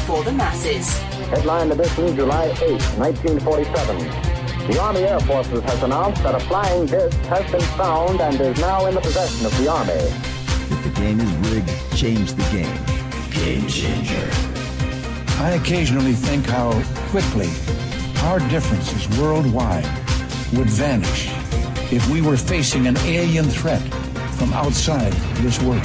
for the masses. Headline edition, July 8, 1947. The Army Air Forces has announced that a flying disc has been found and is now in the possession of the Army. If the game is rigged, change the game. Game changer. I occasionally think how quickly our differences worldwide would vanish if we were facing an alien threat from outside this world.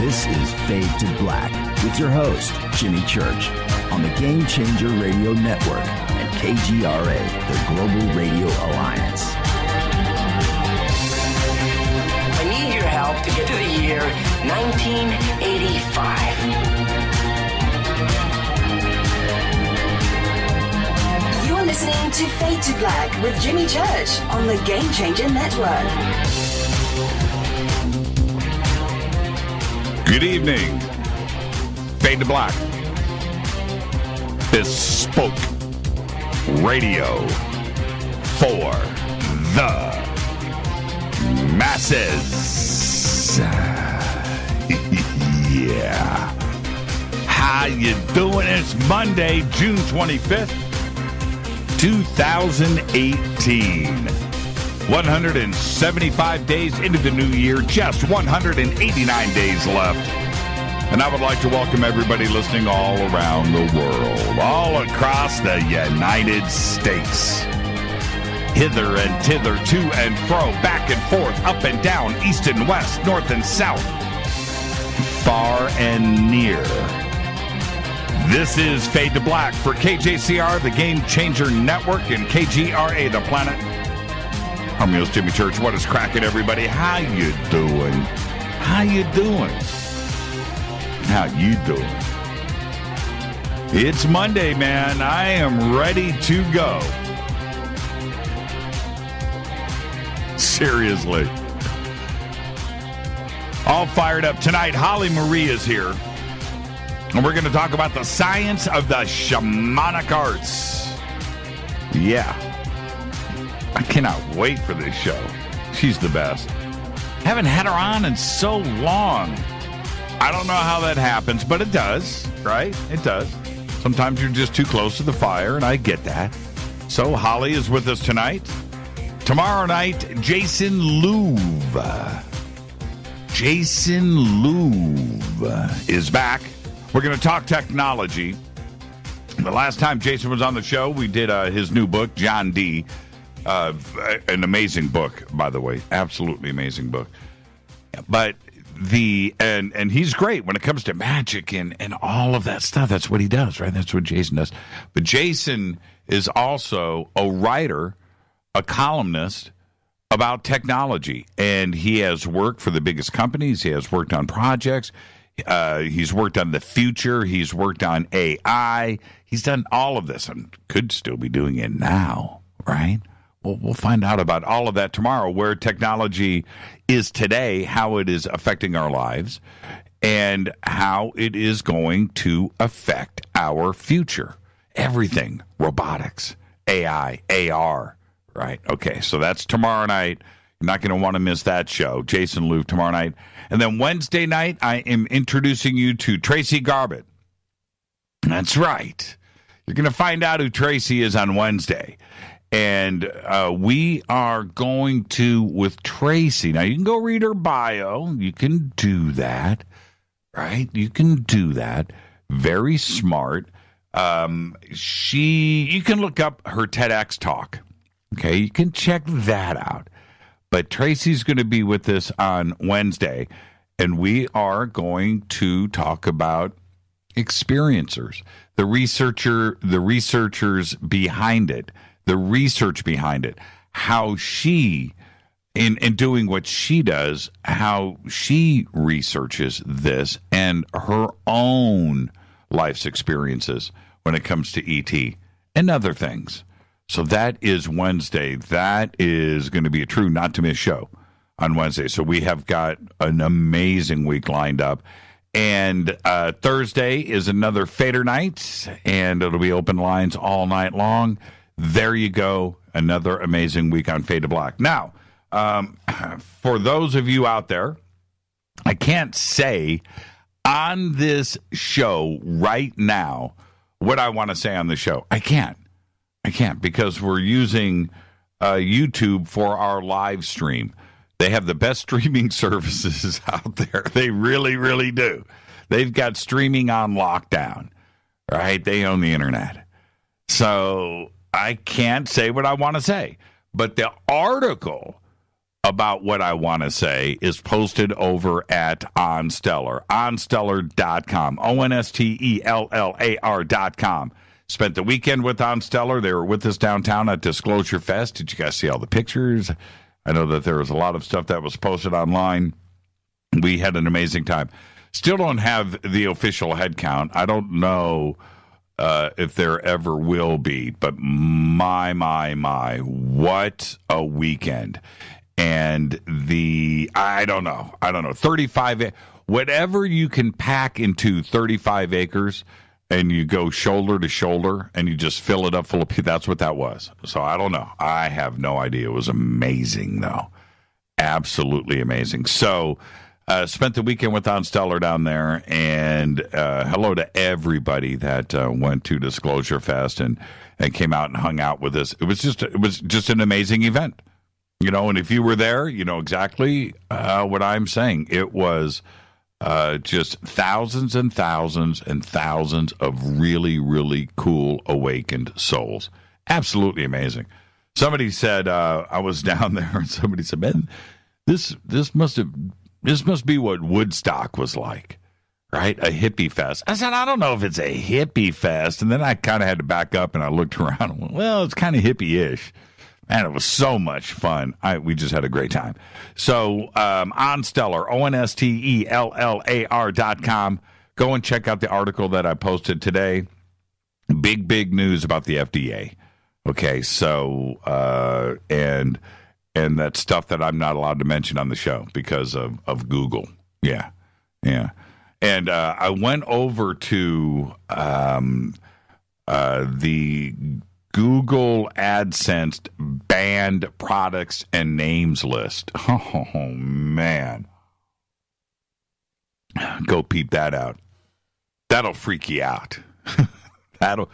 This is Fade to Black with your host, Jimmy Church, on the Game Changer Radio Network and KGRA, the Global Radio Alliance. I need your help to get to the year 1985. You're listening to Fade to Black with Jimmy Church on the Game Changer Network. Good evening. Fade to Black. Bespoke radio for the masses. Yeah. How you doing? It's Monday, June 25th, 2018. 175 days into the new year, just 189 days left. And I would like to welcome everybody listening all around the world, all across the United States. Hither and thither, to and fro, back and forth, up and down, east and west, north and south, far and near. This is Fade to Black for KJCR, the Game Changer Network, and KGRA, the planet. I'm your host, Jimmy Church. What is cracking, everybody? How you doing? How you doing? How you doing? It's Monday, man. I am ready to go. Seriously. All fired up. Tonight, Holly Marie is here. And we're going to talk about the science of the shamanic arts. Yeah. I cannot wait for this show. She's the best. Haven't had her on in so long. I don't know how that happens, but it does, right? It does. Sometimes you're just too close to the fire, and I get that. So Holly is with us tonight. Tomorrow night, Jason Louv. Jason Louv is back. We're going to talk technology. The last time Jason was on the show, we did his new book, John D., an amazing book, by the way. Absolutely amazing book. But and he's great when it comes to magic and all of that stuff. That's what he does, right? That's what Jason does. But Jason is also a writer, a columnist about technology. And he has worked for the biggest companies. He has worked on projects. He's worked on the future. He's worked on AI. He's done all of this and could still be doing it now, right? We'll find out about all of that tomorrow, where technology is today, how it is affecting our lives, and how it is going to affect our future. Everything. Robotics, AI, AR, right? Okay, so that's tomorrow night. You're not going to want to miss that show. Jason Louv tomorrow night. And then Wednesday night, I am introducing you to Tracy Garbutt. That's right. You're going to find out who Tracy is on Wednesday. And we are going to, with Tracy, now you can go read her bio. You can do that, right? You can do that. Very smart. You can look up her TEDx talk. Okay, you can check that out. But Tracy's going to be with us on Wednesday, and we are going to talk about experiencers, the researchers behind it. The research behind it, how she, in doing what she does, how she researches this and her own life's experiences when it comes to ET and other things. So that is Wednesday. That is going to be a true not to miss show on Wednesday. So we have got an amazing week lined up. And Thursday is another Fader night, and it'll be open lines all night long. There you go. Another amazing week on Fade to Black. Now, for those of you out there I can't say on this show right now what I want to say on the show. I can't because we're using YouTube for our live stream. They have the best streaming services out there. They really, really do. They've got streaming on lockdown, right? They own the internet. So I can't say what I want to say. But the article about what I want to say is posted over at OnStellar, onstellar.com, OnStellar.com. Spent the weekend with OnStellar. They were with us downtown at Disclosure Fest. Did you guys see all the pictures? I know that there was a lot of stuff that was posted online. We had an amazing time. Still don't have the official head count. I don't know if there ever will be, but my, what a weekend. And I don't know, 35, whatever you can pack into 35 acres and you go shoulder to shoulder and you just fill it up full of people, that's what that was. So I don't know. I have no idea. It was amazing, though. Absolutely amazing. So spent the weekend with OnStellar down there, and hello to everybody that went to Disclosure Fest and came out and hung out with us. It was just an amazing event. You know, and if you were there, you know exactly what I'm saying. It was just thousands and thousands and thousands of really, really cool awakened souls. Absolutely amazing. Somebody said, I was down there, and somebody said, man, this must be what Woodstock was like, right? A hippie fest. I said, I don't know if it's a hippie fest. And then I kind of had to back up, and I looked around and went, well, it's kind of hippie-ish. Man, it was so much fun. We just had a great time. So, OnStellar, OnStellar.com. Go and check out the article that I posted today. Big news about the FDA. Okay, so, and that's stuff that I'm not allowed to mention on the show because of Google. Yeah. And I went over to the Google AdSense banned products and names list. Oh, man. Go peep that out. That'll freak you out. To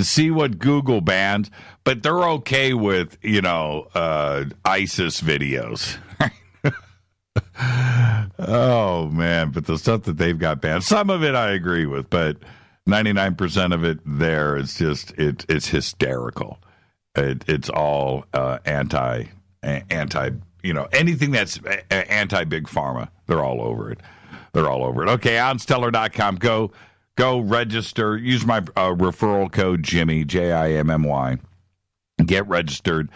see what Google bans, but they're okay with, ISIS videos. Oh, man. But the stuff that they've got banned, some of it I agree with, but 99% of it there is just it's hysterical. It's all anti anything that's anti big pharma. They're all over it. Okay, OnStellar.com. Go register. Use my referral code Jimmy, JIMMY. Get registered.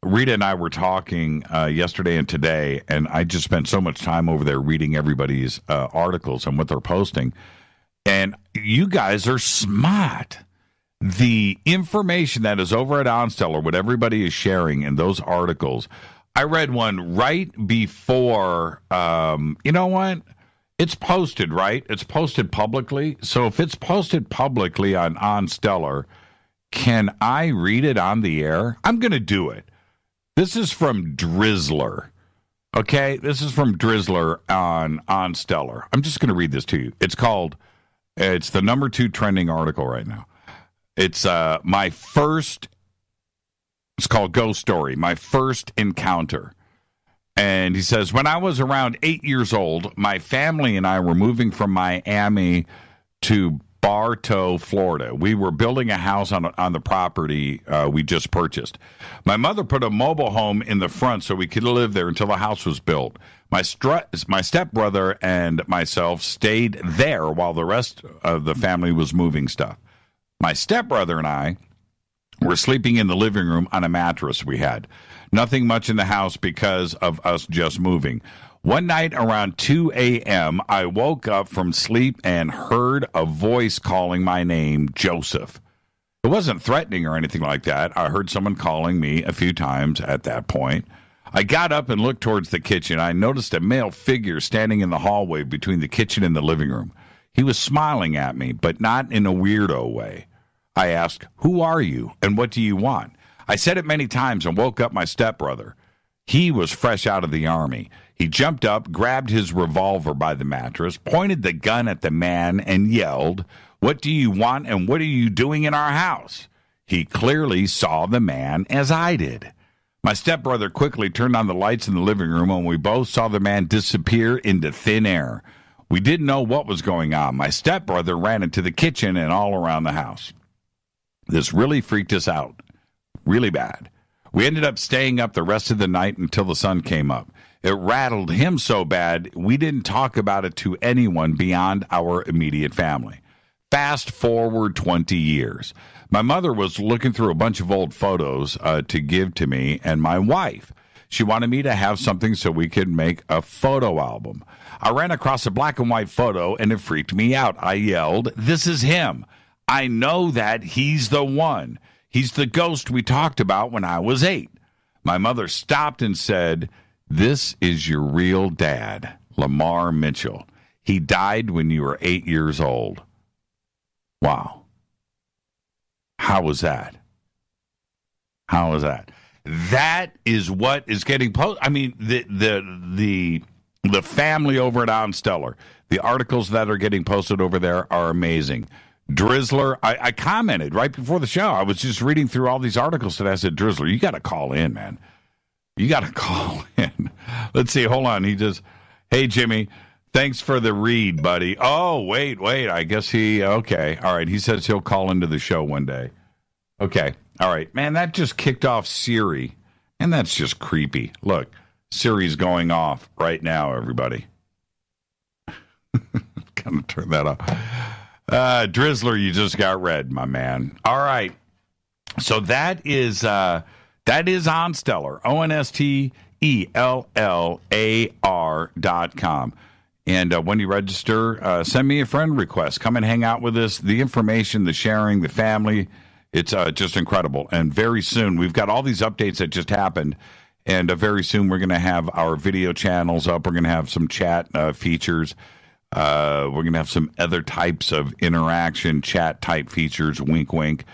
Rita and I were talking yesterday and today, and I just spent so much time over there reading everybody's articles and what they're posting. And you guys are smart. The information that is over at OnStellar, what everybody is sharing in those articles, I read one right before, you know what? It's posted, right? It's posted publicly. So if it's posted publicly on OnStellar, can I read it on the air? I'm going to do it. This is from Drizzler. Okay? This is from Drizzler on OnStellar. I'm just going to read this to you. It's the number 2 trending article right now. It's it's called Ghost Story, My First Encounter. And he says, when I was around 8 years old, my family and I were moving from Miami to Bartow, Florida. We were building a house on the property we just purchased. My mother put a mobile home in the front so we could live there until the house was built. My stepbrother and myself stayed there while the rest of the family was moving stuff. My stepbrother and I were sleeping in the living room on a mattress we had. Nothing much in the house because of us just moving. One night around 2 a.m., I woke up from sleep and heard a voice calling my name, Joseph. It wasn't threatening or anything like that. I heard someone calling me a few times at that point. I got up and looked towards the kitchen. I noticed a male figure standing in the hallway between the kitchen and the living room. He was smiling at me, but not in a weirdo way. I asked, "Who are you and what do you want?" I said it many times and woke up my stepbrother. He was fresh out of the Army. He jumped up, grabbed his revolver by the mattress, pointed the gun at the man, and yelled, "What do you want and what are you doing in our house?" He clearly saw the man as I did. My stepbrother quickly turned on the lights in the living room, and we both saw the man disappear into thin air. We didn't know what was going on. My stepbrother ran into the kitchen and all around the house. This really freaked us out, really bad. We ended up staying up the rest of the night until the sun came up. It rattled him so bad, we didn't talk about it to anyone beyond our immediate family. Fast forward 20 years. My mother was looking through a bunch of old photos to give to me and my wife. She wanted me to have something so we could make a photo album. I ran across a black and white photo, and it freaked me out. I yelled, "This is him. I know that he's the one. He's the ghost we talked about when I was 8. My mother stopped and said, "This is your real dad, Lamar Mitchell. He died when you were 8 years old." Wow. How was that? How was that? That is what is getting posted. I mean, the family over at Onstellar, the articles that are getting posted over there are amazing. Drizzler, I commented right before the show. I was just reading through all these articles today. I said, Drizzler, you got to call in, man. You got to call in. Let's see. Hold on. He just, "Hey, Jimmy, thanks for the read, buddy." Oh, wait. I guess okay. All right. He says he'll call into the show one day. Okay. All right. Man, that just kicked off Siri, and that's just creepy. Look, Siri's going off right now, everybody. Kind of turn that off. Drizzler, you just got read, my man. All right. So that is Onstellar, ONSTELLAR.com. And when you register, send me a friend request. Come and hang out with us. The information, the sharing, the family, it's just incredible. And very soon, we've got all these updates that just happened. And very soon, we're going to have our video channels up. We're going to have some chat features. We're going to have some other types of interaction, chat type features, wink, wink.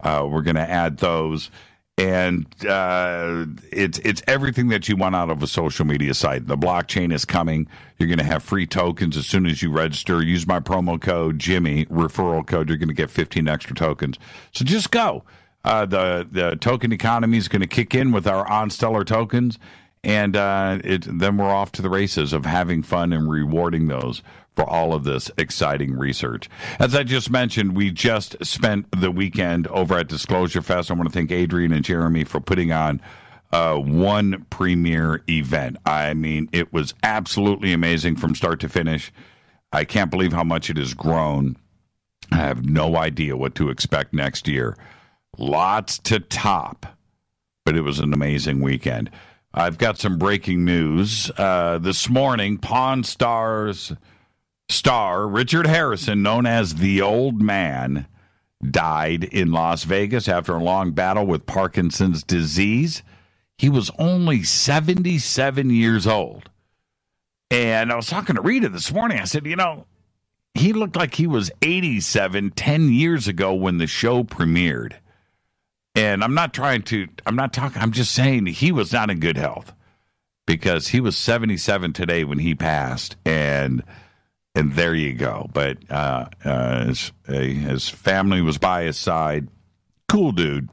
We're going to add those. And it's everything that you want out of a social media site. The blockchain is coming. You're going to have free tokens as soon as you register. Use my promo code, Jimmy, referral code. You're going to get 15 extra tokens. So just go. The token economy is going to kick in with our Onstellar tokens. And then we're off to the races of having fun and rewarding those for all of this exciting research. As I just mentioned, we just spent the weekend over at Disclosure Fest. I want to thank Adrian and Jeremy for putting on one premier event. I mean, it was absolutely amazing from start to finish. I can't believe how much it has grown. I have no idea what to expect next year. Lots to top, but it was an amazing weekend. I've got some breaking news. This morning, Pawn Stars star Richard Harrison, known as the Old Man, died in Las Vegas after a long battle with Parkinson's disease. He was only 77 years old. And I was talking to Rita this morning. I said, he looked like he was 87 10 years ago when the show premiered. And I'm just saying he was not in good health because he was 77 today when he passed. And there you go. But his family was by his side. Cool dude.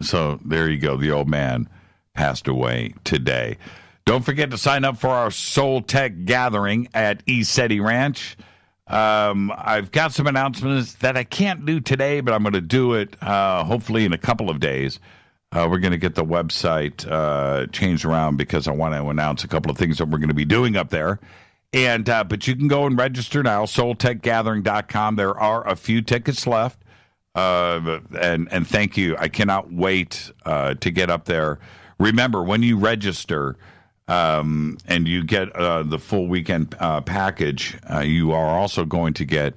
So there you go. The old man passed away today. Don't forget to sign up for our Soul Tech gathering at ECETI Ranch. I've got some announcements that I can't do today, but I'm going to do it hopefully in a couple of days. We're going to get the website changed around because I want to announce a couple of things that we're going to be doing up there. And but you can go and register now, soultechgathering.com. There are a few tickets left. And thank you. I cannot wait to get up there. Remember, when you register and you get the full weekend package, you are also going to get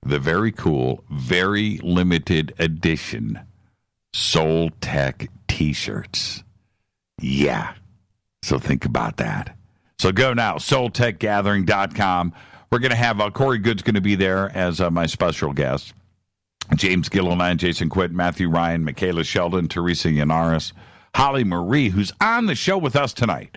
the very cool, very limited edition Soul Tech t-shirts. Yeah. So think about that. So go now, soultechgathering.com. We're going to have Corey Good's going to be there as my special guest. James Gilliland, Jason Quitt, Matthew Ryan, Michaela Sheldon, Teresa Yanaris, Holly Marie, who's on the show with us tonight.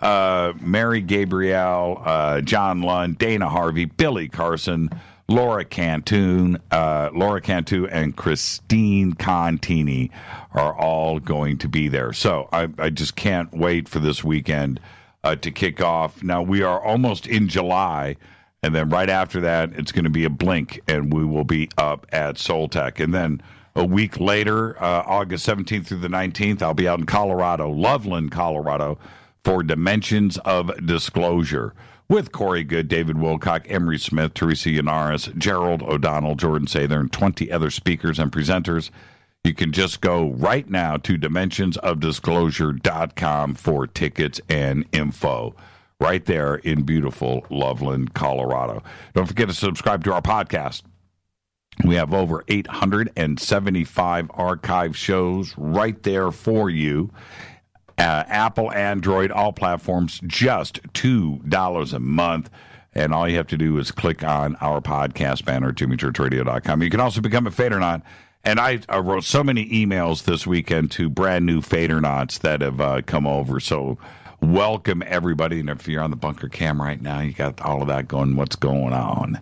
Mary Gabrielle, John Lund, Dana Harvey, Billy Carson, Laura Cantu, and Christine Contini are all going to be there. So I just can't wait for this weekend to kick off. Now, we are almost in July, and then right after that, it's going to be a blink, and we will be up at Soul Tech. And then a week later, August 17th through the 19th, I'll be out in Colorado, Loveland, Colorado, for Dimensions of Disclosure with Corey Good, David Wilcock, Emery Smith, Teresa Yanaris, Gerald O'Donnell, Jordan Sather, and 20 other speakers and presenters. You can just go right now to dimensionsofdisclosure.com for tickets and info. Right there in beautiful Loveland, Colorado. Don't forget to subscribe to our podcast. We have over 875 archive shows right there for you. Apple, Android, all platforms, just $2 a month. And all you have to do is click on our podcast banner, jimmychurchradio.com. You can also become a Fadernaut. And I wrote so many emails this weekend to brand new Fadernauts that have come over. So welcome, everybody. And if you're on the bunker cam right now, you got all of that going. What's going on?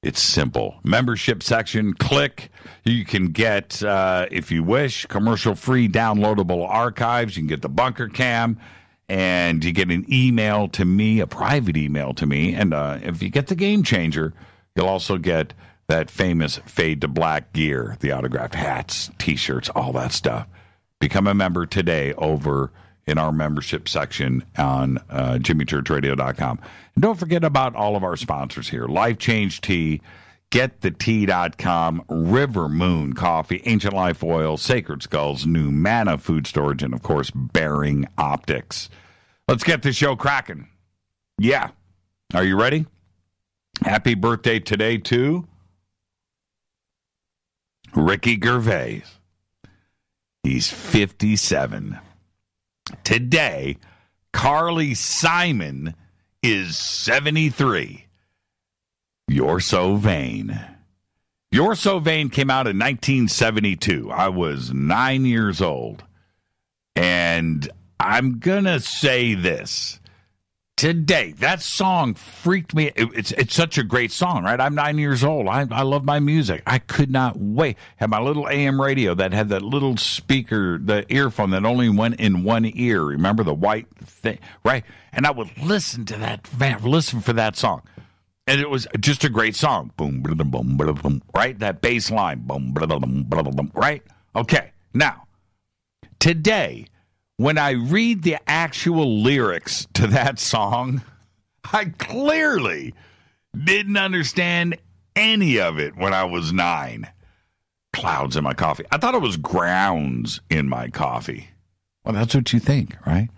It's simple. Membership section, click. You can get, if you wish, commercial-free downloadable archives. You can get the bunker cam, and you get an email to me, a private email to me. And if you get the Game Changer, you'll also get that famous Fade to Black gear, the autographed hats, T-shirts, all that stuff. Become a member today over in our membership section on jimmychurchradio.com. And don't forget about all of our sponsors here. Life Change Tea, GetTheTea.com, River Moon Coffee, Ancient Life Oil, Sacred Skulls, New Mana Food Storage, and, of course, Bearing Optics. Let's get the show cracking. Yeah. Are you ready? Happy birthday today to Ricky Gervais. He's 57. Today, Carly Simon is 73. You're So Vain. You're So Vain came out in 1972. I was 9 years old. And I'm going to say this. Today, that song freaked me. It's such a great song, right? I'm 9 years old. I love my music. I could not wait. Had my little AM radio that had that little speaker, the earphone that only went in one ear. Remember the white thing, right? And I would listen to that, listen for that song. And it was just a great song. Boom, boom, boom, boom, right? That bass line. Boom, boom, boom, right? Okay. Now, today, when I read the actual lyrics to that song, I clearly didn't understand any of it when I was 9. Clouds in my coffee. I thought it was grounds in my coffee. Well, that's what you think, right?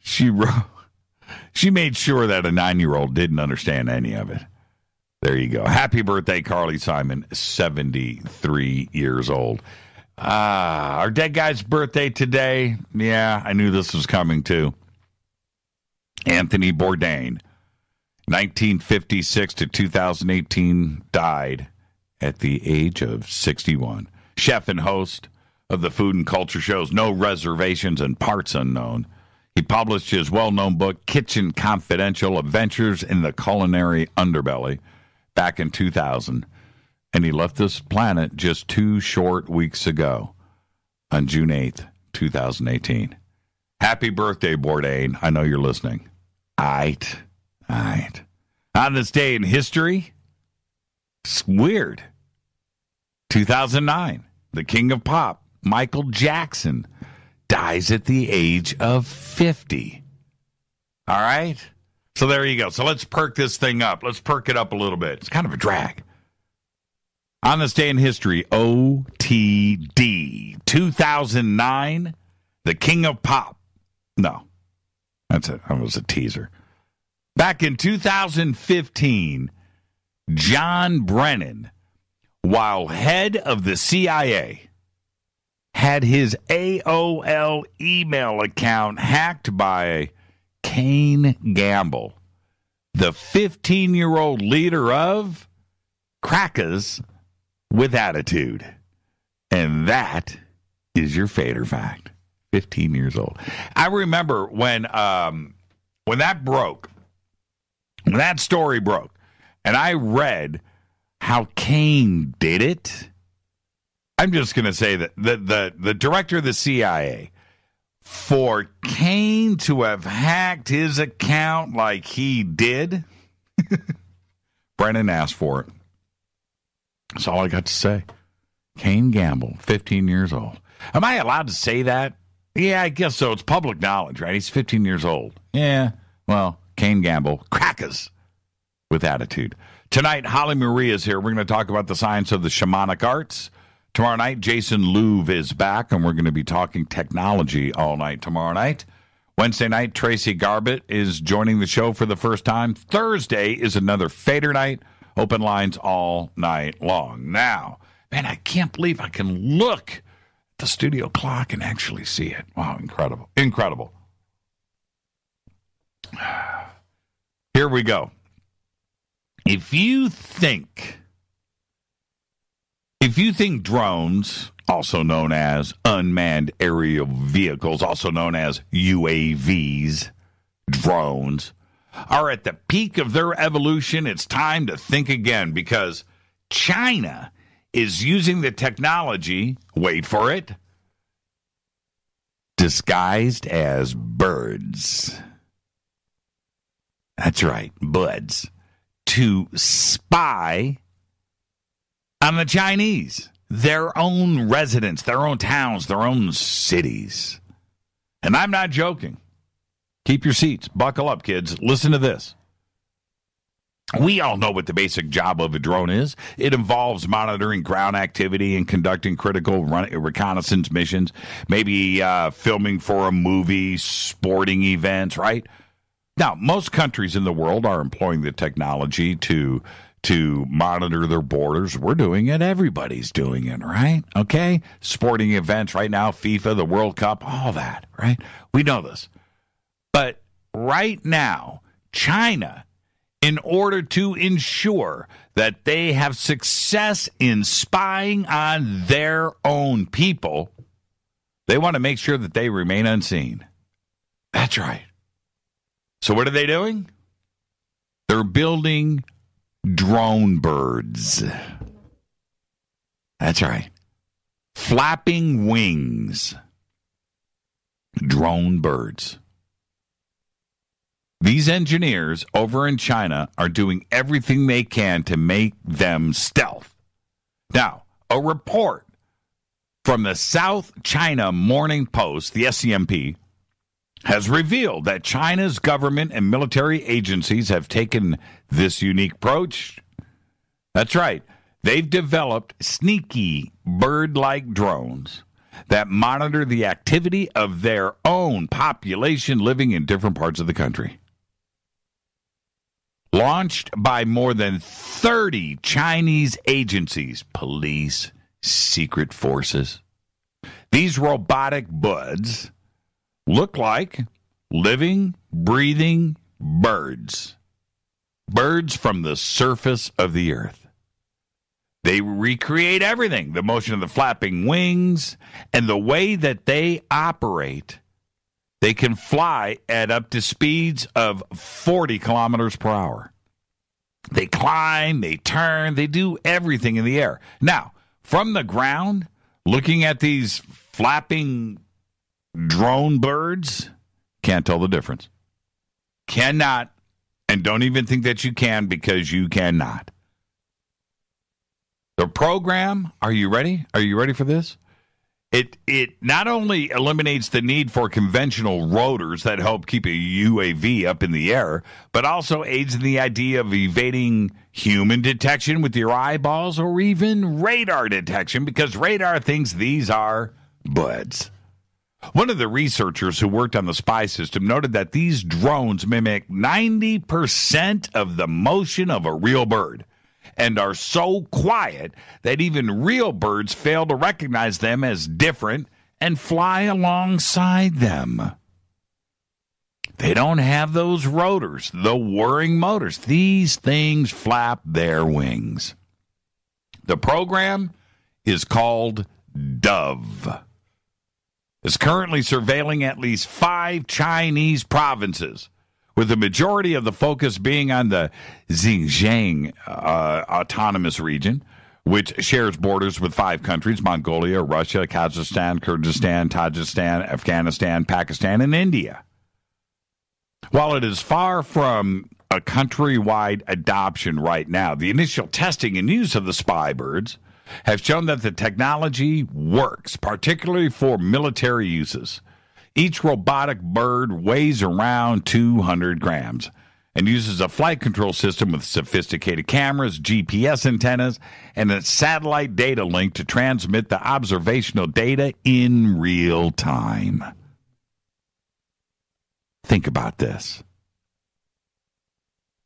She made sure that a 9-year-old didn't understand any of it. There you go. Happy birthday, Carly Simon, 73 years old. Our dead guy's birthday today. Yeah, I knew this was coming too. Anthony Bourdain, 1956 to 2018, died at the age of 61. Chef and host of the food and culture shows No Reservations and Parts Unknown. He published his well-known book, Kitchen Confidential, Adventures in the Culinary Underbelly, back in 2000. And he left this planet just 2 short weeks ago on June 8th, 2018. Happy birthday, Bourdain. I know you're listening. All right. On this day in history, it's weird. 2009, the king of pop, Michael Jackson, dies at the age of 50. All right? So there you go. So let's perk this thing up. Let's perk it up a little bit. It's kind of a drag. On this day in history, OTD, 2009, the king of pop. No, that was a teaser. Back in 2015, John Brennan, while head of the CIA, had his AOL email account hacked by Kane Gamble, the 15-year-old leader of Crackers with Attitude. And that is your Fader Fact. 15 years old. I remember when that broke, when that story broke, and I read how Cain did it. I'm just going to say that the director of the CIA, for Cain to have hacked his account like he did, Brennan asked for it. That's all I got to say. Cain Gamble, 15 years old. Am I allowed to say that? Yeah, I guess so. It's public knowledge, right? He's 15 years old. Yeah, well, Cain Gamble, crackers with attitude. Tonight, Holly Marie is here. We're going to talk about the science of the shamanic arts. Tomorrow night, Jason Louv is back, and we're going to be talking technology all night tomorrow night. Wednesday night, Tracy Garbett is joining the show for the first time. Thursday is another Fader night. Open lines all night long. Now, man, I can't believe I can look at the studio clock and actually see it. Wow, incredible. Incredible. Here we go. If you think drones, also known as unmanned aerial vehicles, also known as UAVs, drones, are at the peak of their evolution, it's time to think again, because China is using the technology, wait for it, disguised as birds. That's right, buds. To spy on the Chinese, their own residents, their own towns, their own cities. And I'm not joking. Keep your seats. Buckle up, kids. Listen to this. We all know what the basic job of a drone is. It involves monitoring ground activity and conducting critical reconnaissance missions, maybe filming for a movie, sporting events, right? Now, most countries in the world are employing the technology to monitor their borders. We're doing it. Everybody's doing it, right? Okay? Sporting events right now, FIFA, the World Cup, all that, right? We know this. But right now, China, in order to ensure that they have success in spying on their own people, they want to make sure that they remain unseen. That's right. So what are they doing? They're building drone birds. That's right. Flapping wings. Drone birds. These engineers over in China are doing everything they can to make them stealth. Now, a report from the South China Morning Post, the SCMP, has revealed that China's government and military agencies have taken this unique approach. That's right. They've developed sneaky bird-like drones that monitor the activity of their own population living in different parts of the country. Launched by more than 30 Chinese agencies, police, secret forces, these robotic buds look like living, breathing birds. Birds from the surface of the earth. They recreate everything, the motion of the flapping wings, and the way that they operate. They can fly at up to speeds of 40 kilometers per hour. They climb, they turn, they do everything in the air. Now, from the ground, looking at these flapping drone birds, can't tell the difference. Cannot, and don't even think that you can, because you cannot. The program, are you ready? Are you ready for this? It not only eliminates the need for conventional rotors that help keep a UAV up in the air, but also aids in the idea of evading human detection with your eyeballs, or even radar detection, because radar thinks these are buds. One of the researchers who worked on the spy system noted that these drones mimic 90% of the motion of a real bird, and are so quiet that even real birds fail to recognize them as different and fly alongside them. They don't have those rotors, the whirring motors. These things flap their wings. The program is called Dove. is currently surveilling at least 5 Chinese provinces, with the majority of the focus being on the Xinjiang autonomous region, which shares borders with 5 countries: Mongolia, Russia, Kazakhstan, Kyrgyzstan, Tajikistan, Afghanistan, Pakistan, and India. While it is far from a countrywide adoption right now, the initial testing and use of the spy birds have shown that the technology works, particularly for military uses. Each robotic bird weighs around 200 grams and uses a flight control system with sophisticated cameras, GPS antennas, and a satellite data link to transmit the observational data in real time. Think about this.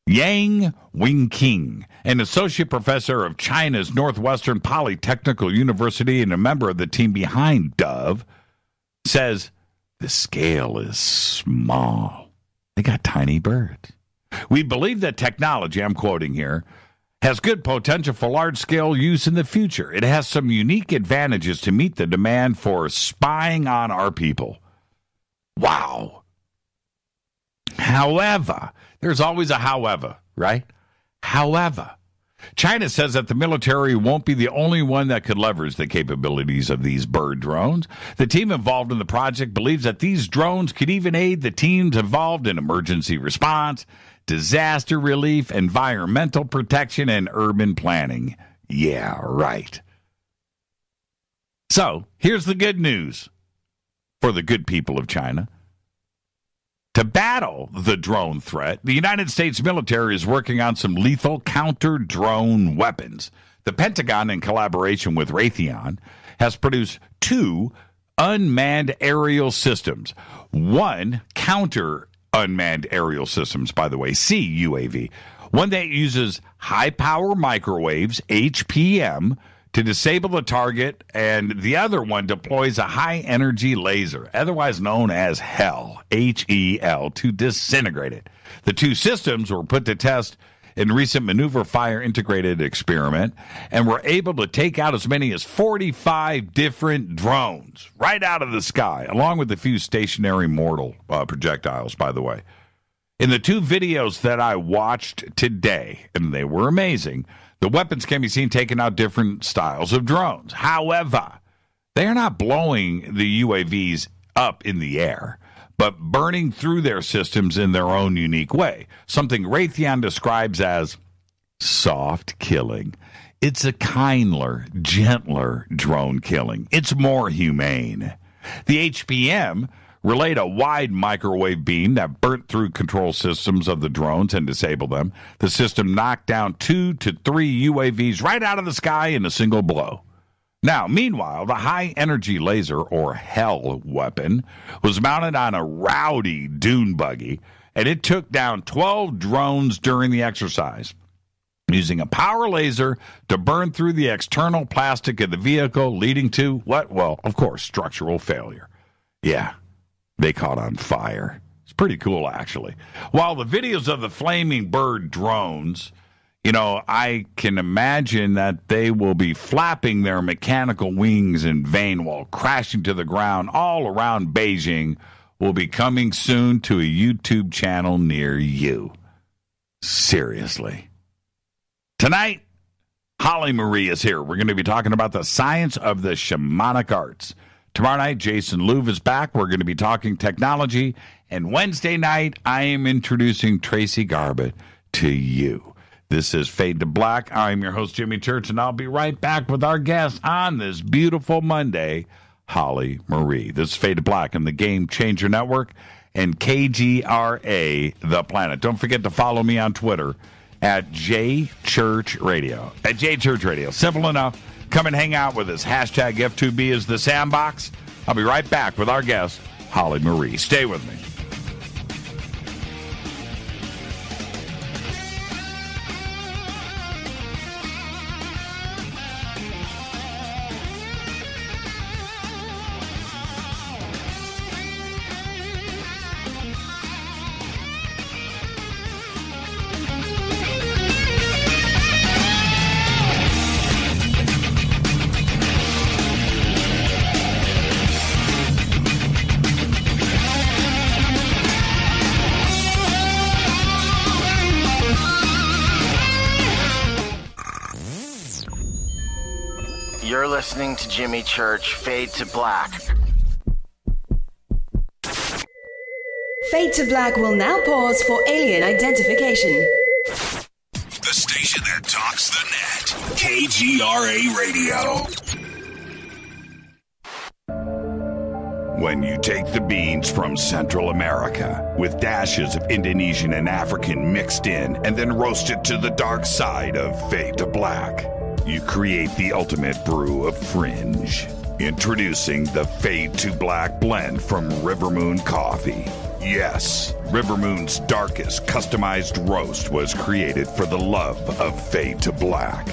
Yang Wingqing, an associate professor of China's Northwestern Polytechnical University and a member of the team behind Dove, says the scale is small. They got tiny birds. We believe that technology, I'm quoting here, has good potential for large-scale use in the future. It has some unique advantages to meet the demand for spying on our people. Wow. However, there's always a however, right? However, China says that the military won't be the only one that could leverage the capabilities of these bird drones. The team involved in the project believes that these drones could even aid the teams involved in emergency response, disaster relief, environmental protection, and urban planning. Yeah, right. So, here's the good news for the good people of China. To battle the drone threat, the United States military is working on some lethal counter-drone weapons. The Pentagon, in collaboration with Raytheon, has produced 2 unmanned aerial systems. 1 counter-unmanned aerial systems, by the way, CUAV. One that uses high-power microwaves, HPM, to disable the target, and the other one deploys a high-energy laser, otherwise known as HEL, H-E-L, to disintegrate it. The 2 systems were put to test in recent maneuver fire integrated experiment and were able to take out as many as 45 different drones right out of the sky, along with a few stationary mortal projectiles, by the way. In the 2 videos that I watched today, and they were amazing, the weapons can be seen taking out different styles of drones. However, they are not blowing the UAVs up in the air, but burning through their systems in their own unique way, something Raytheon describes as soft killing. It's a kinder, gentler drone killing. It's more humane. The HPM relayed a wide microwave beam that burnt through control systems of the drones and disabled them. The system knocked down 2 to 3 UAVs right out of the sky in a single blow. Now, meanwhile, the high-energy laser, or HEL weapon, was mounted on a rowdy dune buggy, and it took down 12 drones during the exercise, using a power laser to burn through the external plastic of the vehicle, leading to what? Well, of course, structural failure. Yeah. They caught on fire. It's pretty cool, actually. While the videos of the flaming bird drones, I can imagine that they will be flapping their mechanical wings in vain while crashing to the ground all around Beijing, will be coming soon to a YouTube channel near you. Seriously. Tonight, Holly Marie is here. We're going to be talking about the science of the shamanic arts. Tomorrow night, Jason Louv is back. We're going to be talking technology. And Wednesday night, I am introducing Tracy Garbutt to you. This is Fade to Black. I'm your host, Jimmy Church, and I'll be right back with our guest on this beautiful Monday, Holly Marie. This is Fade to Black on the Game Changer Network and KGRA, The Planet. Don't forget to follow me on Twitter at JChurchRadio. At JChurchRadio. Simple enough. Come and hang out with us. Hashtag F2B is the sandbox. I'll be right back with our guest, Holly Marie. Stay with me. You're listening to Jimmy Church, Fade to Black. Fade to Black will now pause for alien identification. The station that talks the net. KGRA Radio. When you take the beans from Central America with dashes of Indonesian and African mixed in and then roast it to the dark side of Fade to Black, you create the ultimate brew of fringe. Introducing the Fade to Black blend from River Moon Coffee. Yes, River Moon's darkest customized roast was created for the love of Fade to Black.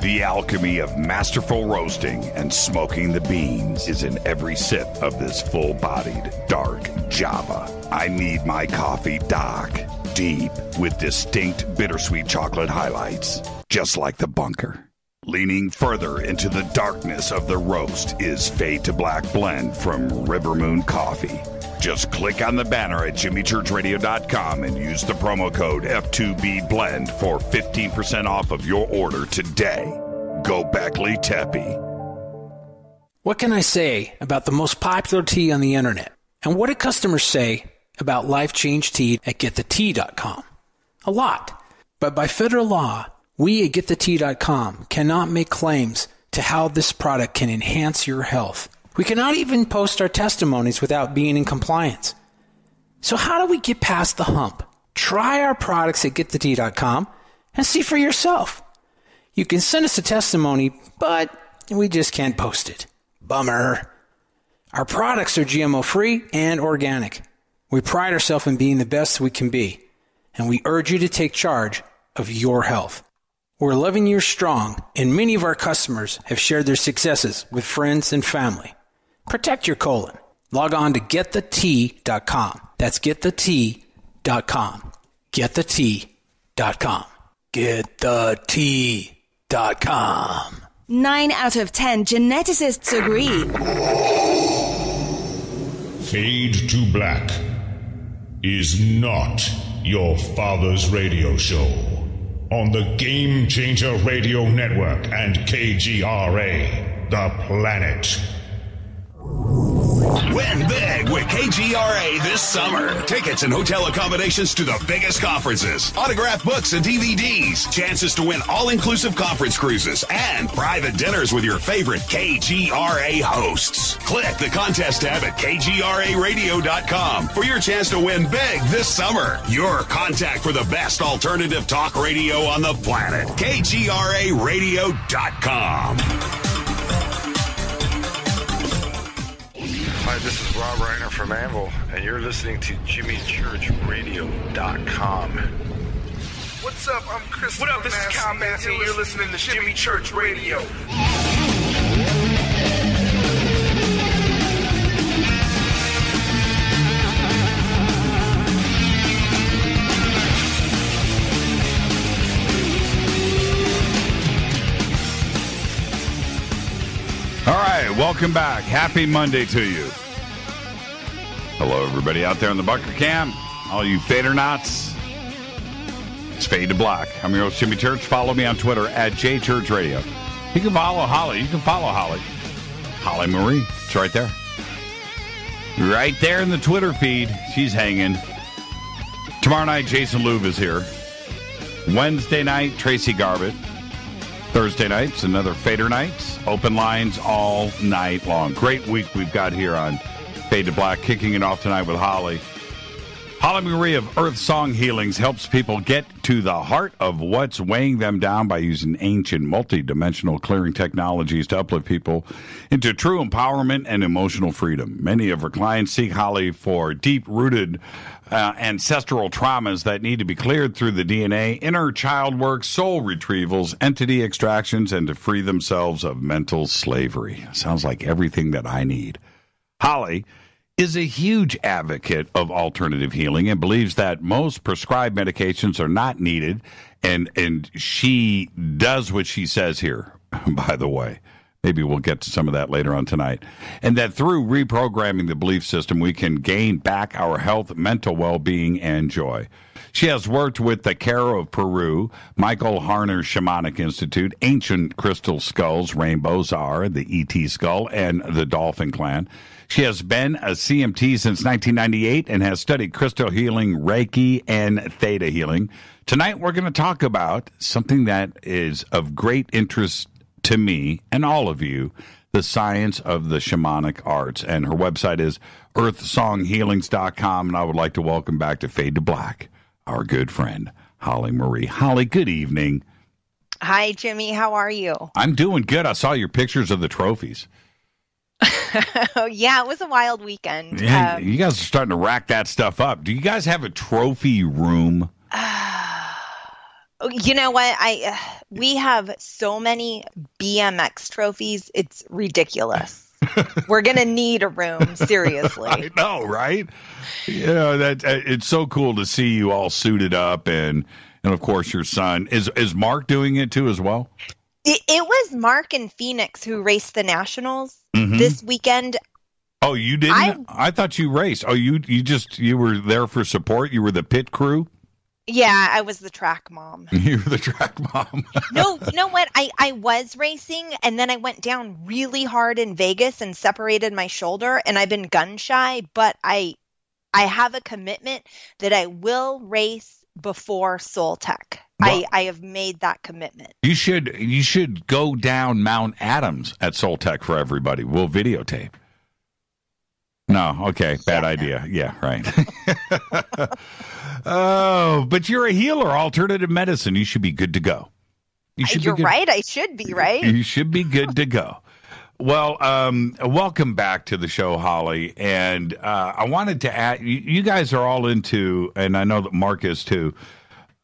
The alchemy of masterful roasting and smoking the beans is in every sip of this full-bodied, dark Java. I need my coffee dark, deep, with distinct bittersweet chocolate highlights, just like the bunker. Leaning further into the darkness of the roast is Fade to Black blend from River Moon Coffee. Just click on the banner at jimmychurchradio.com and use the promo code F2BBLEND for 15% off of your order today. Go Beckley Teppy. What can I say about the most popular tea on the internet? And what do customers say about Life Change Tea at getthetea.com? A lot. But by federal law, we at getthetea.com cannot make claims to how this product can enhance your health. We cannot even post our testimonies without being in compliance. So how do we get past the hump? Try our products at getthetea.com and see for yourself. You can send us a testimony, but we just can't post it. Bummer. Our products are GMO-free and organic. We pride ourselves in being the best we can be, and we urge you to take charge of your health. We're 11 years strong, and many of our customers have shared their successes with friends and family. Protect your colon. Log on to getthetea.com. That's getthetea.com. Getthetea.com. Getthetea.com. 9 out of 10 geneticists agree. Fade to Black is not your father's radio show on the Game Changer Radio Network and KGRA, the planet. Win big with KGRA this summer. Tickets and hotel accommodations to the biggest conferences, autographed books and DVDs, chances to win all-inclusive conference cruises, and private dinners with your favorite KGRA hosts. Click the contest tab at KGRAradio.com for your chance to win big this summer. Your contact for the best alternative talk radio on the planet. KGRAradio.com. Hi, this is Rob Reiner from Anvil, and you're listening to JimmyChurchRadio.com. What's up? I'm Chris. What up? This is Kyle Massey, and you're listening to Jimmy Church Radio. All right, welcome back. Happy Monday to you. Hello, everybody out there in the bunker camp. All you fader knots. It's Fade to Black. I'm your host, Jimmy Church. Follow me on Twitter at JChurchRadio. You can follow Holly. You can follow Holly. Holly Marie. It's right there. Right there in the Twitter feed. She's hanging. Tomorrow night, Jason Louv is here. Wednesday night, Tracy Garbutt. Thursday nights, another Fader Nights. Open lines all night long. Great week we've got here on Fade to Black. Kicking it off tonight with Holly. Holly Marie of Earthsong Healings helps people get to the heart of what's weighing them down by using ancient, multi-dimensional clearing technologies to uplift people into true empowerment and emotional freedom. Many of her clients seek Holly for deep-rooted ancestral traumas that need to be cleared through the DNA, inner child work, soul retrievals, entity extractions, and to free themselves of mental slavery. Sounds like everything that I need. Holly is a huge advocate of alternative healing and believes that most prescribed medications are not needed, and she does what she says here, by the way. Maybe we'll get to some of that later on tonight. And that through reprogramming the belief system, we can gain back our health, mental well-being, and joy. She has worked with the Qero of Peru, Michael Harner Shamanic Institute, Ancient Crystal Skulls, Rainbows Are, the ET Skull, and the Dolphin Clan. She has been a CMT since 1998 and has studied crystal healing, Reiki, and Theta Healing. Tonight, we're going to talk about something that is of great interest to me and all of you, the science of the shamanic arts. And her website is earthsonghealings.com. And I would like to welcome back to Fade to Black our good friend, Holly Marie. Holly, good evening. Hi, Jimmy. How are you? I'm doing good. I saw your pictures of the trophies. Yeah, it was a wild weekend. Yeah, you guys are starting to rack that stuff up. Do you guys have a trophy room? You know what? We have so many BMX trophies. It's ridiculous. We're going to need a room, seriously. I know, right? You know, that it's so cool to see you all suited up and of course your son. Is Mark doing it too as well? It was Mark and Phoenix who raced the Nationals this weekend. Oh, you didn't? I thought you raced. Oh, you were there for support? You were the pit crew? Yeah, I was the track mom. You were the track mom. No, you know what? I was racing, and then I went down really hard in Vegas and separated my shoulder, and I've been gun shy, but I have a commitment that I will race before Soul Tech. Well, I have made that commitment. You should go down Mount Adams at Soul Tech for everybody. We'll videotape. No, okay, bad idea. Yeah, right. Oh, but you're a healer, alternative medicine. You should be good to go. You're right. I should be, right? You should be good to go. Well, welcome back to the show, Holly. And I wanted to add, you guys are all into, and I know that Mark is too,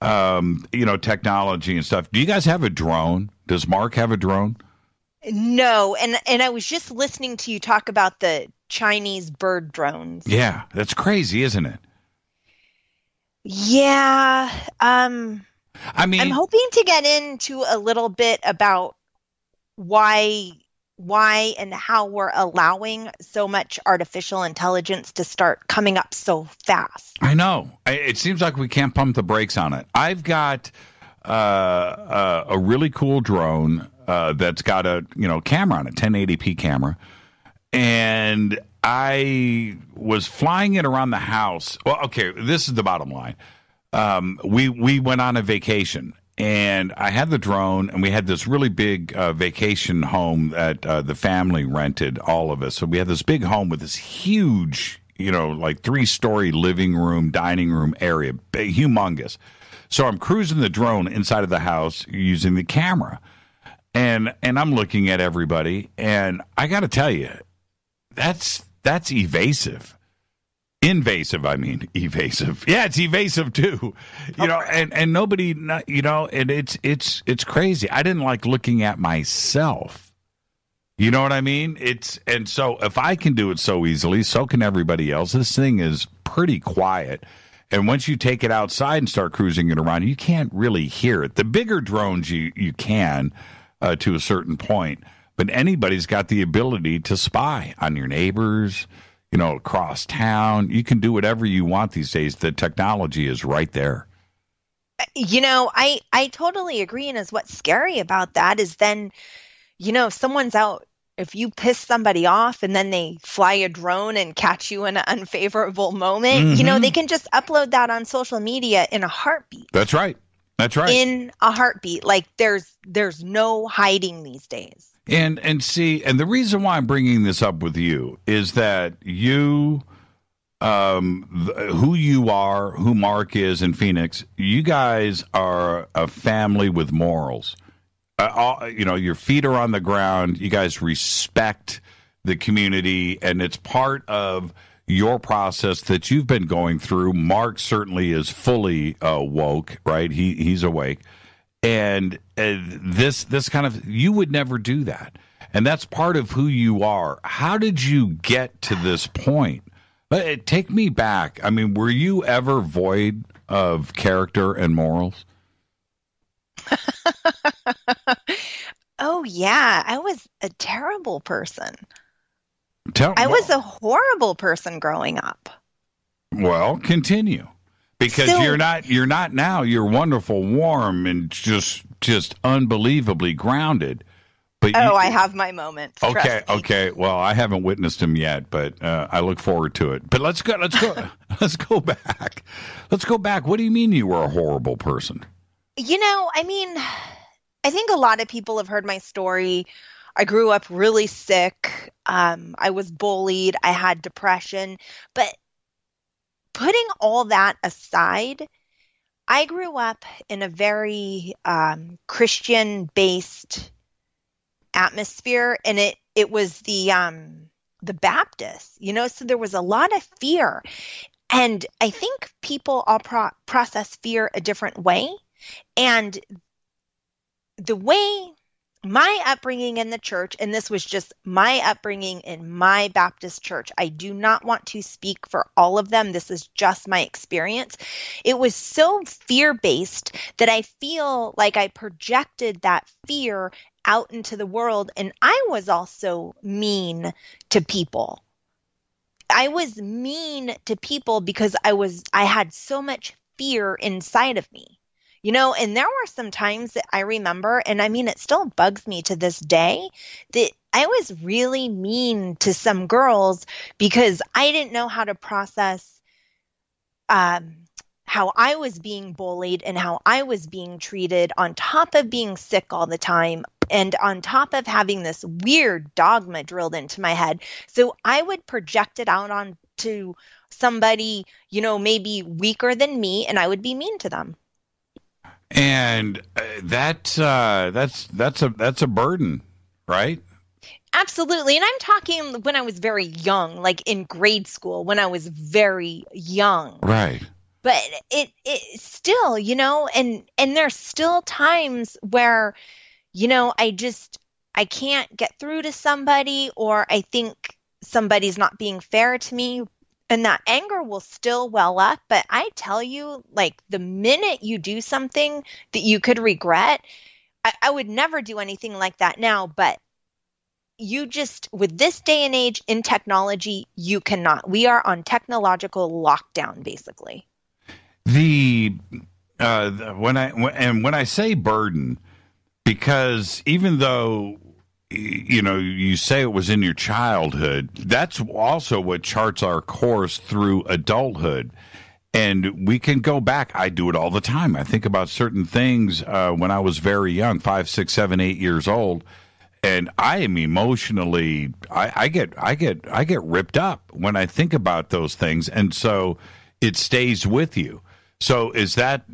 technology and stuff. Do you guys have a drone? Does Mark have a drone? No, and I was just listening to you talk about the Chinese bird drones. Yeah, that's crazy, isn't it? Yeah. I mean, I'm hoping to get into a little bit about why and how we're allowing so much artificial intelligence to start coming up so fast. I know. It seems like we can't pump the brakes on it. I've got a really cool drone that's got a camera on it, 1080p camera, and I was flying it around the house. Well, okay, this is the bottom line. We went on a vacation, and I had the drone, and we had this really big vacation home that the family rented, all of us. So we had this big home with this huge, like 3-story living room, dining room area, big, humongous. So I'm cruising the drone inside of the house using the camera, and I'm looking at everybody, and I got to tell you, that's evasive. Invasive, I mean, evasive. Yeah, it's evasive too. And nobody, and it's crazy. I didn't like looking at myself. You know what I mean? And so if I can do it so easily, so can everybody else. This thing is pretty quiet. And once you take it outside and start cruising it around, you can't really hear it. The bigger drones you can to a certain point. But anybody's got the ability to spy on your neighbors, across town. You can do whatever you want these days. The technology is right there. I totally agree. And what's scary about that is then, someone's out. If you piss somebody off and then they fly a drone and catch you in an unfavorable moment, they can just upload that on social media in a heartbeat. That's right. In a heartbeat. Like there's no hiding these days. And the reason why I'm bringing this up with you is that you, who you are, who Mark is in Phoenix, you guys are a family with morals. Your feet are on the ground. You guys respect the community, and it's part of your process that you've been going through. Mark certainly is fully woke, right? He's awake. And this kind of, you would never do that. And that's part of who you are. How did you get to this point? Take me back. I mean, were you ever void of character and morals? Oh, yeah. I was a terrible person. I was a horrible person growing up. Well, continue. Because you're not now. You're wonderful, warm, and just unbelievably grounded. But I have my moments. Okay. Well, I haven't witnessed them yet, but I look forward to it. But let's go back. Let's go back. What do you mean you were a horrible person? I think a lot of people have heard my story. I grew up really sick. I was bullied. I had depression. But putting all that aside, I grew up in a very Christian-based atmosphere, and it was the Baptist, so there was a lot of fear. And I think people all process fear a different way. And the way my upbringing in the church, and this was just my upbringing in my Baptist church, I do not want to speak for all of them. This is just my experience. It was so fear-based that I feel like I projected that fear out into the world. And I was also mean to people. I was mean to people because I had so much fear inside of me. And there were some times that I remember, and it still bugs me to this day, that I was really mean to some girls because I didn't know how to process how I was being bullied and how I was being treated, on top of being sick all the time and on top of having this weird dogma drilled into my head. So I would project it out onto somebody, maybe weaker than me, and I would be mean to them. And that's a burden, right? Absolutely. And I'm talking when I was very young, like in grade school, when I was very young. Right. But it still, and there's still times where, I can't get through to somebody, or I think somebody's not being fair to me. And that anger will still well up. But I tell you, like, the minute you do something that you could regret, I would never do anything like that now. But you just, with this day and age in technology, you cannot. We are on technological lockdown, basically. When I say burden, because even though you say it was in your childhood, that's also what charts our course through adulthood. And we can go back. I do it all the time. I think about certain things when I was very young, 5, 6, 7, 8 years old, and I am emotionally, I get ripped up when I think about those things, and so it stays with you. So is that,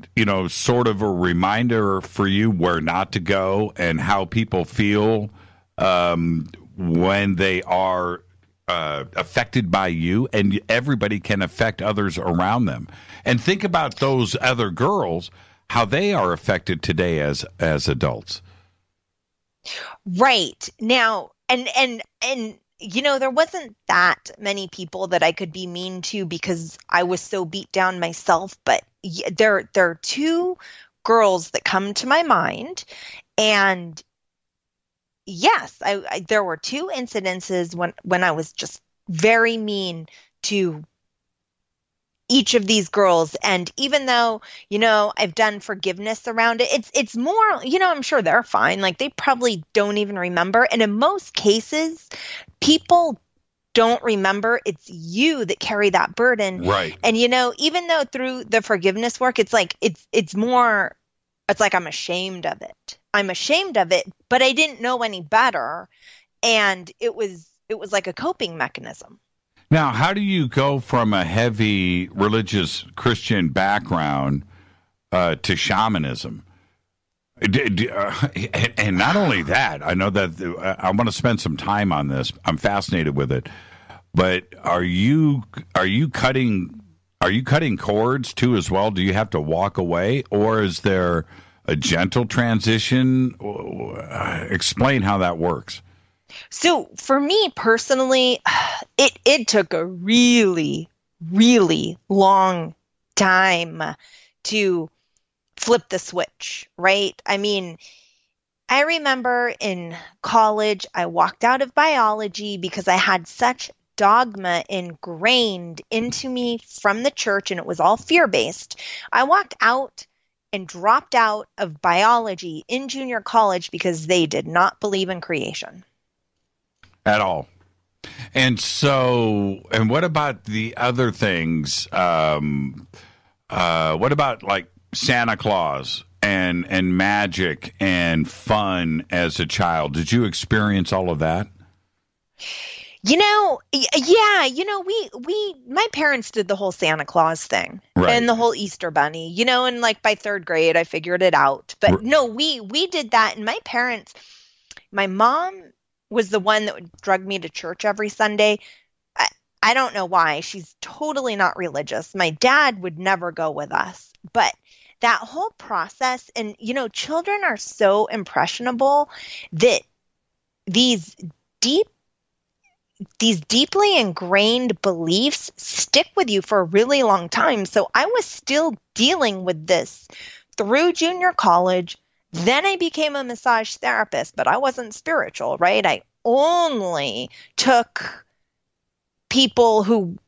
sort of a reminder for you where not to go and how people feel when they are affected by you, and everybody can affect others around them. And think about those other girls, how they are affected today as adults. Right. Now, and there wasn't that many people that I could be mean to because I was so beat down myself, but there are two girls that come to my mind, and yes, there were two incidences when I was just very mean to each of these girls. And even though, I've done forgiveness around it, it's more, I'm sure they're fine. Like, they probably don't even remember. And in most cases, people don't remember. It's you that carry that burden. Right. And, even though through the forgiveness work, it's like, it's like I'm ashamed of it. I'm ashamed of it, but I didn't know any better, and it was like a coping mechanism. Now, how do you go from a heavy religious Christian background to shamanism? And not only that, I know that I want to spend some time on this. I'm fascinated with it. But are you cutting cords too as well? Do you have to walk away, or is there a gentle transition? Explain how that works. So for me personally, it took a really, really long time to flip the switch, right? I remember in college, I walked out of biology because I had such dogma ingrained into me from the church, and it was all fear-based. I walked out and dropped out of biology in junior college because they did not believe in creation. At all. And so, and what about the other things? What about like Santa Claus and magic and fun as a child? Did you experience all of that? My parents did the whole Santa Claus thing, right, and the whole Easter Bunny, and like by third grade, I figured it out. But no, we did that. And my mom was the one that would drug me to church every Sunday. I don't know why. She's totally not religious. My dad would never go with us, but that whole process, and, children are so impressionable that these deeply ingrained beliefs stick with you for a really long time. So I was still dealing with this through junior college. Then I became a massage therapist, but I wasn't spiritual, right? I only took people who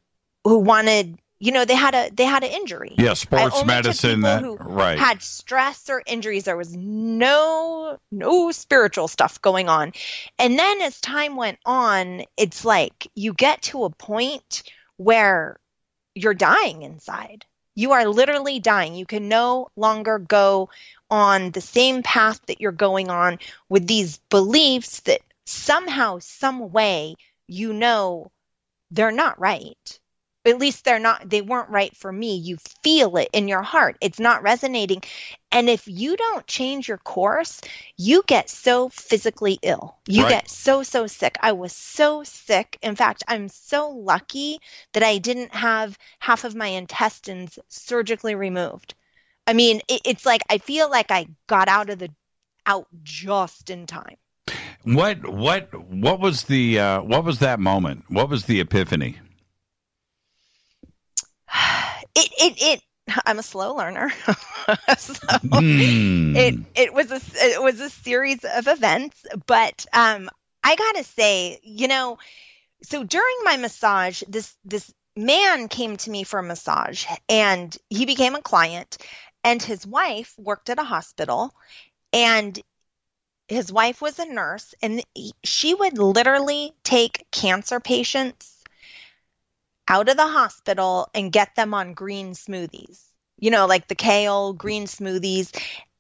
wanted, they had an injury. Yeah, sports medicine, right? Had stress or injuries. There was no spiritual stuff going on. And then as time went on, it's like you get to a point where you're dying inside. You are literally dying. You can no longer go on the same path that you're going on with these beliefs that somehow, some way, they're not right. At least they weren't right for me. You feel it in your heart. It's not resonating. And if you don't change your course, you get so physically ill. You get so sick. I was so sick. In fact, I'm so lucky that I didn't have half of my intestines surgically removed. I mean, it's like, I feel like I got out just in time. What was that moment? What was the epiphany? I'm a slow learner. It was a series of events, but I gotta say, so during my massage, this man came to me for a massage, and he became a client, and his wife worked at a hospital, and his wife was a nurse, and she would literally take cancer patients out of the hospital and get them on green smoothies, like the kale green smoothies.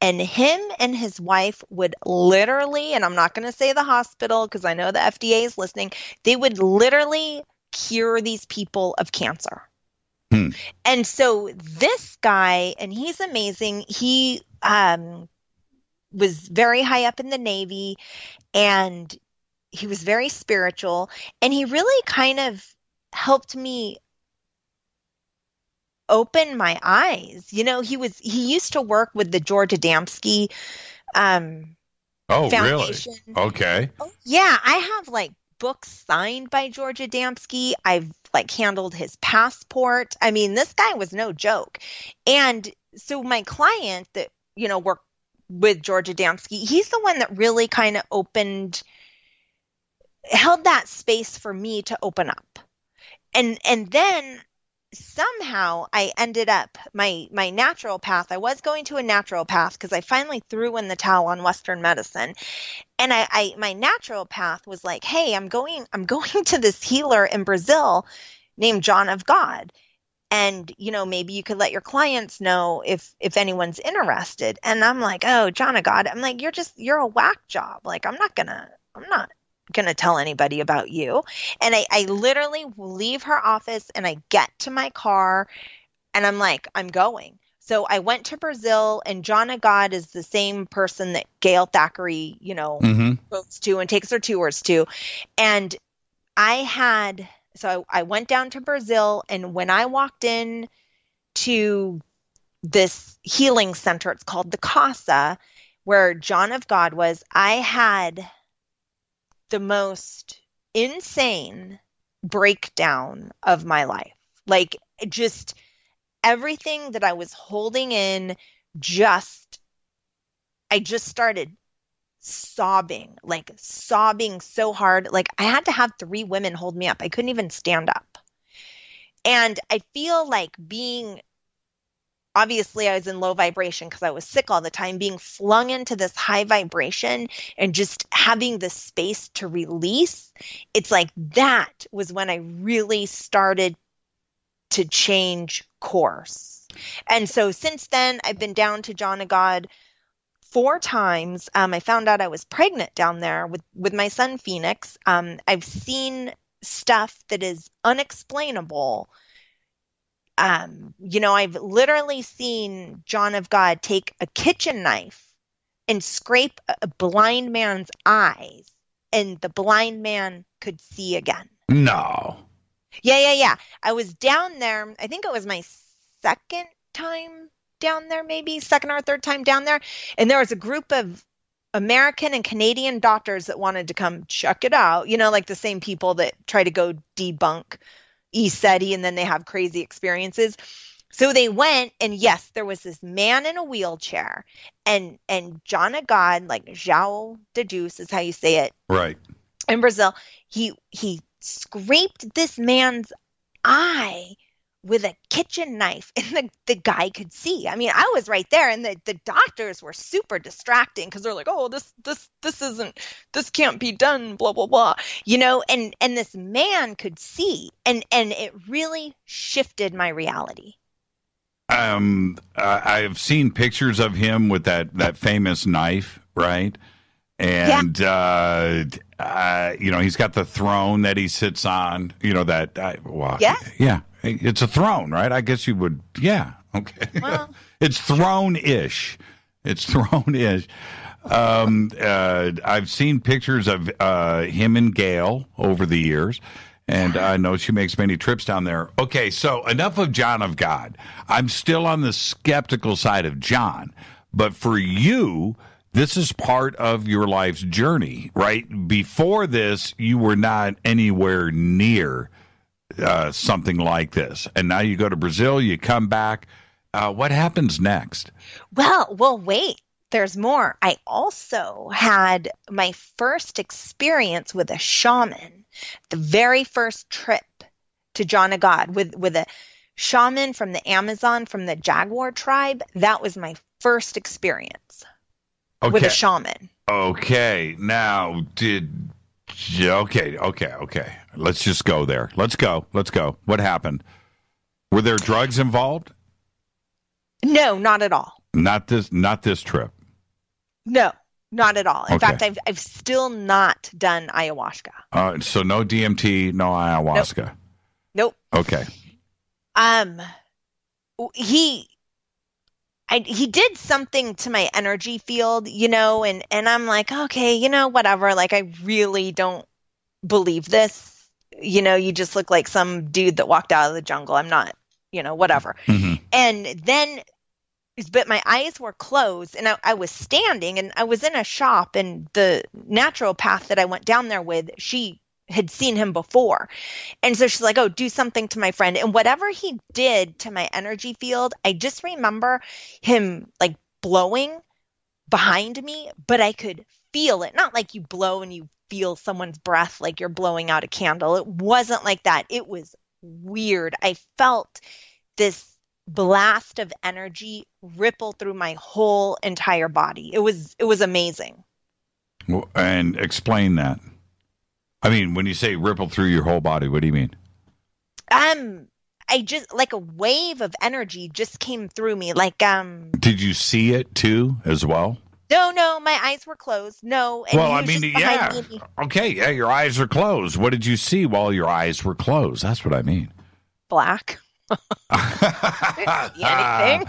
And him and his wife would literally, and I'm not going to say the hospital because I know the FDA is listening, they would literally cure these people of cancer. And so this guy, and he's amazing, he was very high up in the Navy, and he was very spiritual, and he really kind of helped me open my eyes. He used to work with the George Adamski Foundation. Really? Okay. Oh, yeah, I have like books signed by George Adamski. I've like handled his passport. I mean, this guy was no joke. And so my client that, worked with George Adamski, he's the one that really kind of held that space for me to open up. And then somehow I ended up my naturopath. I was going to a naturopath because I finally threw in the towel on Western medicine. And my naturopath was like, "Hey, I'm going to this healer in Brazil named John of God. And, maybe you could let your clients know if anyone's interested." And I'm like, "Oh, John of God." I'm like, "You're a whack job. Like, I'm not gonna tell anybody about you." And I literally leave her office and I get to my car and I'm like, I'm going. So I went to Brazil, and John of God is the same person that Gail Thackeray, goes to and takes her tours to. And I went down to Brazil, and when I walked in to this healing center, it's called the Casa, where John of God was, I had the most insane breakdown of my life. Like, just everything that I was holding in, I just started sobbing so hard. Like I had to have 3 women hold me up. I couldn't even stand up. And I feel like obviously I was in low vibration because I was sick all the time, being flung into this high vibration and just having the space to release. It's like that was when I really started to change course. And so since then, I've been down to John of God 4 times. I found out I was pregnant down there with my son, Phoenix. I've seen stuff that is unexplainable. I've literally seen John of God take a kitchen knife and scrape a blind man's eyes, and the blind man could see again. No. Yeah. I was down there. I think it was my second time down there, maybe second or third time down there. And there was a group of American and Canadian doctors that wanted to come check it out. Like the same people that try to go debunk ESETI and then they have crazy experiences. So they went, and yes, there was this man in a wheelchair, and John of God, like João de Deus is how you say it. Right. In Brazil, he scraped this man's eye with a kitchen knife, and the guy could see. I mean, I was right there, and the doctors were super distracting because they're like, oh, this can't be done, blah, blah, blah, and this man could see, and it really shifted my reality. I've seen pictures of him with that famous knife, right? And, he's got the throne that he sits on, Yeah. It's a throne, right? I guess you would. Yeah. Okay. Well, it's throne-ish. I've seen pictures of him and Gail over the years, and I know she makes many trips down there. Okay, so enough of John of God. I'm still on the skeptical side of John, but for you, this is part of your life's journey, right? Before this, you were not anywhere near something like this. And now you go to Brazil, you come back. What happens next? Well, wait, there's more. I also had my first experience with a shaman, the very first trip to John of God with a shaman from the Amazon, from the Jaguar tribe. That was my first experience with a shaman. Okay. Now, Okay. Let's just go there. Let's go. What happened? Were there drugs involved? No, not at all. Not this trip. No, not at all. In fact, I've still not done ayahuasca. So no DMT, no ayahuasca. Nope. Okay. He did something to my energy field, and I'm like, okay, whatever. Like, I really don't believe this. You just look like some dude that walked out of the jungle. I'm not, whatever. Mm-hmm. And then, but my eyes were closed, and I was standing, and I was in a shop, and the naturopath that I went down there with, she had seen him before. And so she's like, oh, do something to my friend. And whatever he did to my energy field, I just remember him like blowing behind me, but I could feel it. Not like you blow and you feel someone's breath like you're blowing out a candle. It wasn't like that. It was weird. I felt this blast of energy ripple through my whole entire body. It was amazing. And explain that. I mean, when you say ripple through your whole body, what do you mean? I just, like a wave of energy just came through me. Like, Did you see it too, as well? No, my eyes were closed. No. And well, I mean, yeah. Okay, yeah, your eyes are closed. What did you see while your eyes were closed? That's what I mean. Black. Anything?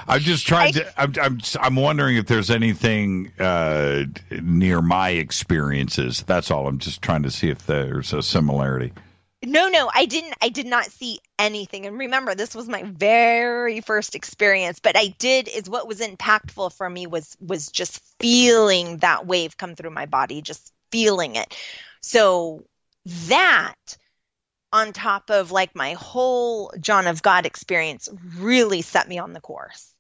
I'm just trying I'm wondering if there's anything near my experiences. That's all. I'm just trying to see if there's a similarity. No, I did not see anything. And remember, this was my very first experience, but what was impactful for me was just feeling that wave come through my body, just feeling it. So that, on top of like my whole John of God experience, really set me on the course.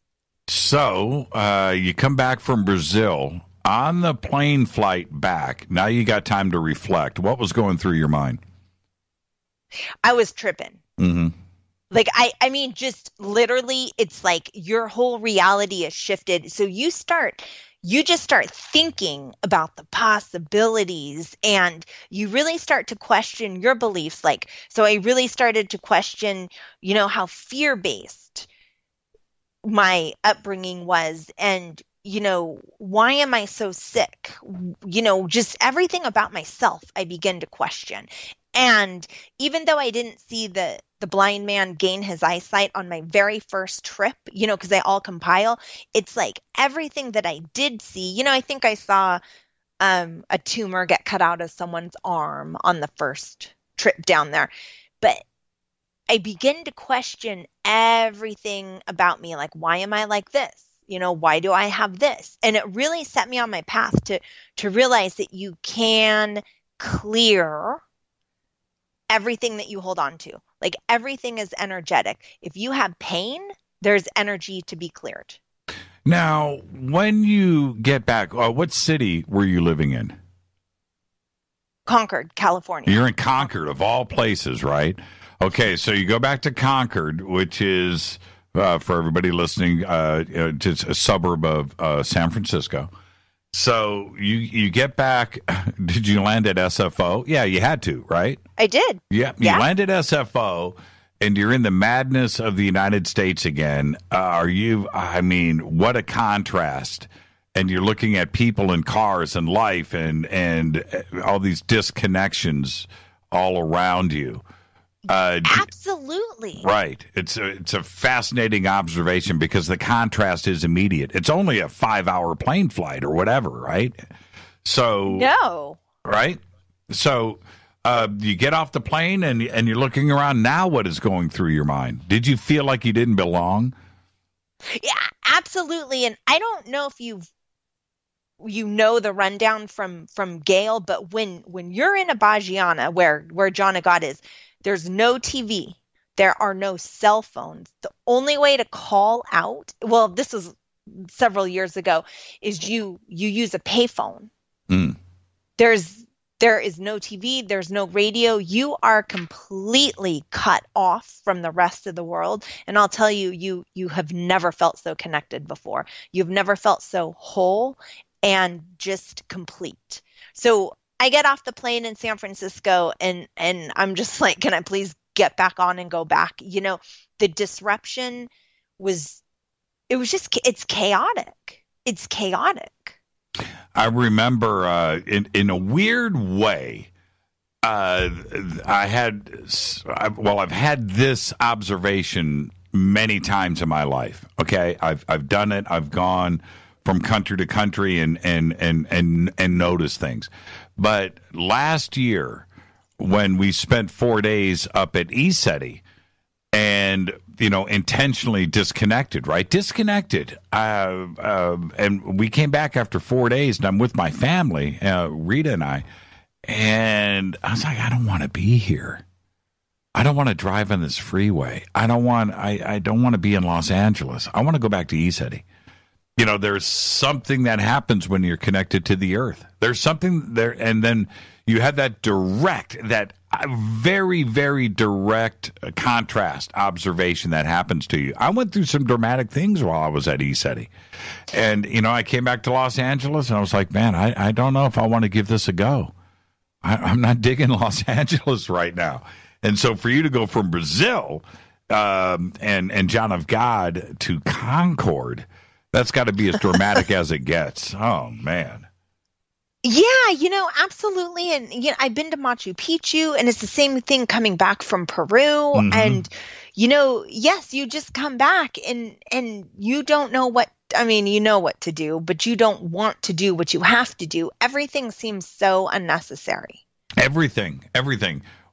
So you come back from Brazil. On the plane flight back, now you got time to reflect. What was going through your mind? I was tripping. Mm-hmm. Like, I mean, just literally, it's like your whole reality is shifted. So you just start thinking about the possibilities, and you really start to question your beliefs. Like, so I really started to question, how fear-based my upbringing was, and, why am I so sick? Just everything about myself, I began to question. And even though I didn't see the blind man gain his eyesight on my very first trip, because they all compile, it's like everything that I did see, I think I saw a tumor get cut out of someone's arm on the first trip down there. But I begin to question everything about me. Like, why am I like this? Why do I have this? And it really set me on my path to realize that you can clear everything that you hold on to. Like, everything is energetic. If you have pain, there's energy to be cleared. Now, when you get back, what city were you living in? Concord, California. You're in Concord, of all places, right? Okay, so you go back to Concord, which is, for everybody listening, just a suburb of San Francisco. So you get back. Did you land at SFO? Yeah, you had to, right? I did. Yeah, you landed SFO, and you're in the madness of the United States again. What a contrast. And you're looking at people and cars and life and all these disconnections all around you. Absolutely. Right. It's a fascinating observation because the contrast is immediate. It's only a 5-hour plane flight or whatever, right? So no. Right? So you get off the plane and you're looking around. Now what is going through your mind? Did you feel like you didn't belong? Yeah, absolutely. And I don't know if you know the rundown from Gail, but when you're in Abagiana, where John of God is, there's no TV. There are no cell phones. The only way to call out, well, this was several years ago, is you use a payphone. Mm. There is no TV. There's no radio. You are completely cut off from the rest of the world. And I'll tell you, you have never felt so connected before. You've never felt so whole and just complete. So I get off the plane in San Francisco and I'm just like, can I please get back on and go back? The disruption it's chaotic. It's chaotic. I remember in a weird way, I've had this observation many times in my life. Okay. I've done it. I've gone from country to country and noticed things. But last year, when we spent 4 days up at ECETI and, intentionally disconnected, right? Disconnected. And we came back after 4 days, and I'm with my family, Rita and I was like, I don't want to be here. I don't want to drive on this freeway. I don't want to be in Los Angeles. I want to go back to ECETI. There's something that happens when you're connected to the earth. There's something there, and then you have that very, very direct contrast observation that happens to you. I went through some dramatic things while I was at ECETI. And, I came back to Los Angeles, and I was like, man, I don't know if I want to give this a go. I'm not digging Los Angeles right now. And so for you to go from Brazil and John of God to Concord, that's got to be as dramatic as it gets. Oh, man. Yeah, absolutely. And I've been to Machu Picchu, and it's the same thing coming back from Peru. Mm-hmm. And, yes, you just come back and you don't know what to do, but you don't want to do what you have to do. Everything seems so unnecessary. Everything.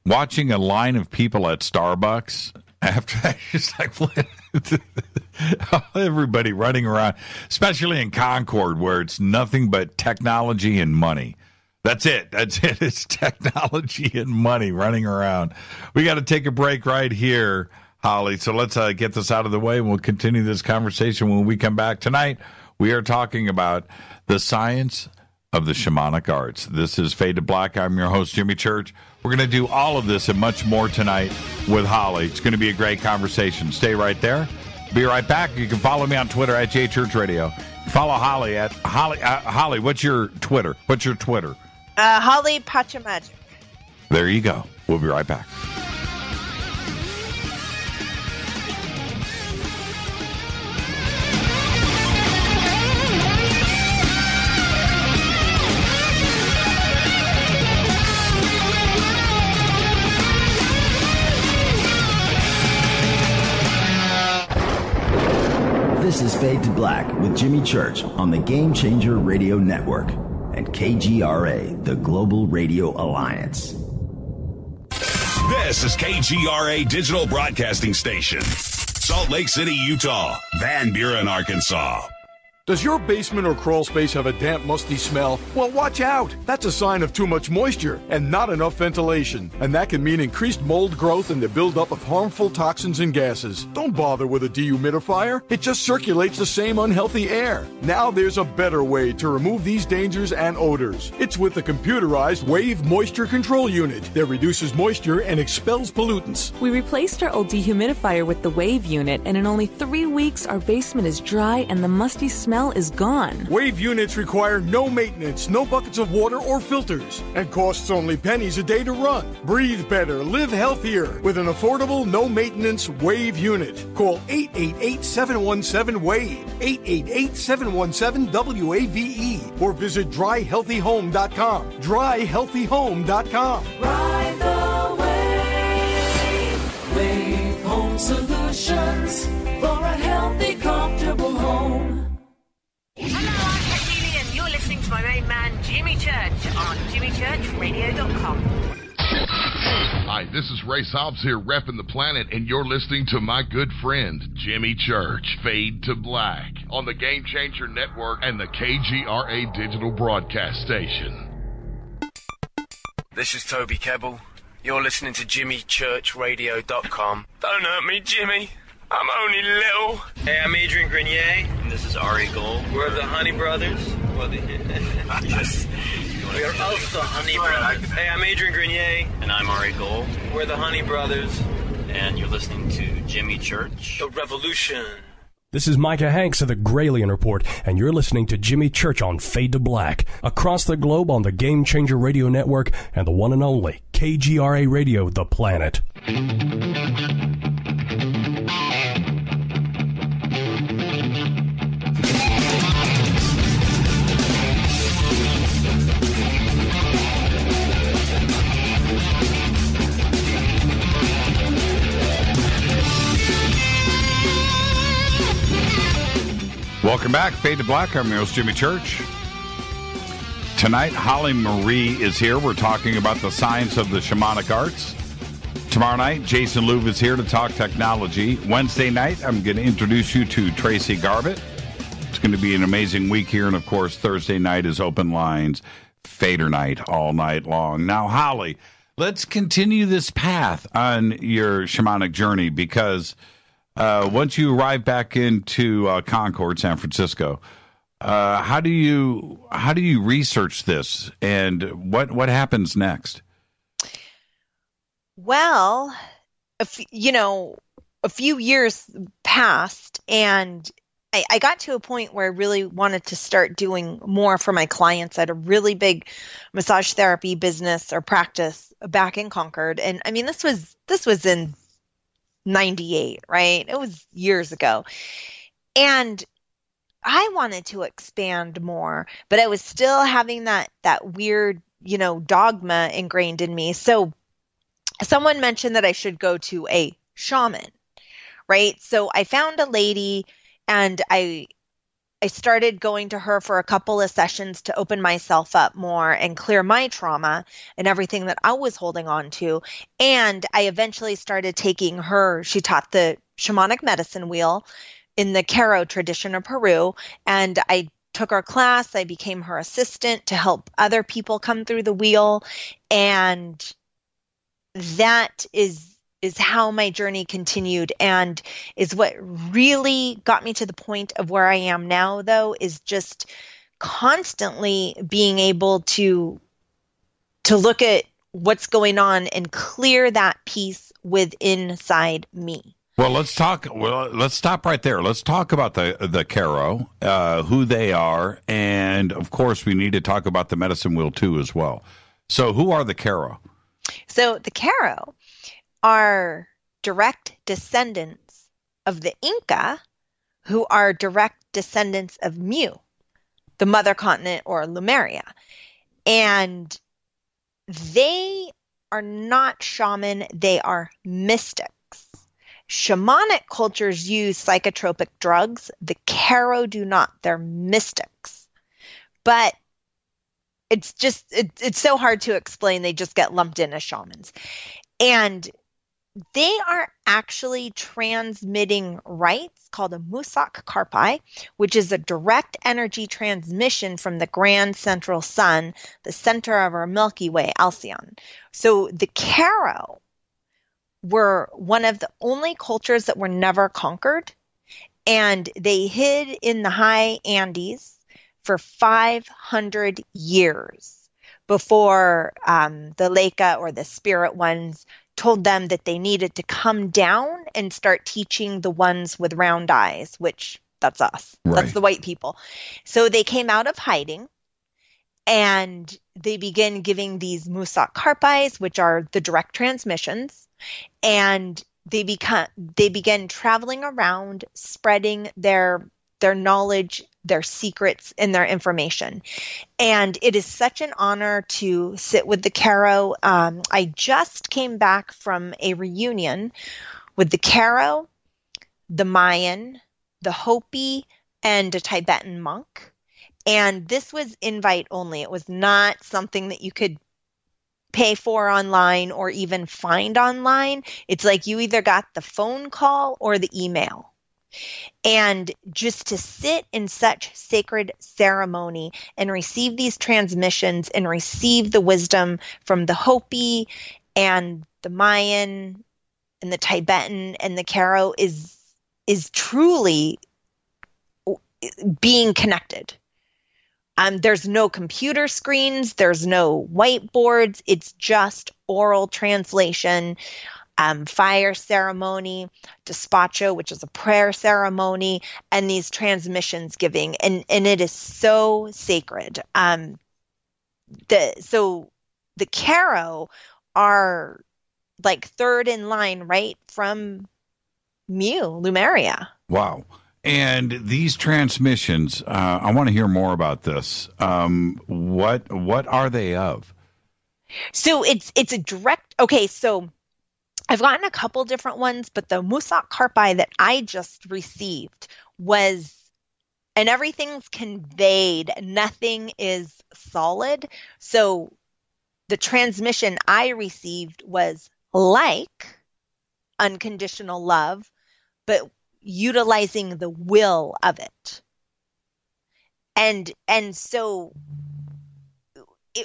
Watching a line of people at Starbucks after that, just like, what? Everybody running around, especially in Concord, where it's nothing but technology and money. That's it. It's technology and money running around. We got to take a break right here, Holly. So let's get this out of the way, and we'll continue this conversation when we come back tonight. We are talking about the science of the shamanic arts. This is Fade to Black. I'm your host, Jimmy Church. We're going to do all of this and much more tonight with Holly. It's going to be a great conversation. Stay right there. Be right back. You can follow me on Twitter at JChurchRadio. Follow Holly at Holly. What's your Twitter? Holly Pachamagic. There you go. We'll be right back. This is Fade to Black with Jimmy Church on the Game Changer Radio Network and KGRA, the Global Radio Alliance. This is KGRA Digital Broadcasting Station, Salt Lake City, Utah, Van Buren, Arkansas. Does your basement or crawl space have a damp, musty smell? Well, watch out. That's a sign of too much moisture and not enough ventilation. And that can mean increased mold growth and the buildup of harmful toxins and gases. Don't bother with a dehumidifier. It just circulates the same unhealthy air. Now there's a better way to remove these dangers and odors. It's with the computerized Wave Moisture Control Unit that reduces moisture and expels pollutants. We replaced our old dehumidifier with the Wave unit, and in only 3 weeks, our basement is dry and the musty smell is gone. Wave units require no maintenance, no buckets of water or filters, and costs only pennies a day to run. Breathe better, live healthier with an affordable, no-maintenance Wave unit. Call 888-717-WAVE, 888-717-WAVE, or visit dryhealthyhome.com. Dryhealthyhome.com. Ride the wave. Wave Home Solutions for a healthy, comfortable home. Hello, I'm Katie, and you're listening to my main man, Jimmy Church, on jimmychurchradio.com. Hi, this is Ray Hobbs here, repping the planet, and you're listening to my good friend, Jimmy Church, Fade to Black, on the Game Changer Network and the KGRA Digital Broadcast Station. This is Toby Kebbell. You're listening to jimmychurchradio.com. Don't hurt me, Jimmy. I'm only little. Hey, I'm Adrian Grenier. And this is Ari Gold. We're the Honey Brothers. Yes. We are of the Honey Brothers. Hey, I'm Adrian Grenier. And I'm Ari Gold. We're the Honey Brothers. And you're listening to Jimmy Church. The Revolution. This is Micah Hanks of the Gralien Report, and you're listening to Jimmy Church on Fade to Black, across the globe on the Game Changer Radio Network and the one and only KGRA Radio, The Planet. Welcome back, Fade to Black. I'm your host, Jimmy Church. Tonight, Holly Marie is here. We're talking about the science of the shamanic arts. Tomorrow night, Jason Louv is here to talk technology. Wednesday night, I'm going to introduce you to Tracy Garbutt. It's going to be an amazing week here. And, of course, Thursday night is open lines, Fader night, all night long. Now, Holly, let's continue this path on your shamanic journey because once you arrive back into Concord, San Francisco, how do you research this, and what happens next? Well, a few years passed, and I got to a point where I really wanted to start doing more for my clients. I had a really big massage therapy business or practice back in Concord, and I mean this was in 98, right? It was years ago. And I wanted to expand more, but I was still having that weird, dogma ingrained in me. So someone mentioned that I should go to a shaman, right? So I found a lady and I started going to her for a couple of sessions to open myself up more and clear my trauma and everything that I was holding on to. And I eventually started taking her. She taught the shamanic medicine wheel in the Qero tradition of Peru. And I took her class. I became her assistant to help other people come through the wheel. And that is how my journey continued, and is what really got me to the point of where I am now, though, is just constantly being able to look at what's going on and clear that peace within inside me. Well, let's talk. Well, let's stop right there. Let's talk about the Qero, who they are, and of course, we need to talk about the medicine wheel too as well. So, who are the Qero? So, the Qero are direct descendants of the Inca, who are direct descendants of Mu, the mother continent, or Lemuria, and they are not shaman; they are mystics. Shamanic cultures use psychotropic drugs. The Qero do not. They're mystics. But it's so hard to explain. They just get lumped in as shamans. And they are actually transmitting rites called a Musak Karpai, which is a direct energy transmission from the grand central sun, the center of our Milky Way, Alcyon. So the Qero were one of the only cultures that were never conquered, and they hid in the high Andes for 500 years before the Leica, or the spirit ones, told them that they needed to come down and start teaching the ones with round eyes, which that's us. Right. That's the white people. So they came out of hiding, and they began giving these Musak Karpais, which are the direct transmissions. And they began traveling around, spreading their knowledge, their secrets, and their information. And it is such an honor to sit with the Qero. I just came back from a reunion with the Qero, the Mayan, the Hopi, and a Tibetan monk. And this was invite only. It was not something that you could pay for online or even find online. It's like you either got the phone call or the email. And just to sit in such sacred ceremony and receive these transmissions and receive the wisdom from the Hopi and the Mayan and the Tibetan and the Qero is truly being connected. There's no computer screens. There's no whiteboards. It's just oral translation, fire ceremony, despacho, which is a prayer ceremony, and these transmissions giving. And it is so sacred. So the Qero are like third in line right from Lemuria. Wow. And these transmissions, I want to hear more about this. What are they of? So it's a direct. Okay, so I've gotten a couple different ones, but the Musak Karpai that I just received was, and everything's conveyed. Nothing is solid. So the transmission I received was like unconditional love, but utilizing the will of it. And so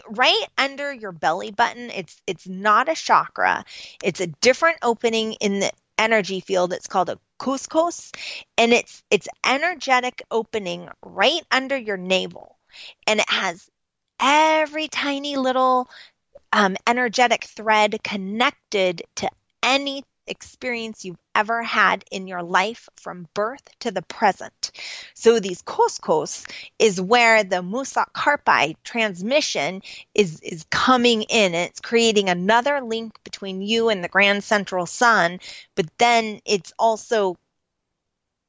right under your belly button, it's not a chakra. It's a different opening in the energy field. It's called a couscous, and it's energetic opening right under your navel. And it has every tiny little energetic thread connected to any experience you've ever had in your life from birth to the present. So these couscous is where the Musak Karpai transmission is coming in. It's creating another link between you and the grand central sun, but then it's also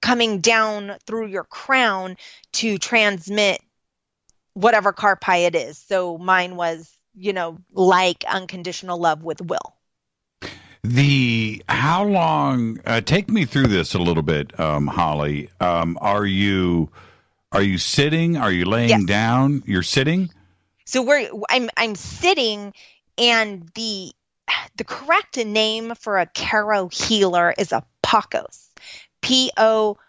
coming down through your crown to transmit whatever Karpai it is. So mine was, like unconditional love with will. How long? Take me through this a little bit, Holly. Are you sitting? Are you laying down? You're sitting. So I'm sitting, and the correct name for a Qero healer is a Pakos, P-O-Q-O-S.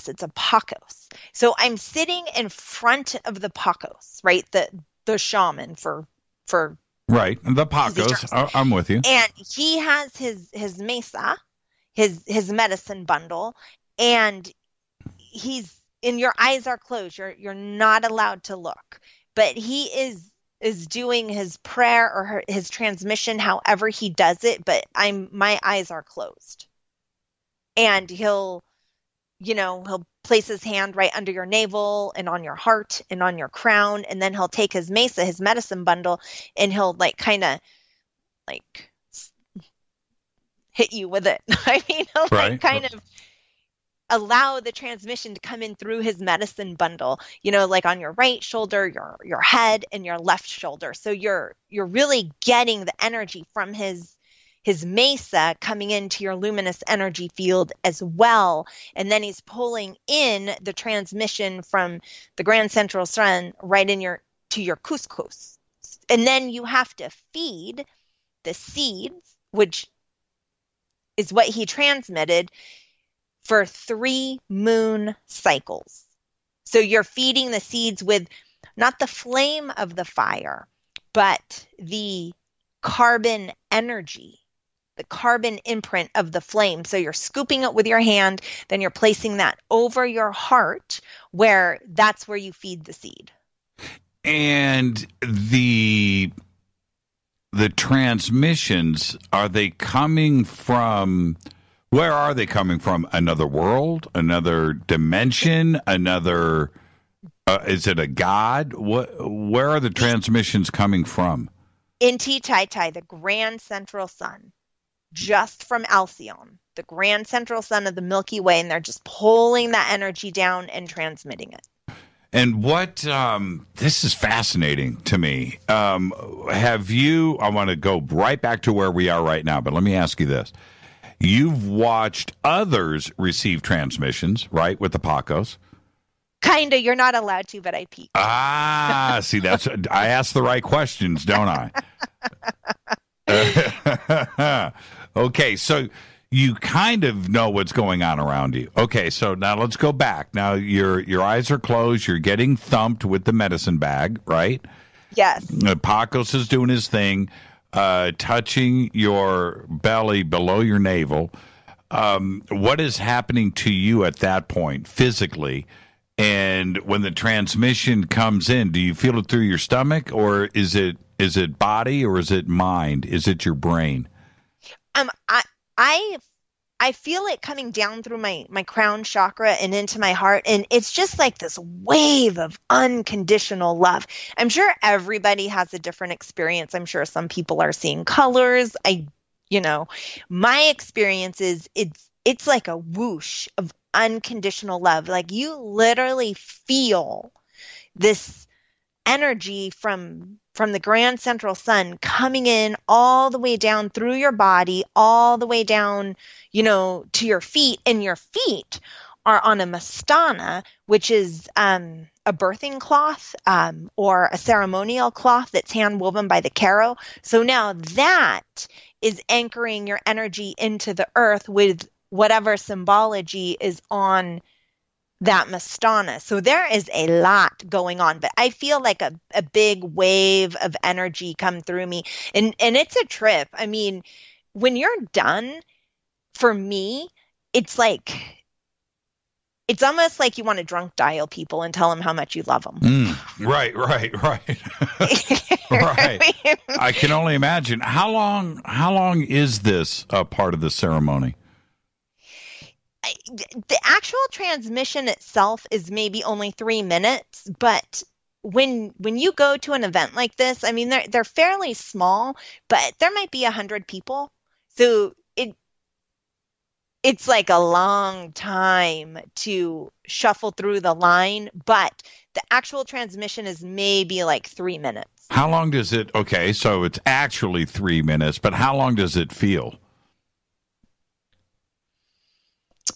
It's a Pakos. So I'm sitting in front of the Pakos, right? The shaman for Right. The Pacos. I'm with you. And he has his mesa, his medicine bundle, and and your eyes are closed. You're not allowed to look. But he is doing his prayer or his transmission however he does it, but my eyes are closed. And he'll place his hand right under your navel and on your heart and on your crown, and then he'll take his mesa, his medicine bundle, and he'll kind of hit you with it. I mean, he'll kind of allow the transmission to come in through his medicine bundle, on your right shoulder, your head, and your left shoulder. So you're really getting the energy from his mesa coming into your luminous energy field as well. And then he's pulling in the transmission from the Grand Central Sun right to your cuscus. And then you have to feed the seeds, which is what he transmitted, for 3 moon cycles. So you're feeding the seeds with not the flame of the fire, but the carbon energy, the carbon imprint of the flame. So you're scooping it with your hand, then you're placing that over your heart, that's where you feed the seed. And the transmissions, are they coming from... Where are they coming from? Another world? Another dimension? Another... is it a god? Where are the transmissions coming from? Inti Tai Tai, the Grand Central Sun, just from Alcyone, the Grand Central Sun of the Milky Way, and they're just pulling that energy down and transmitting it. And this is fascinating to me. I want to go right back to where we are right now, but let me ask you this. You've watched others receive transmissions, right, with the Pacos? Kinda. You're not allowed to, but I peeked. See, I ask the right questions, don't I? Okay, so you kind of know what's going on around you. Okay, so now let's go back. Now your eyes are closed. You're getting thumped with the medicine bag, right? Yes. Pacos is doing his thing. Touching your belly below your navel. What is happening to you at that point physically? And when the transmission comes in, do you feel it through your stomach, or is it body, or is it mind? Is it your brain? I feel it coming down through my crown chakra and into my heart, and it's just like this wave of unconditional love. I'm sure everybody has a different experience. I'm sure some people are seeing colors. My experience is it's like a whoosh of unconditional love. Like you literally feel this energy from the Grand Central Sun coming in all the way down through your body, all the way down, to your feet. And your feet are on a mastana, which is a birthing cloth or a ceremonial cloth that's hand woven by the Qero. So now that is anchoring your energy into the earth with whatever symbology is on that mastana. So there is a lot going on, but I feel like a big wave of energy come through me, and it's a trip. I mean, when you're done, for me, it's almost like you want to drunk dial people and tell them how much you love them. Right. Right. I can only imagine. How long is this part of the ceremony? The actual transmission itself is maybe only 3 minutes, but when you go to an event like this, I mean, they're fairly small, but there might be 100 people. So it's like a long time to shuffle through the line, but the actual transmission is maybe like 3 minutes. How long does it, okay, so it's actually 3 minutes, but how long does it feel?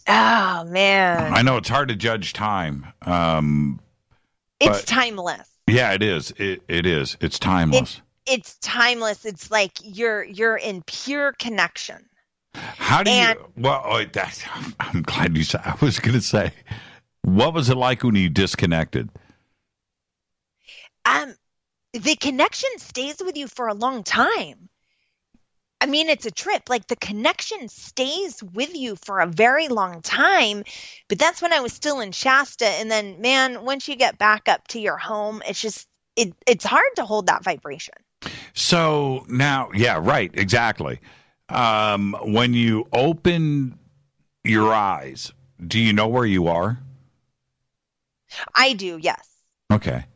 Oh, man. I know it's hard to judge time. It's timeless. Yeah, it is. It is. It's timeless. It's timeless. It's like you're in pure connection. How do you? Well, I'm glad you said. I was going to say, what was it like when you disconnected? the connection stays with you for a long time. I mean, it's a trip. Like, the connection stays with you for a very long time. But that's when I was still in Shasta. And then, man, once you get back up to your home, it's just, it's hard to hold that vibration. So now, yeah, right, exactly. When you open your eyes, do you know where you are? I do, yes. Okay.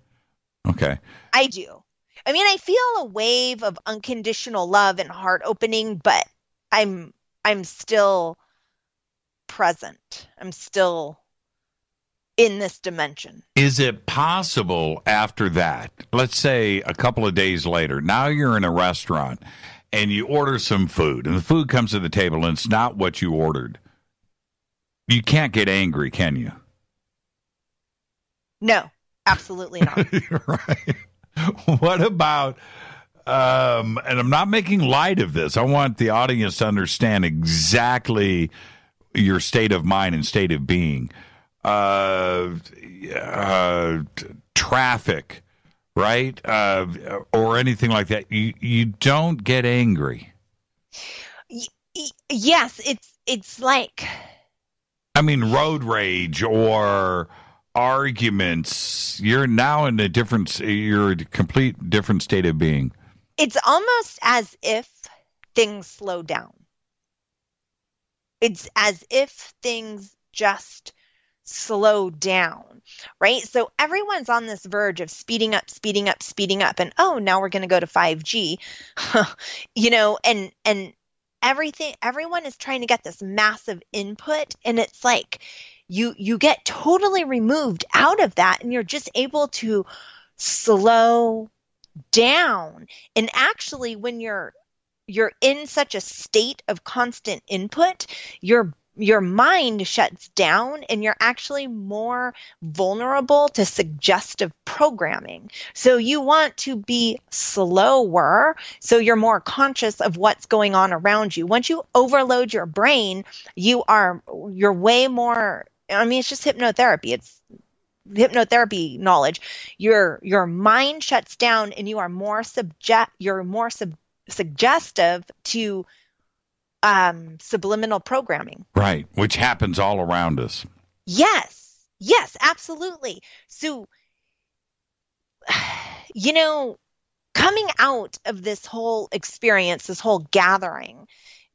I do. I mean, I feel a wave of unconditional love and heart opening, but I'm still present. I'm still in this dimension. Is it possible after that, let's say a couple of days later, now you're in a restaurant and you order some food and the food comes to the table and it's not what you ordered? You can't get angry, can you? No, absolutely not. Right. What about, and I'm not making light of this. I want the audience to understand exactly your state of mind and state of being. Traffic, right? Or anything like that. You don't get angry. Yes, it's like, I mean, road rage or arguments. You're now in you're a complete different state of being. It's almost as if things slow down. It's as if things just slow down, right? So everyone's on this verge of speeding up, and now we're going to go to 5G, and everyone is trying to get this massive input, and it's like you get totally removed out of that, and you're just able to slow down. And actually, when you're in such a state of constant input, your mind shuts down and you're actually more vulnerable to suggestive programming. So you want to be slower, so you're more conscious of what's going on around you. Once you overload your brain, you're way more, I mean, it's just hypnotherapy. It's hypnotherapy knowledge. Your mind shuts down and you are more suggestive to subliminal programming. Right, which happens all around us. Yes, absolutely. So, coming out of this whole experience, this whole gathering,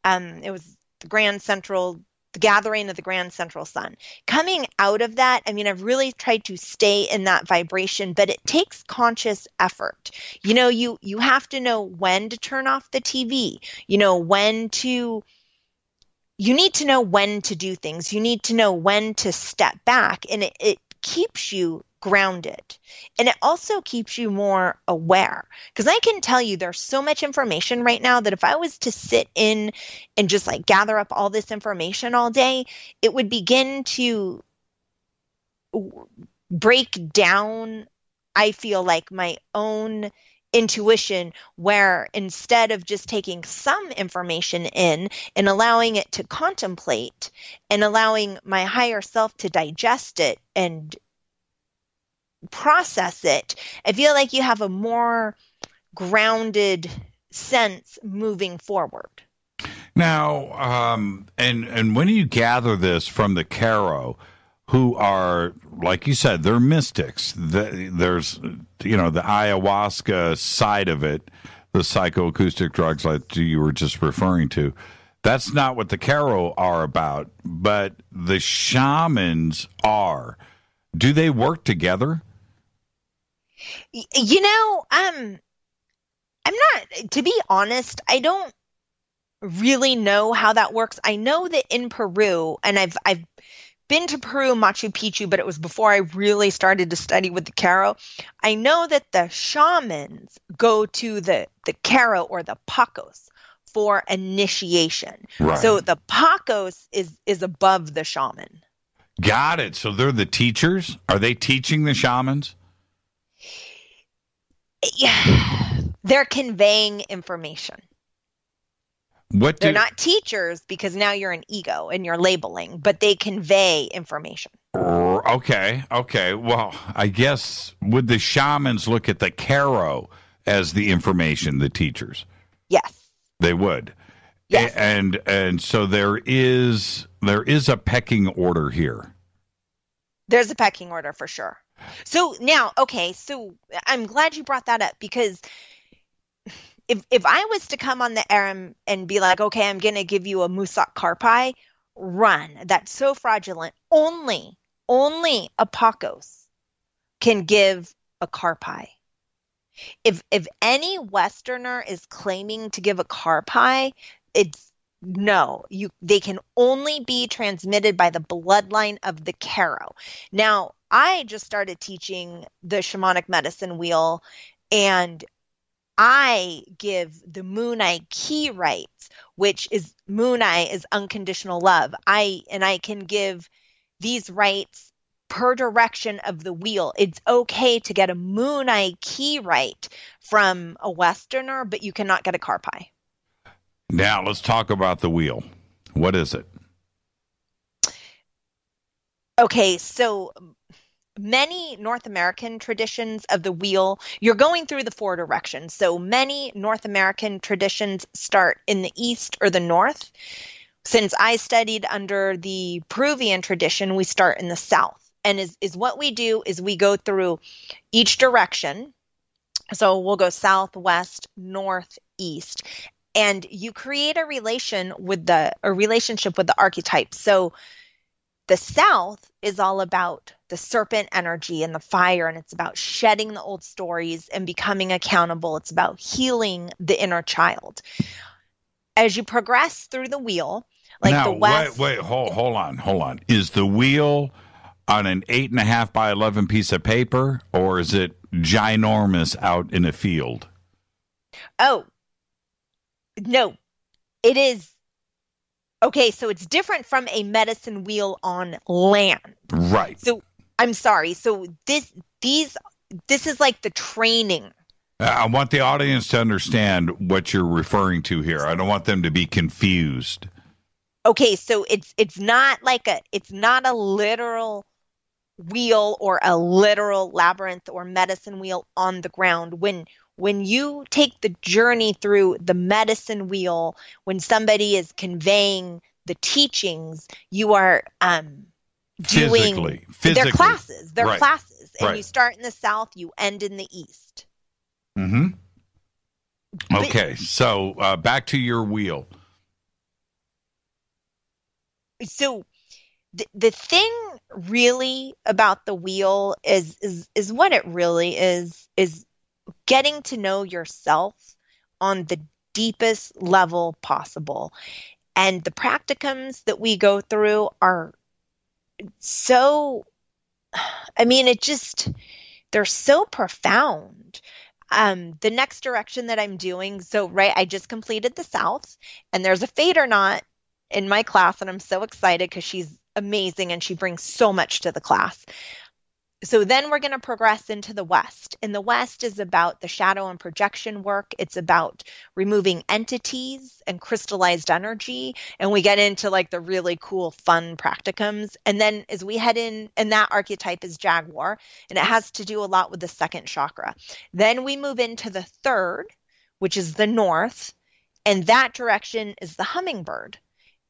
it was the gathering of the Grand Central Sun. Coming out of that, I mean, I've really tried to stay in that vibration, but it takes conscious effort. You have to know when to turn off the TV, you need to know when to do things. You need to know when to step back, and it keeps you grounded. And it also keeps you more aware. Because I can tell you there's so much information right now that if I was to sit in and just like gather up all this information all day, it would begin to break down, I feel like, my own intuition, where instead of just taking some information in and allowing it to contemplate and allowing my higher self to digest it and process it, I feel like you have a more grounded sense moving forward. Now, and when you gather this from the Qero, who are, like you said, they're mystics. There's, the ayahuasca side of it, the psychoacoustic drugs like you were just referring to. That's not what the Qero are about, but the shamans are. Do they work together? I'm not, to be honest, I don't really know how that works. I know that in Peru, and I've been to Peru, Machu Picchu, but it was before I really started to study with the Qero. I know that the shamans go to the Qero or the Pacos for initiation. Right. So the Pacos is above the shaman. Got it. So they're the teachers? Are they teaching the shamans? Yeah, they're conveying information. They're not teachers, because now you're an ego and you're labeling, but they convey information. Okay. Well, I guess would the shamans look at the Qero as the information, the teachers? Yes. They would. Yes. And so there is a pecking order here. There's a pecking order for sure. So now, so I'm glad you brought that up, because if I was to come on the air and be like, okay, I'm going to give you a musak karpai, run. That's so fraudulent. Only a Pacos can give a karpai. If any Westerner is claiming to give a karpai, they can only be transmitted by the bloodline of the Qero. Now, I just started teaching the shamanic medicine wheel, and I give the Moonai key rights, which is Moonai is unconditional love. I can give these rights per direction of the wheel. It's okay to get a Moonai key right from a Westerner, but you cannot get a karpai. Now let's talk about the wheel. What is it? Okay, so many North American traditions of the wheel, you're going through the 4 directions. So many North American traditions start in the east or the north. Since I studied under the Peruvian tradition, we start in the south. And is what we do is we go through each direction. So we'll go south, west, north, east. And you create a relationship with the archetypes. So the south is all about the serpent energy and the fire, and it's about shedding the old stories and becoming accountable. It's about healing the inner child. As you progress through the wheel, now, the west. Wait, hold on. Is the wheel on an 8.5 by 11 piece of paper, or is it ginormous out in a field? Oh, no, it is. Okay, so it's different from a medicine wheel on land. Right. So I'm sorry. So this is like the training. I want the audience to understand what you're referring to here. I don't want them to be confused. Okay, so it's not a literal wheel or a literal labyrinth or medicine wheel on the ground. When you take the journey through the medicine wheel, when somebody is conveying the teachings, you are doing their classes. They're right. classes. And right. You start in the south, you end in the east. Mm-hmm. Okay, so back to your wheel. So the thing really about the wheel is what it really is getting to know yourself on the deepest level possible. And the practicums that we go through are so, they're so profound. The next direction that I'm doing, I just completed the south, and there's a fader knot in my class, and I'm so excited because she's amazing and she brings so much to the class. So then we're going to progress into the West. And the West is about the shadow and projection work. It's about removing entities and crystallized energy. And we get into the really cool, fun practicums. And then as we head in, and that archetype is Jaguar, and it has to do a lot with the second chakra. Then we move into the third, which is the North. And that direction is the hummingbird.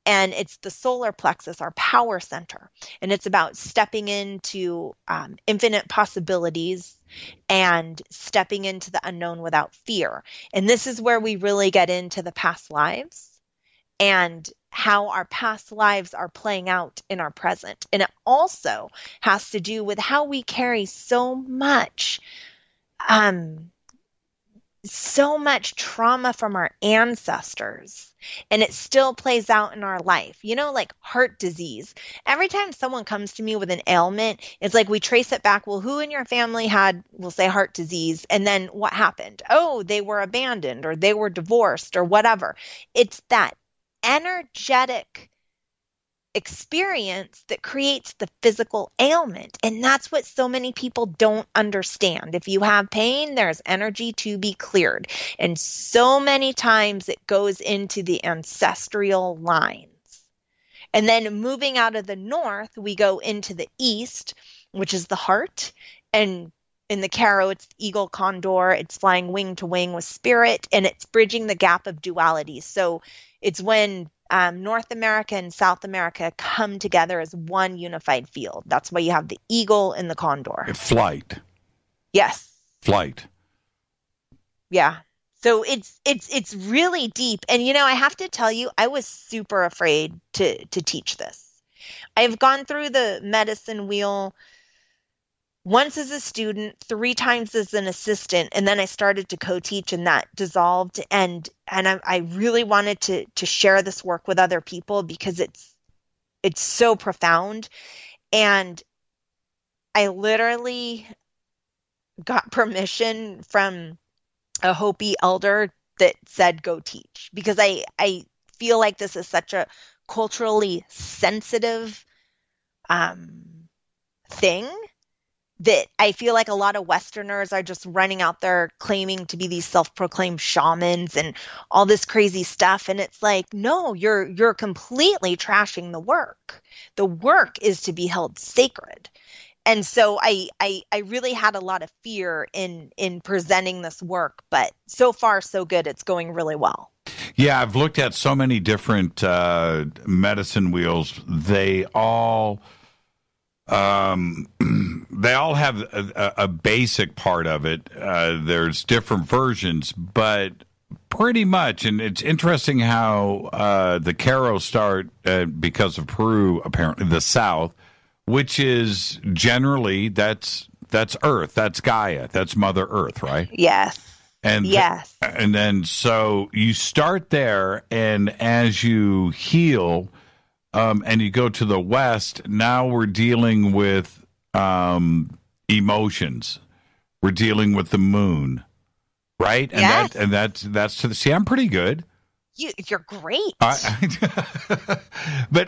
And it's the solar plexus, our power center. And it's about stepping into infinite possibilities and stepping into the unknown without fear. And this is where we really get into the past lives and how our past lives are playing out in our present. And it also has to do with how we carry so much trauma from our ancestors, and it still plays out in our life. Like heart disease. Every time someone comes to me with an ailment, it's like we trace it back. Well, who in your family had, we'll say, heart disease? And then what happened? Oh, they were abandoned, or they were divorced, or whatever. It's that energetic experience that creates the physical ailment. And that's what so many people don't understand. If you have pain, there's energy to be cleared. And so many times it goes into the ancestral lines. And then moving out of the north, we go into the east, which is the heart. And in the Qero, it's eagle condor. It's flying wing to wing with spirit, and it's bridging the gap of duality. So it's when North America and South America come together as one unified field. That's why you have the eagle and the condor. Flight. Yes. Flight. Yeah. So it's really deep. And, I have to tell you, I was super afraid to teach this. I've gone through the medicine wheel once as a student, 3 times as an assistant, and then I started to co-teach, and that dissolved. And I really wanted to share this work with other people because it's so profound. And I literally got permission from a Hopi elder that said, go teach, because I feel like this is such a culturally sensitive thing that I feel like a lot of Westerners are just running out there claiming to be these self-proclaimed shamans and all this crazy stuff. And it's like, no, you're completely trashing the work. The work is to be held sacred. And so I really had a lot of fear in presenting this work, but so far so good. It's going really well. Yeah, I've looked at so many different medicine wheels. They all have a basic part of it. There's different versions, but pretty much, and it's interesting how the Qero start because of Peru, apparently the South, which is generally that's Earth, that's Gaia, that's Mother Earth, right? Yes. And yes. And then so you start there, and as you heal, and you go to the West, now we're dealing with emotions. We're dealing with the moon, right? And yes. That's to the. See, I'm pretty good. You're great. But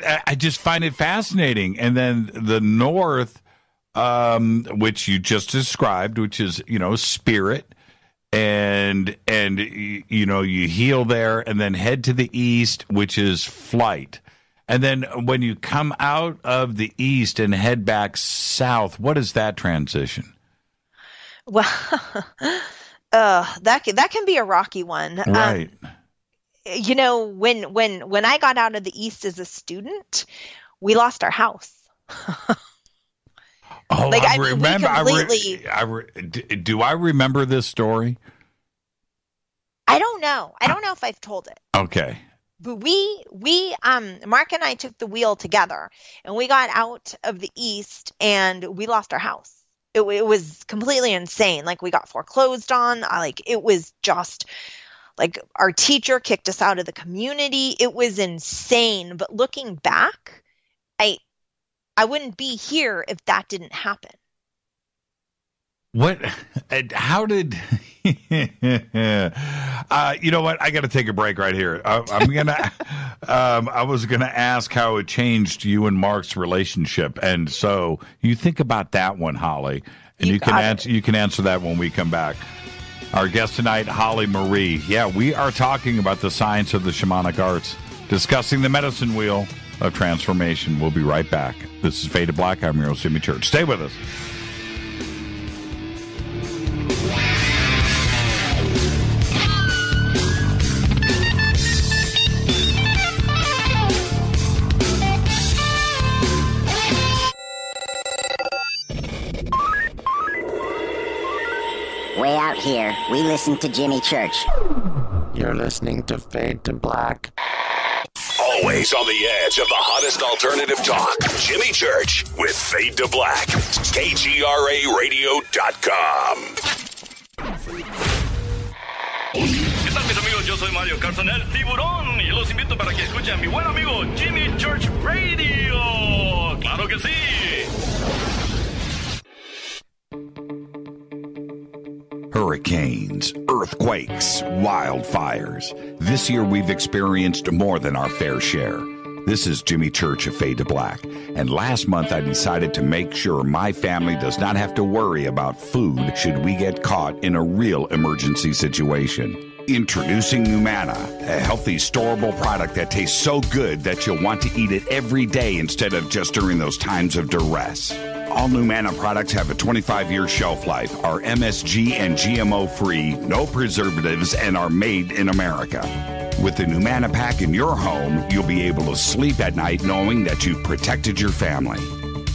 I just find it fascinating. And then the North, which you just described, which is, spirit, and you heal there, and then head to the East, which is flight. And then when you come out of the East and head back south, what is that transition? Well, that can be a rocky one. Right. When I got out of the East as a student, we lost our house. I remember. Do I remember this story? I don't know. I don't know if I've told it. Okay. But we Mark and I took the wheel together, and we got out of the East, and we lost our house. It was completely insane. Like, we got foreclosed on. It was just like our teacher kicked us out of the community. It was insane. But looking back, I wouldn't be here if that didn't happen. What? How did? You know what? I got to take a break right here. I'm gonna. I was gonna ask how it changed you and Mark's relationship, and so you think about that one, Holly, and you can answer. You can answer that when we come back. Our guest tonight, Holly Marie. Yeah, we are talking about the science of the shamanic arts, discussing the medicine wheel of transformation. We'll be right back. This is Fade to Black. I'm your host, Jimmy Church. Stay with us. Way out here, we listen to Jimmy Church. You're listening to Fade to Black. Always on the edge of the hottest alternative talk. Jimmy Church with Fade to Black. KGRARadio.com. ¿Qué tal, mis amigos? Yo soy Mario Carson, el tiburón, y los invito para que escuchen a mi buen amigo Jimmy Church Radio. ¡Claro que sí! Hurricanes, earthquakes, wildfires. This year we've experienced more than our fair share. This is Jimmy Church of Fade to Black. And last month I decided to make sure my family does not have to worry about food should we get caught in a real emergency situation. Introducing Numana, a healthy, storable product that tastes so good that you'll want to eat it every day instead of just during those times of duress. All Numana products have a 25-year shelf life, are MSG and GMO-free, no preservatives, and are made in America. With the Numana pack in your home, you'll be able to sleep at night knowing that you've protected your family.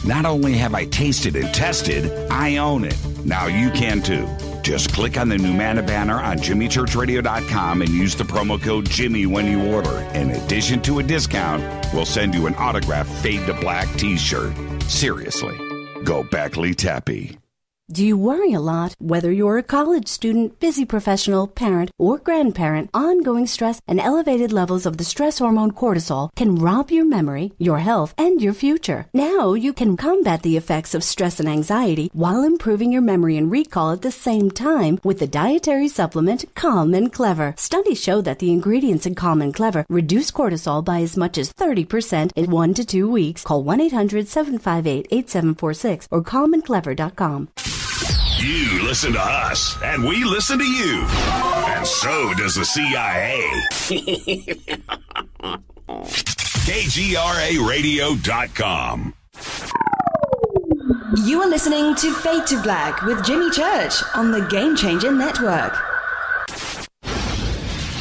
Not only have I tasted and tested, I own it. Now you can too. Just click on the Numana banner on JimmyChurchRadio.com and use the promo code Jimmy when you order. In addition to a discount, we'll send you an autographed Fade to Black t-shirt. Seriously, go Beckley Tappy. Do you worry a lot? Whether you're a college student, busy professional, parent, or grandparent, ongoing stress and elevated levels of the stress hormone cortisol can rob your memory, your health, and your future. Now you can combat the effects of stress and anxiety while improving your memory and recall at the same time with the dietary supplement Calm and Clever. Studies show that the ingredients in Calm and Clever reduce cortisol by as much as 30% in 1 to 2 weeks. Call 1-800-758-8746 or calmandclever.com. You listen to us, and we listen to you. And so does the CIA. KGRARadio.com. You are listening to Fade to Black with Jimmy Church on the Game Changer Network.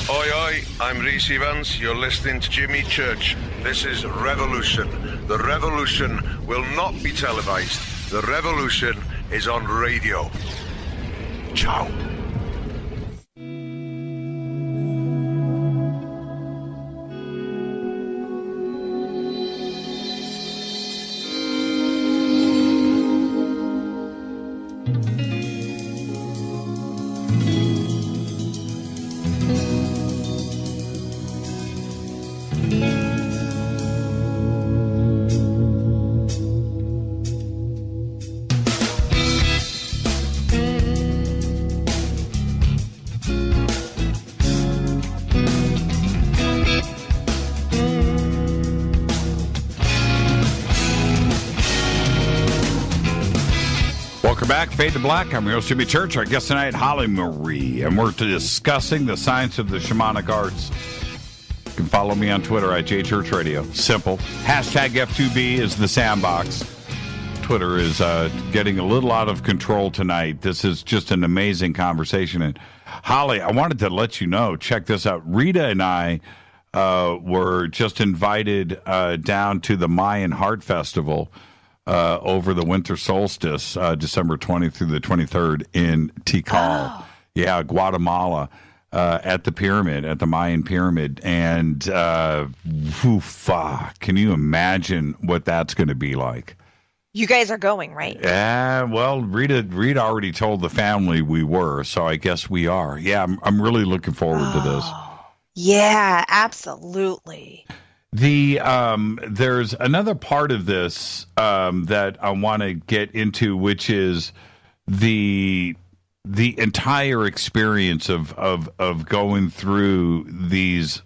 Oi, oi, I'm Reese Evans. You're listening to Jimmy Church. This is Revolution. The revolution will not be televised. The revolution is on radio. Ciao. Back, Fade to Black. I'm your host, Jimmy Church. Our guest tonight, Holly Marie, and we're discussing the science of the shamanic arts. You can follow me on Twitter at JChurchRadio. Simple. Hashtag F2B is the sandbox. Twitter is getting a little out of control tonight. This is just an amazing conversation. And Holly, I wanted to let you know, check this out. Rita and I were just invited down to the Mayan Heart Festival over the winter solstice, December 20th through the 23rd in Tikal. Oh. Yeah, Guatemala, at the pyramid, at the Mayan pyramid. And can you imagine what that's going to be like? You guys are going, right? Yeah, well, Rita already told the family we were, so I guess we are. Yeah, I'm really looking forward to this. Yeah, absolutely. There's another part of this that I want to get into, which is the entire experience of going through these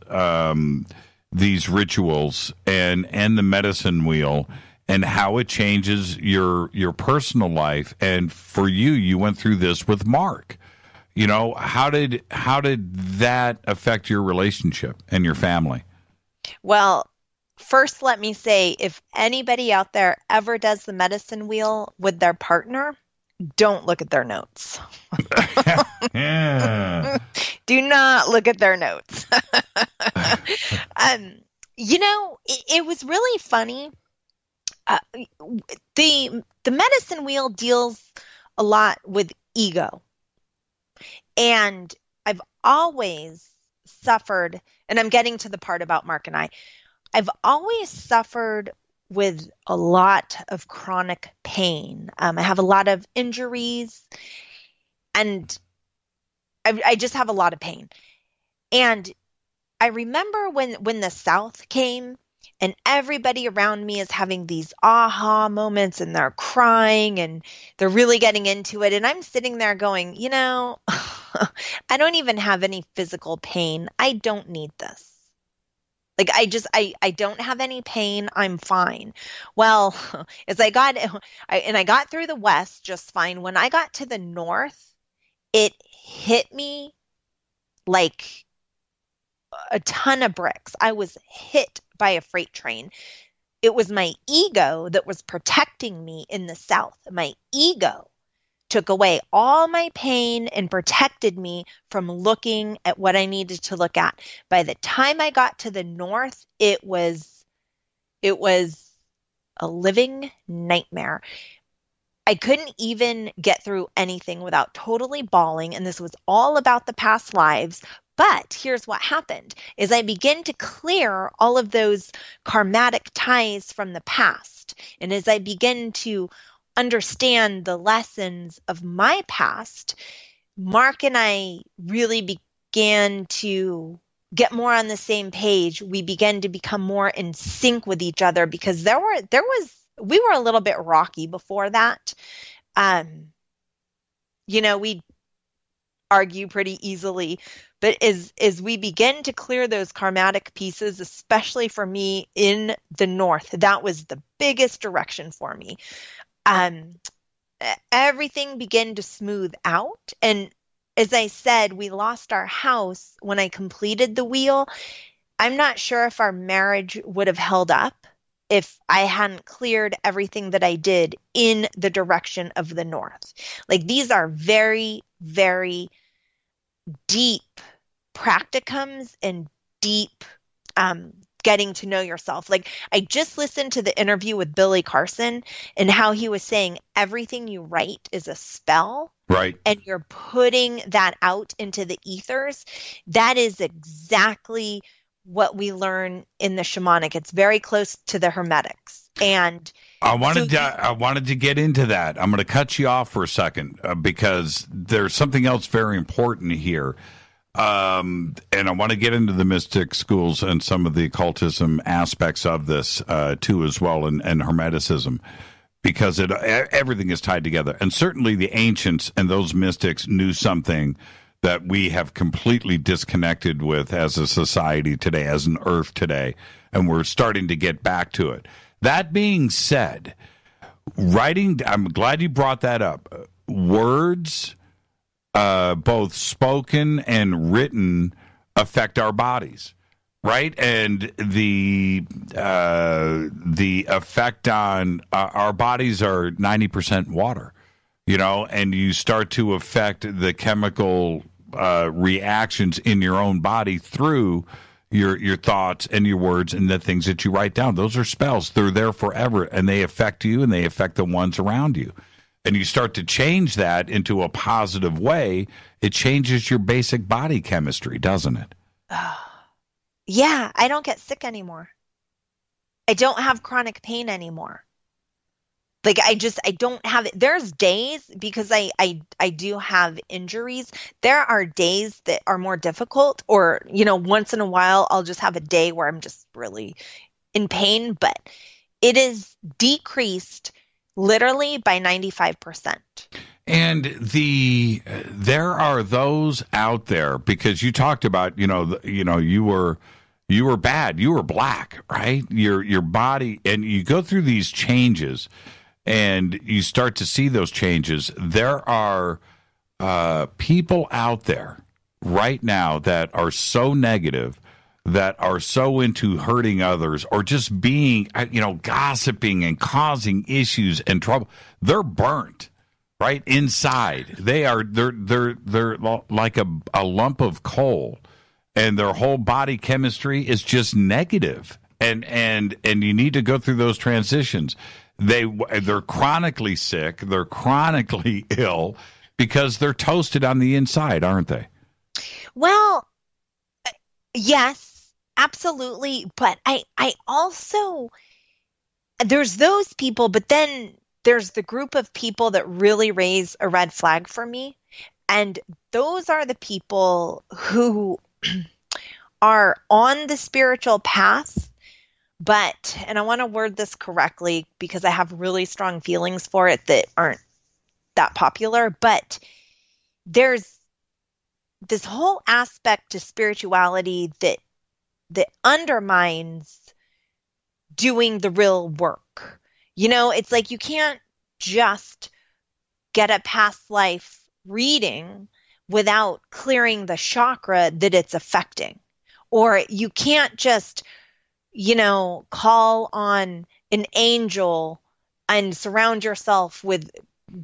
rituals and the medicine wheel and how it changes your personal life. And for you, you went through this with Mark. You know, how did that affect your relationship and your family? Well, first, let me say, if anybody out there ever does the medicine wheel with their partner, don't look at their notes. Yeah. Do not look at their notes. You know, it was really funny. The medicine wheel deals a lot with ego. And I've always suffered, and I'm getting to the part about Mark and I've always suffered with a lot of chronic pain. I have a lot of injuries, and I just have a lot of pain. And I remember when the South came, and everybody around me is having these aha moments, and they're crying, and they're really getting into it. And I'm sitting there going, you know, I don't even have any physical pain. I don't need this. Like, I don't have any pain. I'm fine. Well, as I got through the West just fine. When I got to the North, it hit me like a ton of bricks. I was hit by a freight train. It was my ego that was protecting me in the South. My ego took away all my pain and protected me from looking at what I needed to look at. By the time I got to the North, it was a living nightmare. I couldn't even get through anything without totally bawling, and this was all about the past lives. But here's what happened is I began to clear all of those karmatic ties from the past. And as I begin to understand the lessons of my past, Mark and I really began to get more on the same page. We began to become more in sync with each other because we were a little bit rocky before that. We'd argue pretty easily, but as we begin to clear those karmatic pieces, especially for me in the North, that was the biggest direction for me. Everything began to smooth out. And as I said, we lost our house when I completed the wheel. I'm not sure if our marriage would have held up if I hadn't cleared everything that I did in the direction of the North. Like, these are very, very deep practicums and deep getting to know yourself. Like, I just listened to the interview with Billy Carson and how he was saying everything you write is a spell. Right. And you're putting that out into the ethers. That is exactly what we learn in the shamanic. It's very close to the hermetics. And I wanted to get into that. I'm going to cut you off for a second because there's something else very important here. And I want to get into the mystic schools and some of the occultism aspects of this too as well, and hermeticism, because everything is tied together. And certainly the ancients and those mystics knew something that we have completely disconnected with as a society today, as an earth today, and we're starting to get back to it. That being said, writing, I'm glad you brought that up. Words, both spoken and written, affect our bodies, right? And the effect on our bodies are 90% water, and you start to affect the chemical reactions in your own body through your thoughts and your words and the things that you write down. Those are spells. They're there forever, and they affect you and they affect the ones around you. And you start to change that into a positive way, it changes your basic body chemistry, doesn't it? Yeah, I don't get sick anymore. I don't have chronic pain anymore. Like, I don't have it. There's days, because I do have injuries. There are days that are more difficult, or, once in a while, I'll just have a day where I'm just really in pain, but it is decreased literally by 95%. And there are those out there, because you talked about, you were bad, you were black, right? Your body, and you go through these changes and you start to see those changes. There are people out there right now that are so negative, that are so into hurting others, or just being, gossiping and causing issues and trouble. They're burnt right inside. They're like a lump of coal, and their whole body chemistry is just negative. And you need to go through those transitions. They're chronically sick. They're chronically ill because they're toasted on the inside, aren't they? Well, yes, absolutely. But I also, there's those people, but then there's the group of people that really raise a red flag for me. And those are the people who are on the spiritual path, but, and I want to word this correctly because I have really strong feelings for it that aren't that popular, but there's this whole aspect to spirituality that undermines doing the real work. It's like you can't just get a past life reading without clearing the chakra that it's affecting. Or you can't just, call on an angel and surround yourself with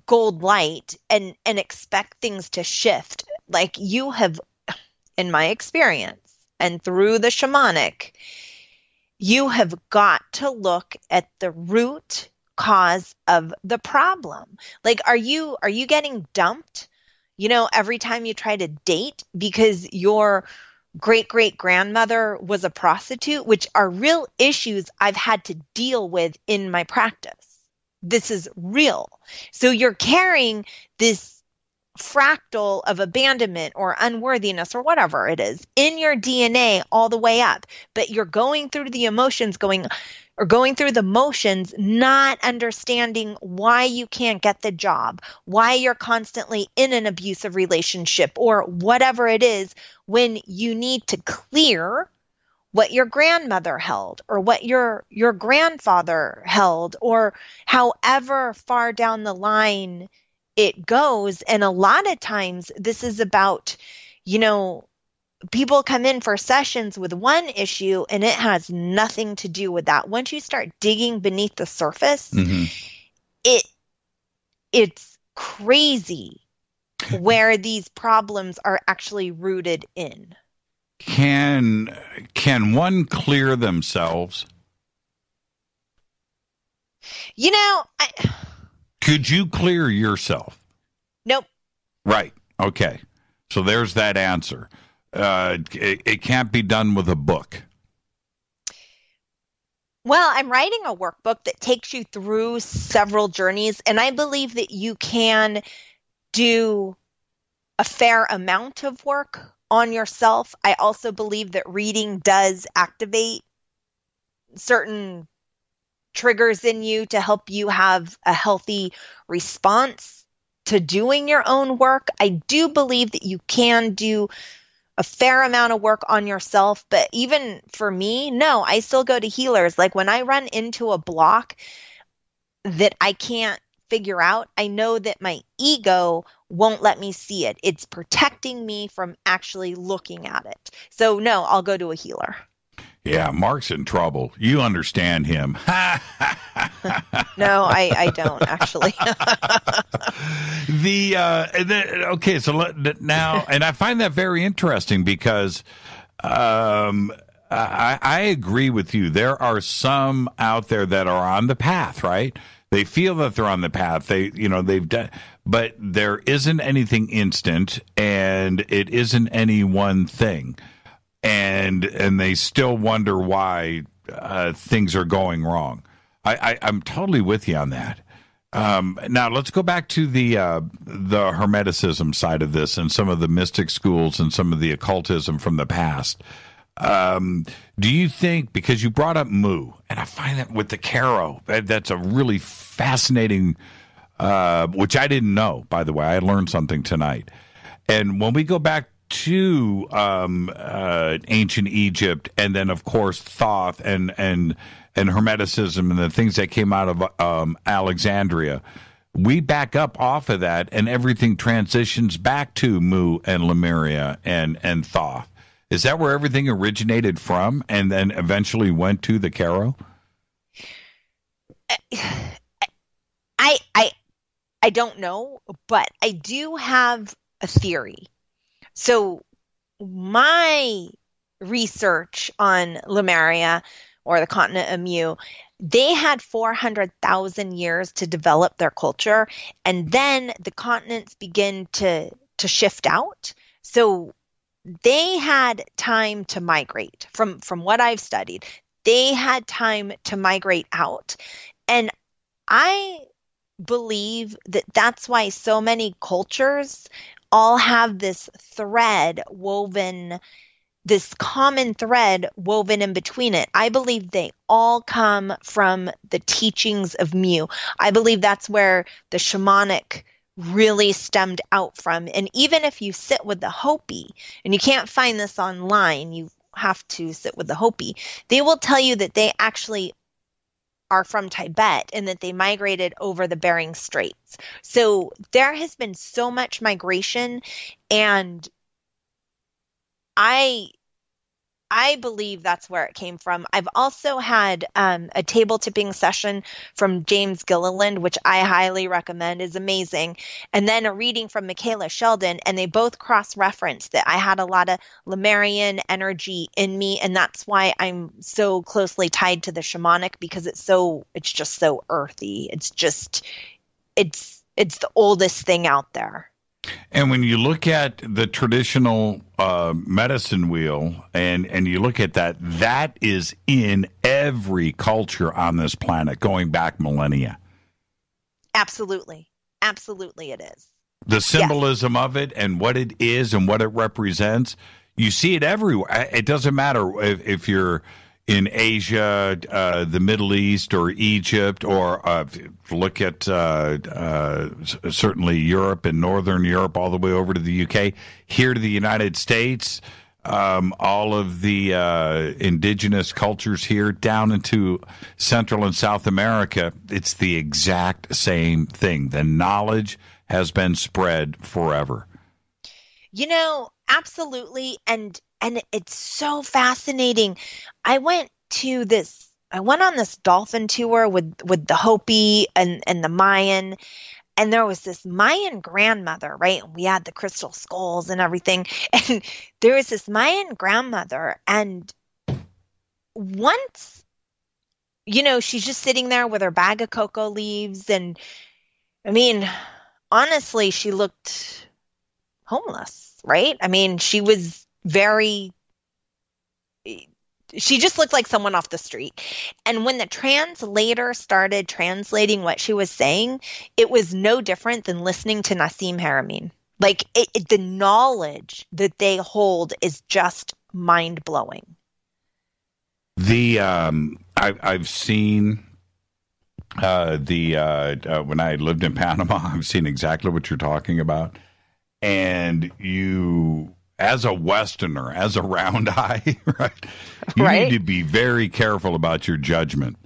gold light and expect things to shift. Like you have, in my experience and through the shamanic, you have got to look at the root cause of the problem. Like, are you getting dumped, every time you try to date because your great-great-grandmother was a prostitute, which are real issues I've had to deal with in my practice. This is real. So you're carrying this fractal of abandonment or unworthiness or whatever it is in your DNA all the way up, but you're going through the emotions, going through the motions, not understanding why you can't get the job, why you're constantly in an abusive relationship or whatever it is, when you need to clear what your grandmother held or what your grandfather held, or however far down the line it goes. And a lot of times this is about, people come in for sessions with one issue and it has nothing to do with that. Once you start digging beneath the surface, it's crazy where these problems are actually rooted in. Can one clear themselves? Could you clear yourself? Nope. Right. Okay. So there's that answer. It can't be done with a book. Well, I'm writing a workbook that takes you through several journeys, and I believe that you can do a fair amount of work on yourself. I also believe that reading does activate certain triggers in you to help you have a healthy response to doing your own work. I do believe that you can do a fair amount of work on yourself, but even for me, no, I still go to healers. Like when I run into a block that I can't figure out, I know that my ego won't let me see it. It's protecting me from actually looking at it. So no, I'll go to a healer. Yeah, Mark's in trouble. You understand him. No, I don't actually. Okay, so now, and I find that very interesting because I agree with you. There are some out there that are on the path, right? They feel that they're on the path. They've done, but there isn't anything instant, and it isn't any one thing. And they still wonder why things are going wrong. I'm totally with you on that. Now let's go back to the Hermeticism side of this and some of the mystic schools and some of the occultism from the past. Do you think, because you brought up Mu, and I find that with the Qero, that's a really fascinating, which I didn't know, by the way. I learned something tonight. And when we go back to ancient Egypt, and then of course Thoth and Hermeticism and the things that came out of Alexandria, we back up off of that, and everything transitions back to Mu and Lemuria and Thoth. Is that where everything originated from, and then eventually went to the Qero? I don't know, but I do have a theory. So my research on Lemuria, or the continent of Mu, they had 400,000 years to develop their culture, and then the continents begin to shift out. So they had time to migrate. From what I've studied, they had time to migrate out. And I believe that that's why so many cultures all have this thread woven, this common thread woven in between it. I believe they all come from the teachings of Mu. I believe that's where the shamanic really stemmed out from. And even if you sit with the Hopi, and you can't find this online, you have to sit with the Hopi, they will tell you that they actually are from Tibet and that they migrated over the Bering Straits. So there has been so much migration, and I believe that's where it came from. I've also had a table tipping session from James Gilliland, which I highly recommend, is amazing. And then a reading from Michaela Sheldon, and they both cross-reference that I had a lot of Lemurian energy in me, and that's why I'm so closely tied to the shamanic, because it's just so earthy. It's the oldest thing out there. And when you look at the traditional medicine wheel and you look at that, that is in every culture on this planet going back millennia. Absolutely. Absolutely it is. The symbolism of it and what it is and what it represents, you see it everywhere. It doesn't matter if you're in Asia, the Middle East, or Egypt, or look at certainly Europe and Northern Europe, all the way over to the UK, here to the United States, all of the indigenous cultures here down into Central and South America. It's the exact same thing. The knowledge has been spread forever. Absolutely. And it's so fascinating. I went on this dolphin tour with the Hopi and the Mayan, and there was this Mayan grandmother, right? And we had the crystal skulls and everything. And there was this Mayan grandmother, and once, she's just sitting there with her bag of cocoa leaves, and I mean, honestly, she looked homeless, right? I mean, she just looked like someone off the street. And when the translator started translating what she was saying, it was no different than listening to Nassim Haramein. Like, the knowledge that they hold is just mind-blowing. I've seen when I lived in Panama, I've seen exactly what you're talking about. And you, as a Westerner, as a round eye, right? You need to be very careful about your judgment.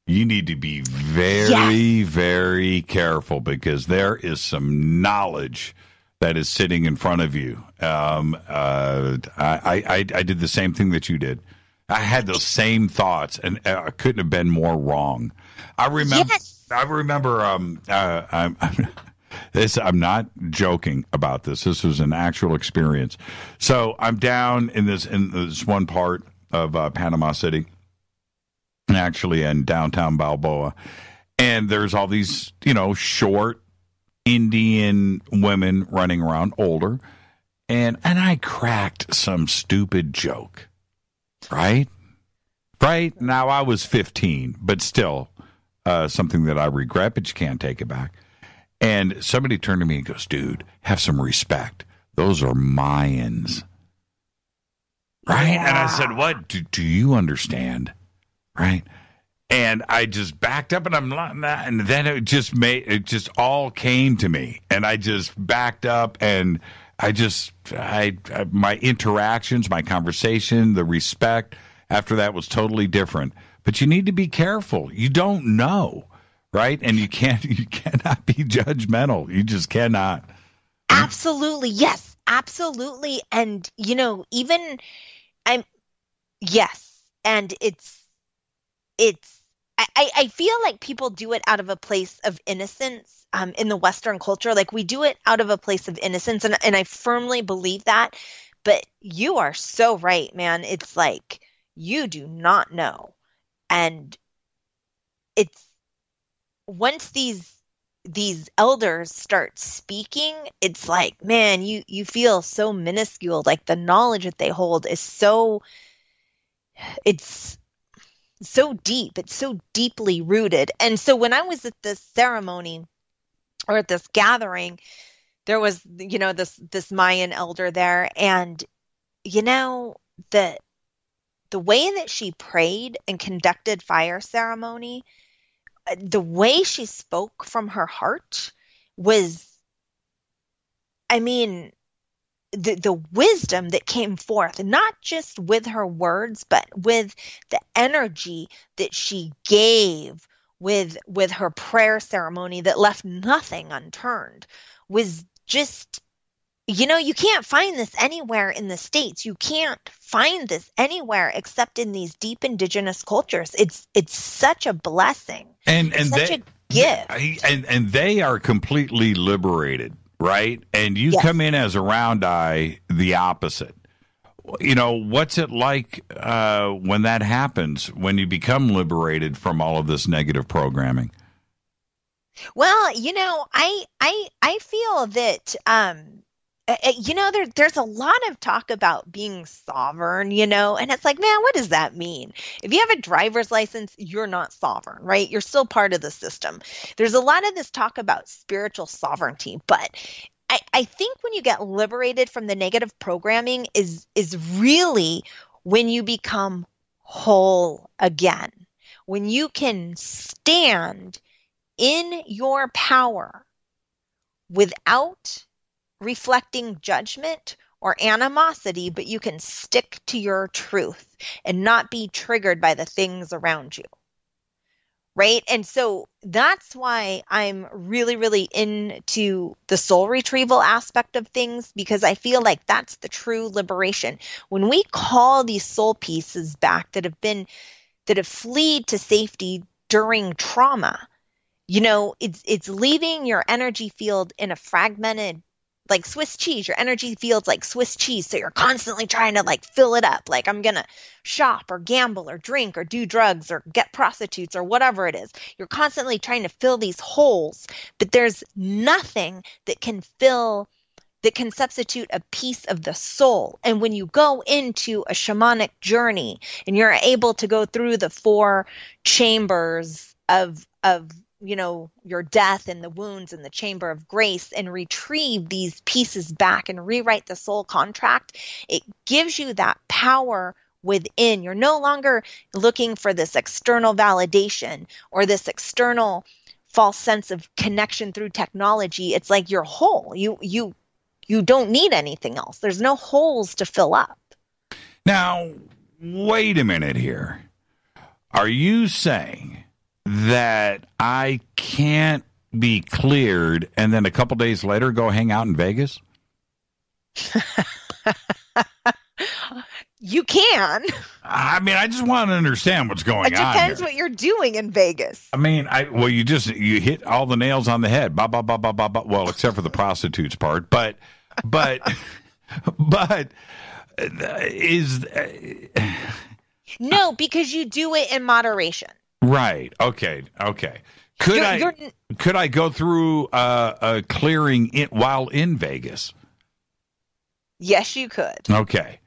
You need to be very, very careful, because there is some knowledge that is sitting in front of you. I did the same thing that you did. I had those same thoughts, and I couldn't have been more wrong. I remember. I'm not joking about this. This was an actual experience. So I'm down in this one part of Panama City, actually in downtown Balboa, and there's all these, short Indian women running around, older, and I cracked some stupid joke, right? Right? Now, I was 15, but still something that I regret, but you can't take it back. And somebody turned to me and goes, "Dude, have some respect. Those are Mayans." Right? Yeah. And I said, "What? Do you understand?" Right? And I just backed up, and and then it just all came to me, and I just backed up, and my interactions, my conversation, the respect after that was totally different. But you need to be careful. You don't know. Right? And you cannot be judgmental. You just cannot. Absolutely. Yes, absolutely. And, and I feel like people do it out of a place of innocence in the Western culture. Like, we do it out of a place of innocence. And I firmly believe that. But you are so right, man. It's like, you do not know. And it's, once these elders start speaking, it's like, man, you feel so minuscule. Like, the knowledge that they hold is it's so deep. It's so deeply rooted. And so when I was at this ceremony, or at this gathering, there was, this Mayan elder there, and the way that she prayed and conducted fire ceremony, the way she spoke from her heart was, I mean, the wisdom that came forth, not just with her words, but with the energy that she gave with her prayer ceremony that left nothing unturned, was just, you can't find this anywhere in the States. You can't find this anywhere except in these deep indigenous cultures. It's such a blessing. And such a gift. And they are completely liberated, right? And you come in as a round eye, the opposite. What's it like when that happens, when you become liberated from all of this negative programming? Well, I feel that, there's a lot of talk about being sovereign, and it's like, man, what does that mean? If you have a driver's license, you're not sovereign, right? You're still part of the system. There's a lot of this talk about spiritual sovereignty, but I think when you get liberated from the negative programming is really when you become whole again, when you can stand in your power without reflecting judgment or animosity, but you can stick to your truth and not be triggered by the things around you. Right. And so that's why I'm really, really into the soul retrieval aspect of things, because I feel like that's the true liberation. When we call these soul pieces back that have fled to safety during trauma, it's leaving your energy field in a fragmented, like Swiss cheese. Your energy field's like Swiss cheese. So you're constantly trying to fill it up. Like, I'm going to shop or gamble or drink or do drugs or get prostitutes or whatever it is. You're constantly trying to fill these holes, but there's nothing that can substitute a piece of the soul. And when you go into a shamanic journey and you're able to go through the 4 chambers of your death and the wounds and the chamber of grace and retrieve these pieces back and rewrite the soul contract, it gives you that power within. You're no longer looking for this external validation or this external false sense of connection through technology. It's like you're whole. You don't need anything else. There's no holes to fill up. Now, wait a minute here. Are you saying that I can't be cleared and then a couple days later go hang out in Vegas? You can. I mean, I just want to understand what's going on. It depends what you're doing in Vegas. I mean, you hit all the nails on the head. Ba, ba, ba, ba, ba, ba. Well, except for the prostitutes part. But is... No, because you do it in moderation. Right. Okay. Could I go through a clearing while in Vegas? Yes, you could. Okay.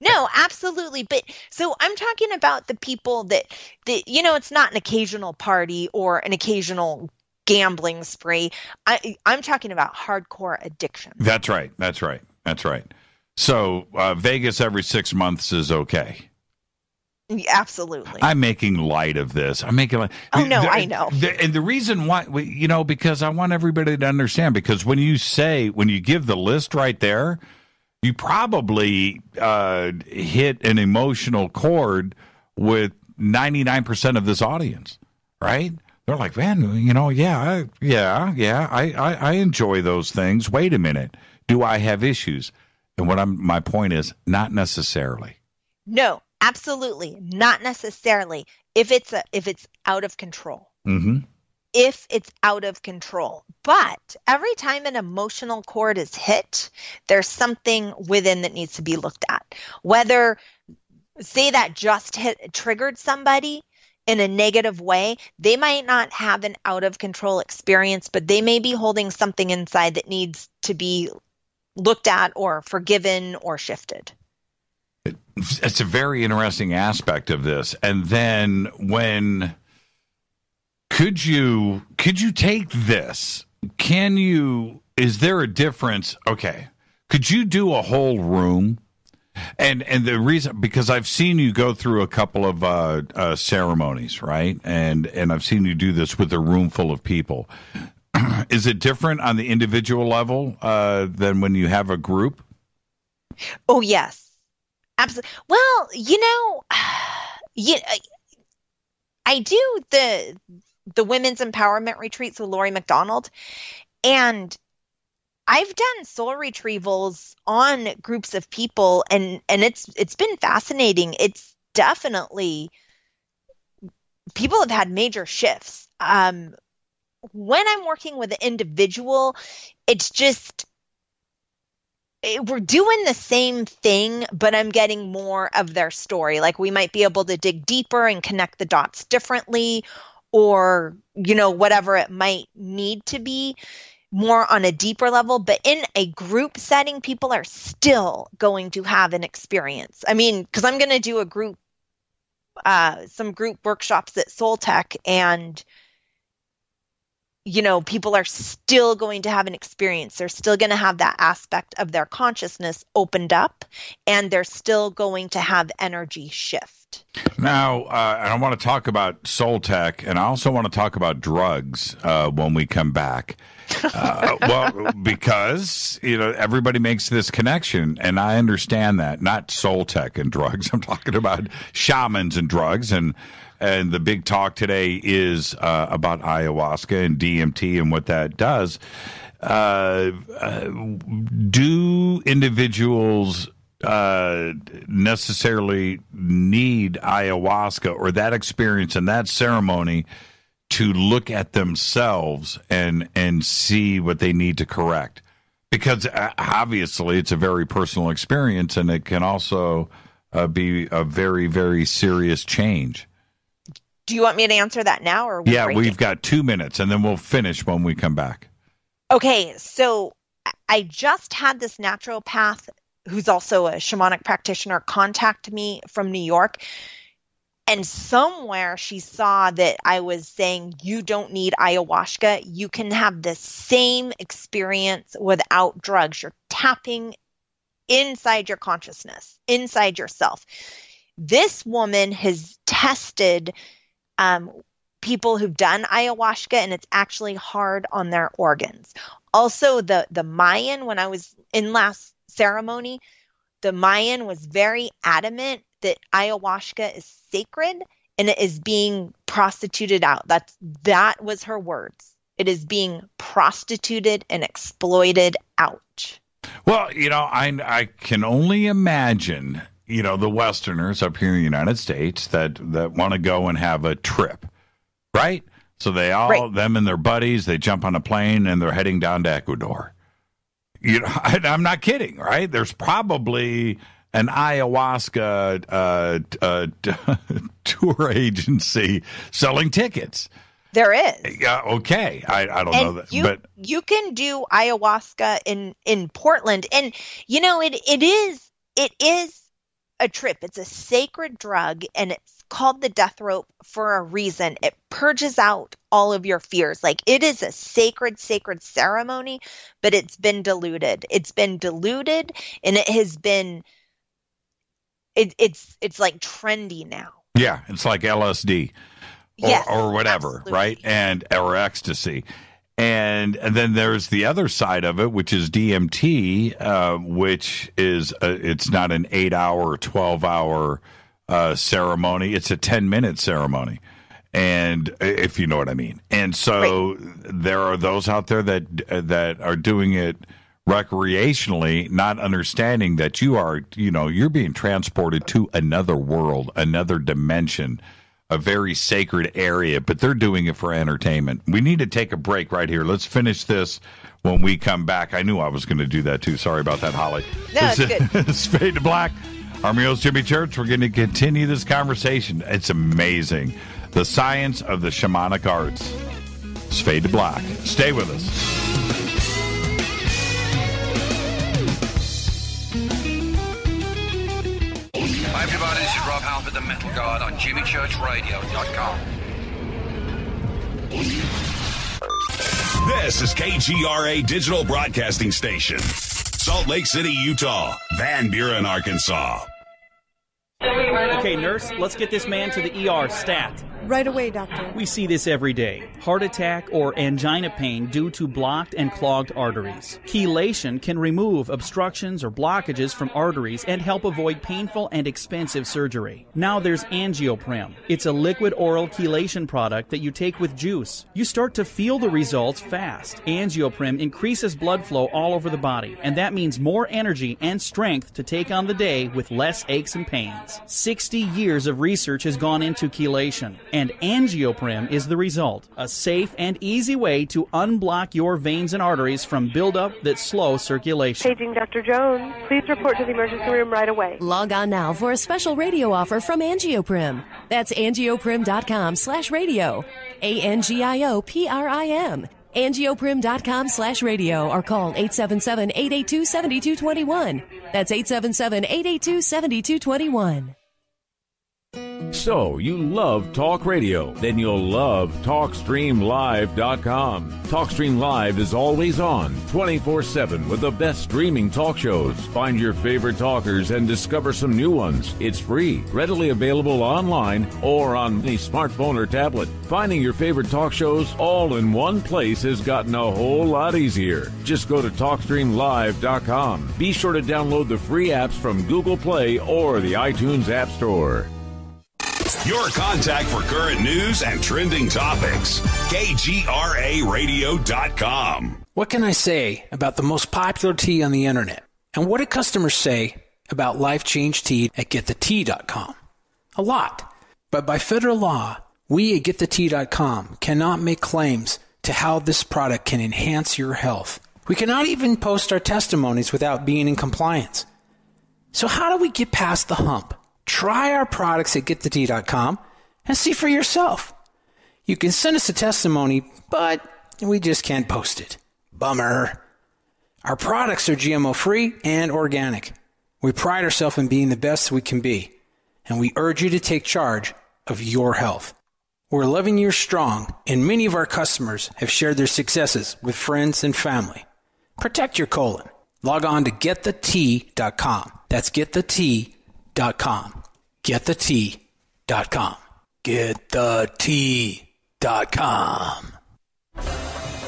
No, absolutely. But so I'm talking about the people that it's not an occasional party or an occasional gambling spree. I'm talking about hardcore addiction. That's right. So Vegas every 6 months is okay. Absolutely. I'm making light of this. Oh, no, I know. And the reason why, because I want everybody to understand, because when you give the list right there, you probably hit an emotional chord with 99% of this audience, right? They're like, man, I enjoy those things. Wait a minute. Do I have issues? And my point is, not necessarily. No. Absolutely, not necessarily. If it's out of control, if it's out of control, but every time an emotional chord is hit, there's something within that needs to be looked at. Whether, say that just triggered somebody in a negative way, they might not have an out of control experience, but they may be holding something inside that needs to be looked at or forgiven or shifted. It's a very interesting aspect of this. And then could you take this? Is there a difference? Okay. Could you do a whole room? And the reason, because I've seen you go through a couple of ceremonies, right? And I've seen you do this with a room full of people. Is it different on the individual level than when you have a group? Oh, yes. Absolutely. Well, I do the women's empowerment retreats with Lori McDonald, and I've done soul retrievals on groups of people, and it's been fascinating. It's definitely, people have had major shifts. When I'm working with an individual, it's just, we're doing the same thing, but I'm getting more of their story. Like, we might be able to dig deeper and connect the dots differently, or, whatever it might need to be, more on a deeper level. But in a group setting, people are still going to have an experience. I mean, because I'm going to do some group workshops at Soul Tech, and people are still going to have an experience. They're still going to have that aspect of their consciousness opened up, and they're still going to have energy shift. Now, I want to talk about Soul Tech, and I also want to talk about drugs when we come back. Well, because, everybody makes this connection, and I understand that. Not Soul Tech and drugs. I'm talking about shamans and drugs, and the big talk today is about ayahuasca and DMT and what that does. Do individuals necessarily need ayahuasca or that experience and that ceremony to look at themselves and see what they need to correct? Because obviously it's a very personal experience, and it can also be a very, very serious change. Do you want me to answer that now? Or yeah, we've got 2 minutes, and then we'll finish when we come back. Okay, so I just had this naturopath, who's also a shamanic practitioner, contact me from New York. And somewhere she saw that I was saying, you don't need ayahuasca. You can have the same experience without drugs. You're tapping inside your consciousness, inside yourself. This woman has tested people who've done ayahuasca, and it's actually hard on their organs. Also, the Mayan, when I was in last ceremony, the Mayan was very adamant that ayahuasca is sacred and it is being prostituted out. That was her words. It is being prostituted and exploited out. Well, I can only imagine, the Westerners up here in the United States that want to go and have a trip, right? So they all, them and their buddies, they jump on a plane and they're heading down to Ecuador. I'm not kidding, right? There's probably an ayahuasca tour agency selling tickets. There is. Okay. I don't know that. But you can do ayahuasca in Portland. And, it is a trip. It's a sacred drug, and it's called the death rope for a reason. It purges out all of your fears. Like, it is a sacred ceremony, but it's been diluted. It's been diluted, and it has been, it's like trendy now. Yeah, it's like LSD or whatever, absolutely. Right? Or ecstasy. And then there's the other side of it, which is DMT, which is it's not an 8-hour or 12-hour ceremony. It's a 10-minute ceremony, and if you know what I mean. And so there are those out there that are doing it recreationally, not understanding that you're being transported to another world, another dimension, a very sacred area, but they're doing it for entertainment. We need to take a break right here. Let's finish this when we come back. I knew I was going to do that too. Sorry about that, Holly. No, it's good. It's Fade to Black. I'm your host, Jimmy Church. We're going to continue this conversation. It's amazing. The science of the shamanic arts. It's Fade to Black. Stay with us. Hi everybody, this is Rob Halford, the Metal God on JimmyChurchRadio.com. This is KGRA Digital Broadcasting Station. Salt Lake City, Utah. Van Buren, Arkansas. Okay, nurse, let's get this man to the ER stat. Right away, doctor. We see this every day. Heart attack or angina pain due to blocked and clogged arteries. Chelation can remove obstructions or blockages from arteries and help avoid painful and expensive surgery. Now there's Angioprim. It's a liquid oral chelation product that you take with juice. You start to feel the results fast. Angioprim increases blood flow all over the body, and that means more energy and strength to take on the day with less aches and pains. 60 years of research has gone into chelation, and Angioprim is the result. A safe and easy way to unblock your veins and arteries from buildup that slow circulation. Paging Dr. Jones. Please report to the emergency room right away. Log on now for a special radio offer from Angioprim. That's angioprim.com/radio. ANGIOPRIM. Angioprim.com/radio or call 877-882-7221. That's 877-882-7221. So, you love talk radio? Then you'll love TalkStreamLive.com. TalkStream Live is always on, 24/7 with the best streaming talk shows. Find your favorite talkers and discover some new ones. It's free, readily available online or on any smartphone or tablet. Finding your favorite talk shows all in one place has gotten a whole lot easier. Just go to TalkStreamLive.com. Be sure to download the free apps from Google Play or the iTunes App Store. Your contact for current news and trending topics. KGRAradio.com. What can I say about the most popular tea on the internet? And what do customers say about Life Change Tea at GetTheTea.com? A lot. But by federal law, we at GetTheTea.com cannot make claims to how this product can enhance your health. We cannot even post our testimonies without being in compliance. So how do we get past the hump? Try our products at GetTheTea.com and see for yourself. You can send us a testimony, but we just can't post it. Bummer. Our products are GMO-free and organic. We pride ourselves in being the best we can be, and we urge you to take charge of your health. We're 11 years strong, and many of our customers have shared their successes with friends and family. Protect your colon. Log on to GetTheTea.com. That's GetTheTea.com. GetTheTea.com. GetTheTea.com.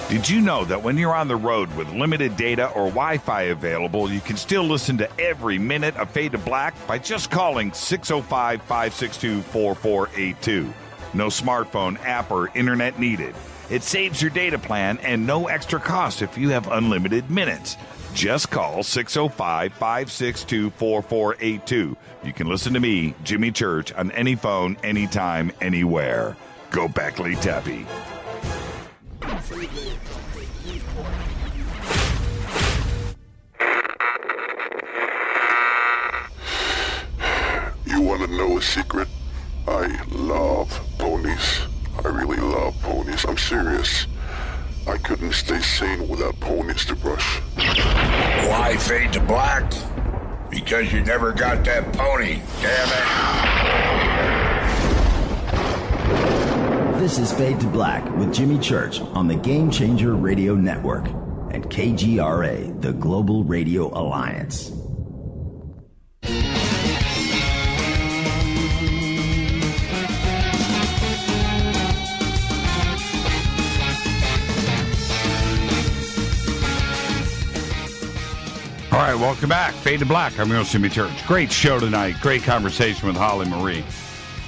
Did you know that when you're on the road with limited data or Wi-Fi available, you can still listen to every minute of Fade to Black by just calling 605-562-4482. No smartphone, app, or internet needed. It saves your data plan and no extra cost if you have unlimited minutes. Just call 605-562-4482. You can listen to me, Jimmy Church, on any phone, anytime, anywhere. Go Beckley Tappy. You want to know a secret? I love ponies. I really love ponies. I'm serious. I couldn't stay sane without ponies to brush. Why Fade to Black? Because you never got that pony, damn it. This is Fade to Black with Jimmy Church on the Game Changer Radio Network and KGRA, the Global Radio Alliance. All right, welcome back. Fade to Black. I'm your host, Jimmy Church. Great show tonight. Great conversation with Holly Marie.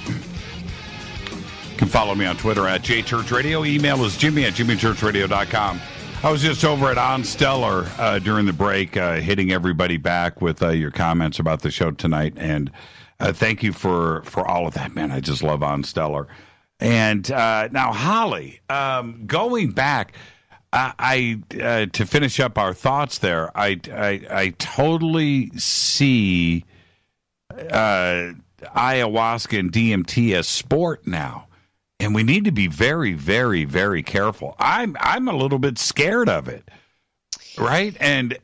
You can follow me on Twitter at JChurchRadio. Email is Jimmy at JimmyChurchRadio.com. I was just over at On Stellar during the break, hitting everybody back with your comments about the show tonight. And thank you for all of that, man. I just love On Stellar. And now, Holly, going back, I to finish up our thoughts there, I totally see ayahuasca and DMT as sport now, and we need to be very, very, very careful. I'm a little bit scared of it, right? And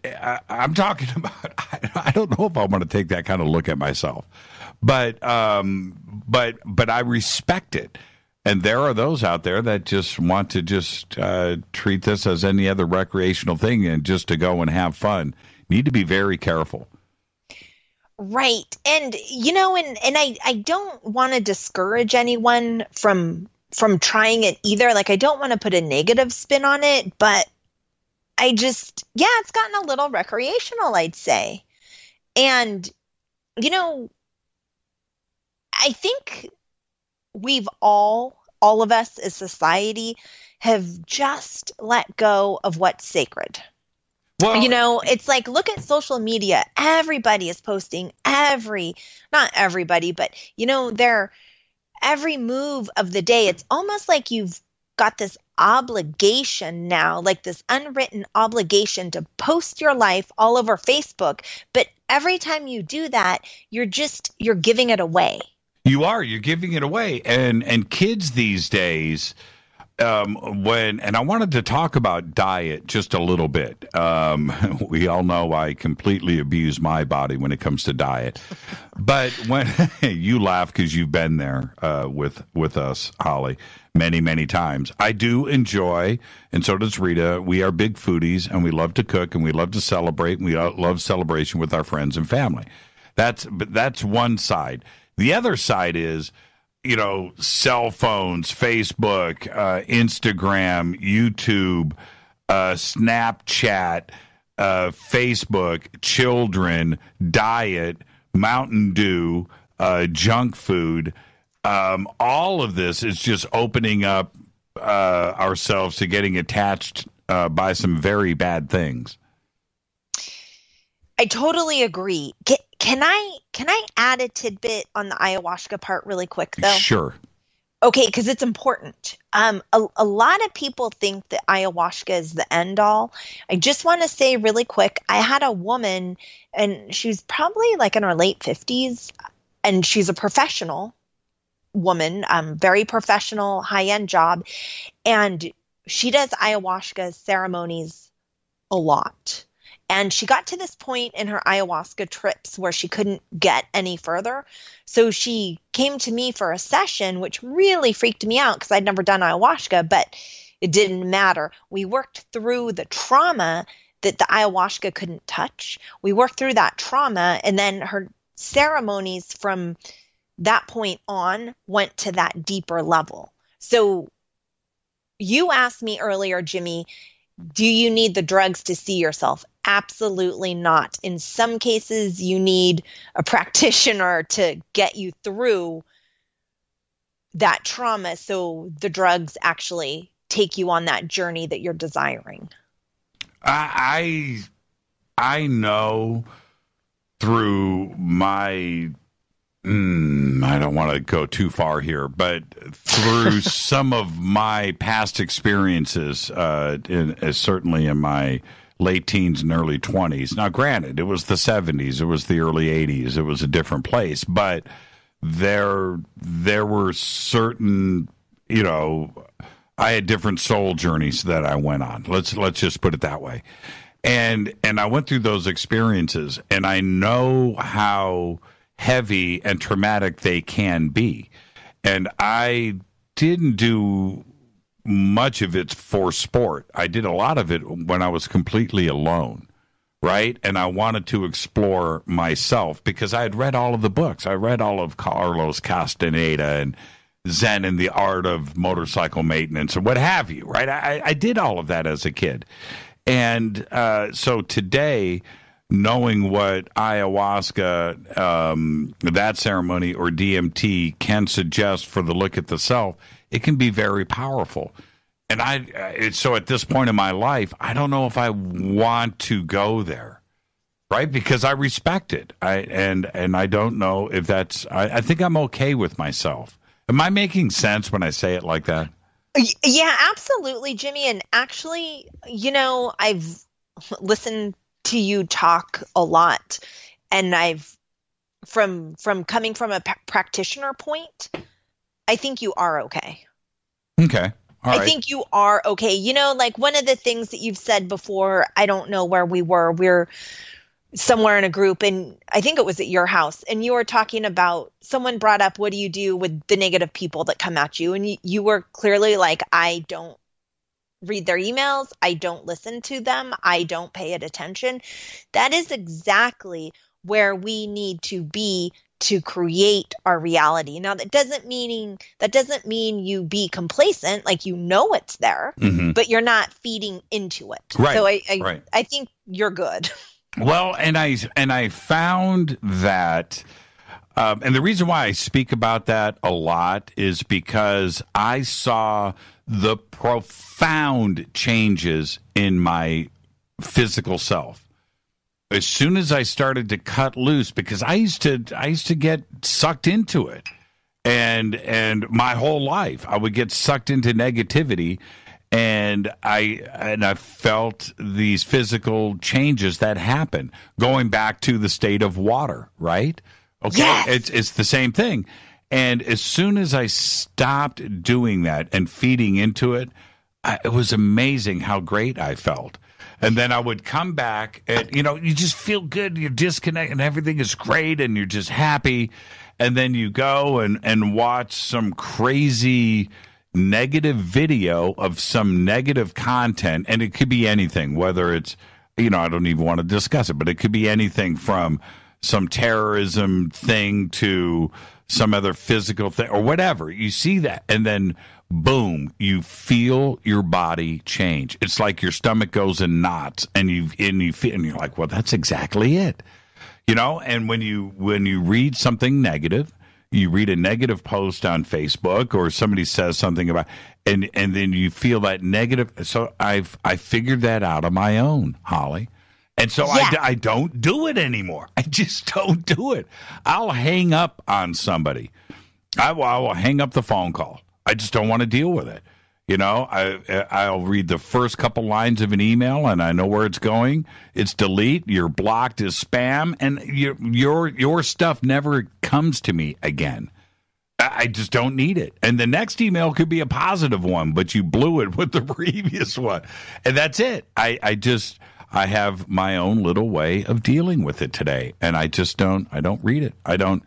I'm talking about I don't know if I want to take that kind of look at myself, but I respect it. And there are those out there that just want to just treat this as any other recreational thing and just to go and have fun. Need to be very careful. Right. And, and I don't want to discourage anyone from trying it either. Like, I don't want to put a negative spin on it, but it's gotten a little recreational, I'd say. And, I think we've all of us as society have just let go of what's sacred. Well, it's like, look at social media. Everybody is posting not everybody, but, their every move of the day. It's almost like you've got this obligation now, like this unwritten obligation to post your life all over Facebook. But every time you do that, you're giving it away. You're giving it away. And kids these days, and I wanted to talk about diet just a little bit. We all know I completely abuse my body when it comes to diet. But when you laugh because you've been there with us, Holly, many, many times. I do enjoy, and so does Rita. We are big foodies, and we love to cook, and we love to celebrate, and we love celebration with our friends and family. That's one side. The other side is, cell phones, Facebook, Instagram, YouTube, Snapchat, Facebook, children, diet, Mountain Dew, junk food. All of this is just opening up ourselves to getting attached by some very bad things. I totally agree. Can I add a tidbit on the ayahuasca part really quick, though? Sure. Okay, because it's important. A lot of people think that ayahuasca is the end all. I just want to say really quick, I had a woman, and she's probably like in her late 50s, and she's a professional woman, very professional, high-end job, and she does ayahuasca ceremonies a lot. And she got to this point in her ayahuasca trips where she couldn't get any further. So she came to me for a session, which really freaked me out because I'd never done ayahuasca, but it didn't matter. We worked through the trauma that the ayahuasca couldn't touch. We worked through that trauma, and then her ceremonies from that point on went to that deeper level. So you asked me earlier, Jimmy, do you need the drugs to see yourself? Absolutely not. In some cases, you need a practitioner to get you through that trauma so the drugs actually take you on that journey that you're desiring. I know through my I don't want to go too far here, but through some of my past experiences, certainly in my late teens and early 20s. Now, granted, it was the 70s, it was the early 80s, it was a different place, but there were certain, I had different soul journeys that I went on. Let's just put it that way. And I went through those experiences, and I know how heavy and traumatic they can be. And I didn't do much of it for sport. I did a lot of it when I was completely alone, right? And I wanted to explore myself because I had read all of the books. I read all of Carlos Castaneda and Zen and the Art of Motorcycle Maintenance or what have you, right? I did all of that as a kid. And so today, knowing what ayahuasca, that ceremony, or DMT can suggest for the look at the self, it can be very powerful. And so at this point in my life, I don't know if I want to go there, right? Because I respect it. And I don't know if that's, I think I'm okay with myself. Am I making sense when I say it like that? Yeah, absolutely, Jimmy. And actually, I've listened to you talk a lot, and I've from coming from a practitioner point, I think you are okay. Okay. All right. I think you are okay. Like one of the things that you've said before, I don't know where we're somewhere in a group, and I think it was at your house, and you were talking about, someone brought up, what do you do with the negative people that come at you? And you were clearly like, I don't read their emails. I don't listen to them. I don't pay it attention. That is exactly where we need to be to create our reality. Now, that doesn't mean you be complacent, like you know it's there, but you're not feeding into it. Right. So I think you're good. Well, and I found that, and the reason why I speak about that a lot is because I saw the profound changes in my physical self as soon as I started to cut loose, because I used to get sucked into it, and my whole life I would get sucked into negativity, and I felt these physical changes that happen, going back to the state of water, right? Okay, yes. It's the same thing. And as soon as I stopped doing that and feeding into it, it was amazing how great I felt. And then I would come back and, you just feel good. You're disconnected and everything is great and you're just happy. And then you go and watch some crazy negative video of some negative content. And it could be anything, whether it's, I don't even want to discuss it, but it could be anything from some terrorism thing to some other physical thing or whatever. You see that. And then boom, you feel your body change. It's like your stomach goes in knots, and you're like, well, that's exactly it, And when you read something negative, you read a negative post on Facebook, or somebody says something about, and then you feel that negative. So I figured that out on my own, Holly, and so I don't do it anymore. I just don't do it. I'll hang up on somebody. I will hang up the phone call. I just don't want to deal with it. I'll read the first couple lines of an email and I know where it's going. It's delete. You're blocked as spam, and your stuff never comes to me again. I just don't need it. And the next email could be a positive one, but you blew it with the previous one, and that's it. I have my own little way of dealing with it today, and I don't read it. I don't.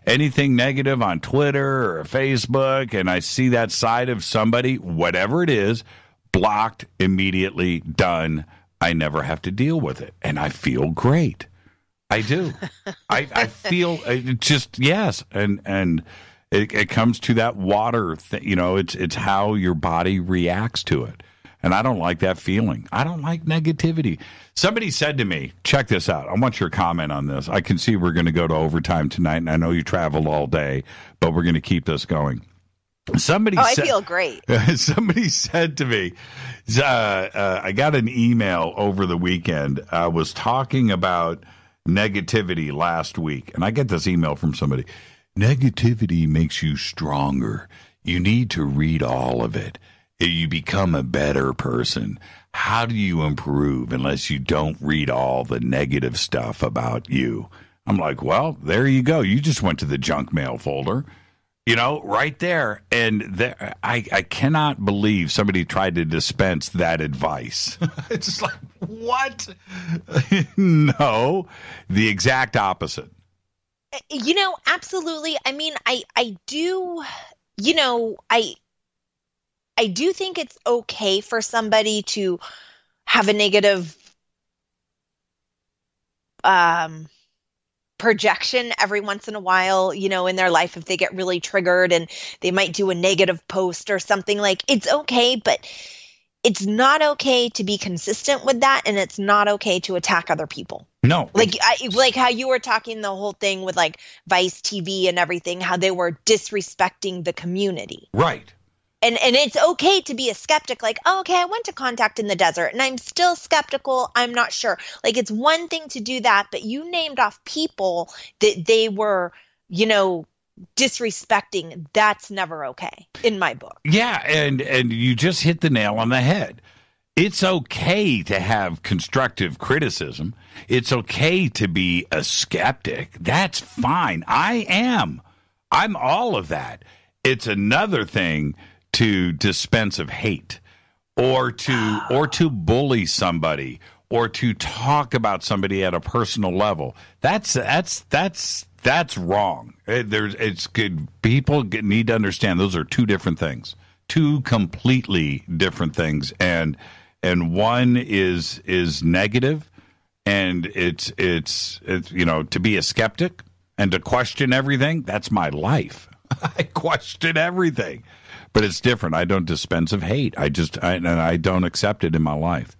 Anything negative on Twitter or Facebook, and I see that side of somebody, whatever it is, blocked, immediately, done. I never have to deal with it, and I feel great. I do. I feel just, yes, and it comes to that water thing. It's how your body reacts to it. And I don't like that feeling. I don't like negativity. Somebody said to me, check this out. I want your comment on this. I can see we're going to go to overtime tonight, and I know you traveled all day, but we're going to keep this going. I feel great. Somebody said to me, I got an email over the weekend. I was talking about negativity last week, and I get this email from somebody. Negativity makes you stronger. You need to read all of it. You become a better person. How do you improve unless you don't read all the negative stuff about you? I'm like, well, there you go. You just went to the junk mail folder, right there. And I cannot believe somebody tried to dispense that advice. It's just like, what? No, the exact opposite. Absolutely. I mean, I do, I do think it's okay for somebody to have a negative projection every once in a while, in their life, if they get really triggered and they might do a negative post or something. Like, it's okay, but it's not okay to be consistent with that, and it's not okay to attack other people. No. Like how you were talking the whole thing with like Vice TV and everything, how they were disrespecting the community. Right. And it's okay to be a skeptic, like, oh, okay, I went to Contact in the Desert and I'm still skeptical. I'm not sure. Like, it's one thing to do that, but you named off people that they were, disrespecting. That's never okay in my book. Yeah, and you just hit the nail on the head. It's okay to have constructive criticism. It's okay to be a skeptic. That's fine. I am. I'm all of that. It's another thing to dispense of hate, or to bully somebody, or to talk about somebody at a personal level. That's wrong. It's good. People need to understand those are two different things, two completely different things, and one is negative, And it's to be a skeptic and to question everything, that's my life. I question everything. But it's different. I don't dispense of hate. I don't accept it in my life.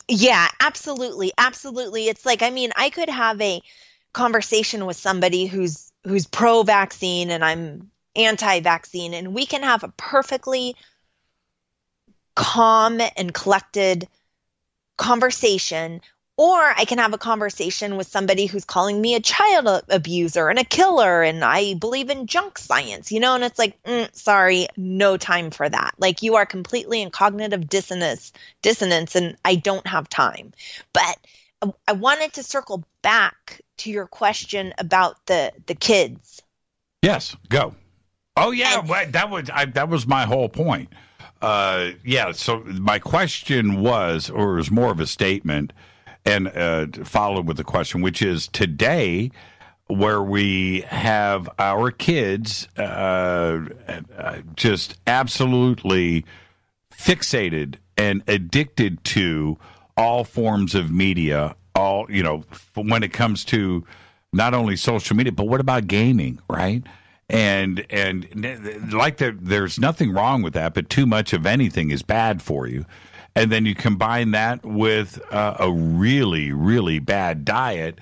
Yeah, absolutely. Absolutely. It's like, I mean, I could have a conversation with somebody who's pro-vaccine and I'm anti-vaccine, and we can have a perfectly calm and collected conversation. Or I can have a conversation with somebody who's calling me a child abuser and a killer, and I believe in junk science, and it's like, sorry, no time for that. Like, you are completely in cognitive dissonance, and I don't have time. But I wanted to circle back to your question about the kids. Yes, go. Oh yeah, that was my whole point. So my question was, or it was more of a statement. And followed with a question, which is today, where we have our kids just absolutely fixated and addicted to all forms of media, when it comes to not only social media, but what about gaming, right? And like there's nothing wrong with that, but too much of anything is bad for you. And then you combine that with a really, really bad diet,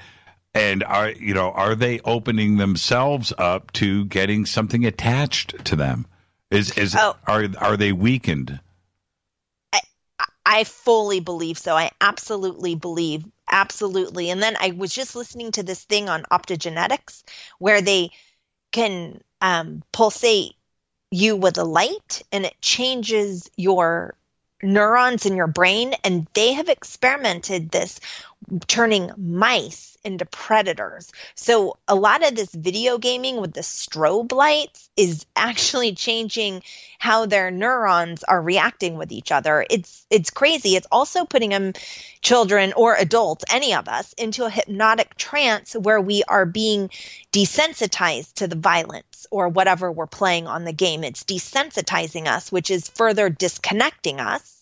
and are they opening themselves up to getting something attached to them? Are they weakened? I fully believe so. I absolutely believe, absolutely. And then I was just listening to this thing on optogenetics where they can pulsate you with a light, and it changes your neurons in your brain, and they have experimented this, turning mice into predators. So a lot of this video gaming with the strobe lights is actually changing how their neurons are reacting with each other. It's crazy. It's also putting children or adults, any of us, into a hypnotic trance where we are being desensitized to the violence or whatever we're playing on the game. It's desensitizing us, which is further disconnecting us,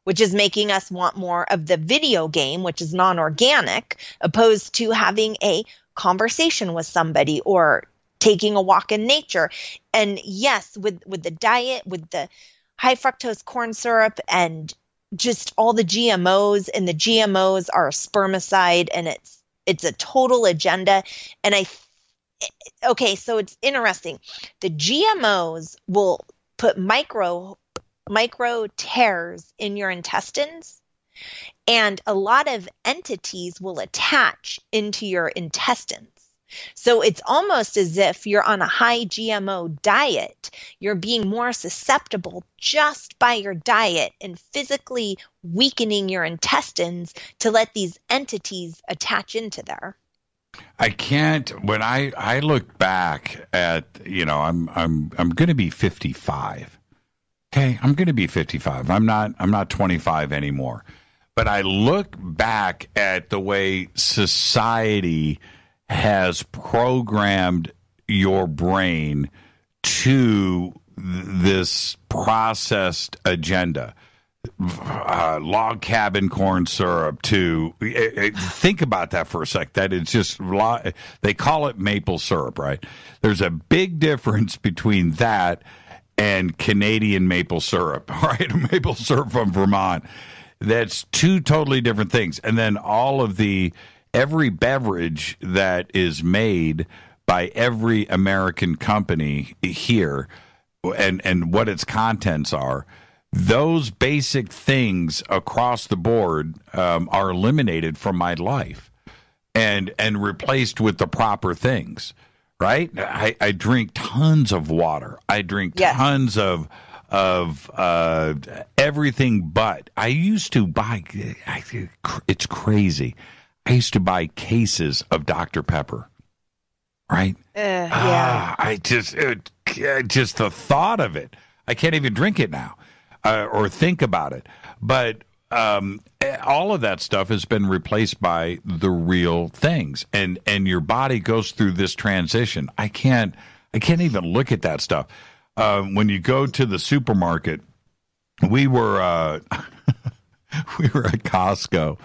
which is making us want more of the video game, which is non-organic, opposed to having a conversation with somebody or taking a walk in nature. And yes, with the diet, with the high fructose corn syrup and just all the GMOs, and the GMOs are a spermicide, and it's a total agenda. And so it's interesting. The GMOs will put micro tears in your intestines, and a lot of entities will attach into your intestines. So it's almost as if you're on a high GMO diet. You're being more susceptible just by your diet and physically weakening your intestines to let these entities attach into there. I can't. When I look back at, I'm going to be 55. Okay, I'm going to be 55. I'm not 25 anymore. But I look back at the way society has programmed your brain to this processed agenda. Log cabin corn syrup to think about that for a sec. That it's just, they call it maple syrup, right? There's a big difference between that and Canadian maple syrup, right? Maple syrup from Vermont. That's two totally different things. And then every beverage that is made by every American company here and what its contents are, those basic things across the board are eliminated from my life and replaced with the proper things. Right? I drink tons of water. I drink tons of everything, but I used to buy, it's crazy. I used to buy cases of Dr. Pepper, right? Just the thought of it. I can't even drink it now or think about it. But all of that stuff has been replaced by the real things, and your body goes through this transition. I can't even look at that stuff. When you go to the supermarket, we were at Costco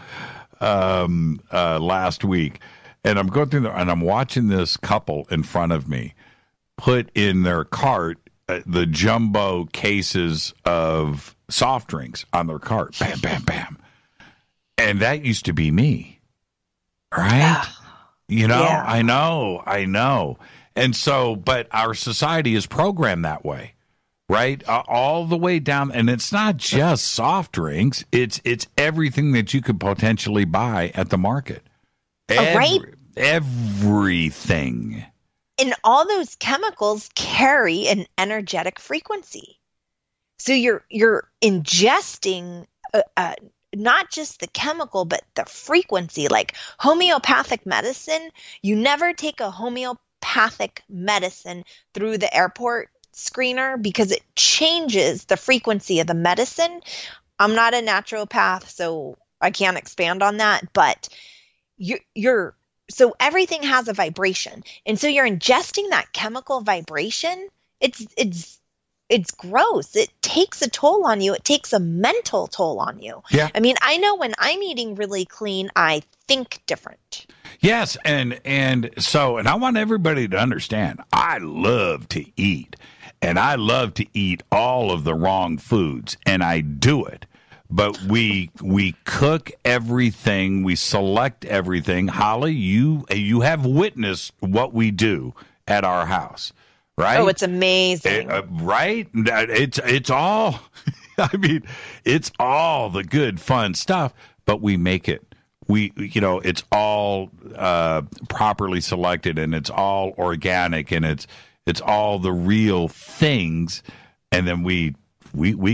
last week, and I'm going through and I'm watching this couple in front of me put in their cart the jumbo cases of soft drinks on their cart. Bam, bam, bam. And that used to be me, right? Yeah. I know. And so, but our society is programmed that way, right? All the way down. And it's not just soft drinks. It's everything that you could potentially buy at the market. Right? Everything. And all those chemicals carry an energetic frequency. So you're ingesting not just the chemical, but the frequency. Like homeopathic medicine, you never take a homeopathic medicine through the airport screener because it changes the frequency of the medicine. I'm not a naturopath, so I can't expand on that, but so everything has a vibration. And so you're ingesting that chemical vibration. It's gross. It takes a toll on you. It takes a mental toll on you. Yeah. I mean, I know when I'm eating really clean, I think different. Yes. And I want everybody to understand, I love to eat, and I love to eat all of the wrong foods, and I do it. But we cook everything. We select everything. Holly, you have witnessed what we do at our house, right? Oh, it's amazing, right? It's all. I mean, it's all the good, fun stuff. But we make it. It's all properly selected, and it's all organic, and it's all the real things. And then we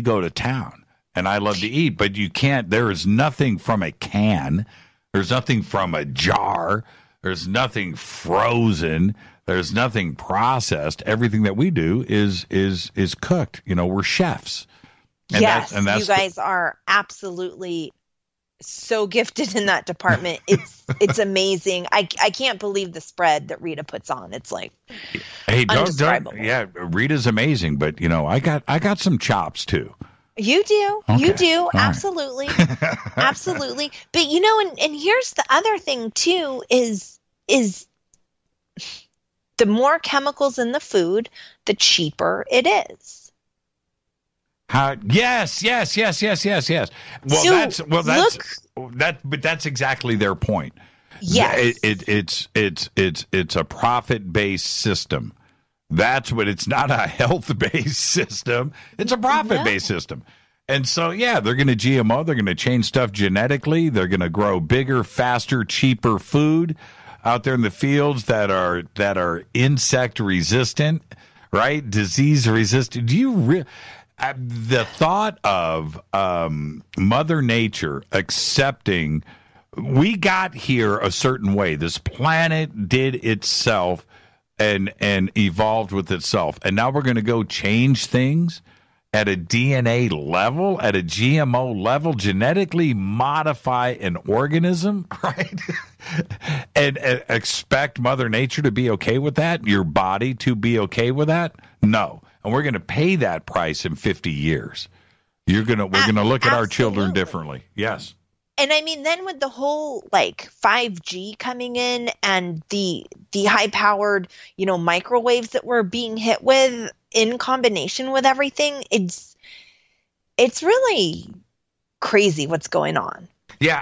go to town. And I love to eat, but you can't. There is nothing from a can. There's nothing from a jar. There's nothing frozen. There's nothing processed. Everything that we do is cooked. We're chefs. And yes, that's you guys are absolutely so gifted in that department. It's amazing. I can't believe the spread that Rita puts on. It's like undescribable. Yeah, Rita's amazing, but I got some chops too. You do. Okay. You do. All absolutely. Right. Absolutely. But and here's the other thing too is the more chemicals in the food, the cheaper it is. Yes. But that's exactly their point. Yes. It's a profit-based system. That's what it's not a health-based system. It's a profit-based system. And so, they're going to GMO. They're going to change stuff genetically. They're going to grow bigger, faster, cheaper food out there in the fields that are insect resistant, right? Disease resistant. Do you the thought of Mother Nature accepting we got here a certain way. This planet did itself and evolved with itself. And now we're going to go change things at a DNA level, at a GMO level, genetically modify an organism, right? and expect Mother Nature to be okay with that, your body to be okay with that? No. And we're going to pay that price in 50 years. We're going to look at our children differently. Yes. And I mean, then with the whole 5G coming in and the high powered, microwaves that we're being hit with in combination with everything, it's really crazy what's going on. Yeah,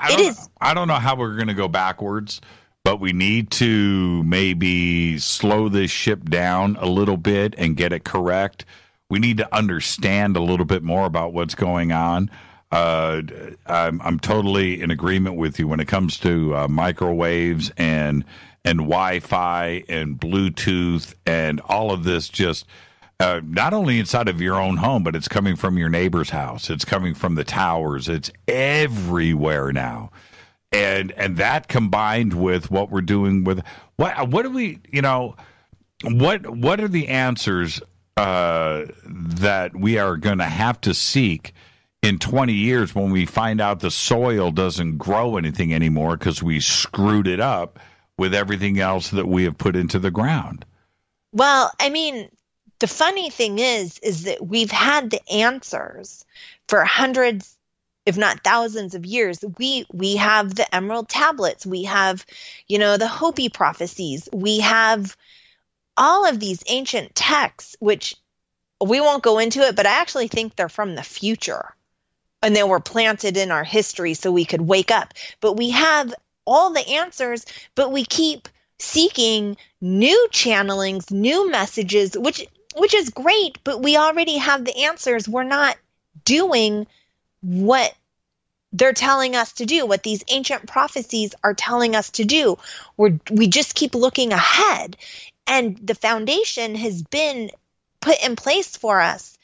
I don't know how we're going to go backwards, but we need to maybe slow this ship down a little bit and get it correct. We need to understand a little bit more about what's going on. I'm totally in agreement with you when it comes to microwaves and Wi-Fi and Bluetooth and all of this. Just not only inside of your own home, but it's coming from your neighbor's house. It's coming from the towers. It's everywhere now, and that combined with what we're doing with what do we what are the answers that we are going to have to seek in 20 years when we find out the soil doesn't grow anything anymore because we screwed it up with everything else that we have put into the ground? Well, I mean, the funny thing is that we've had the answers for hundreds, if not thousands of years. We have the Emerald Tablets. We have, the Hopi prophecies. We have all of these ancient texts, which we won't go into it, but I actually think they're from the future. And they were planted in our history so we could wake up. But we have all the answers, but we keep seeking new channelings, new messages, which is great, but we already have the answers. We're not doing what they're telling us to do, what these ancient prophecies are telling us to do. We just keep looking ahead. And the foundation has been put in place for us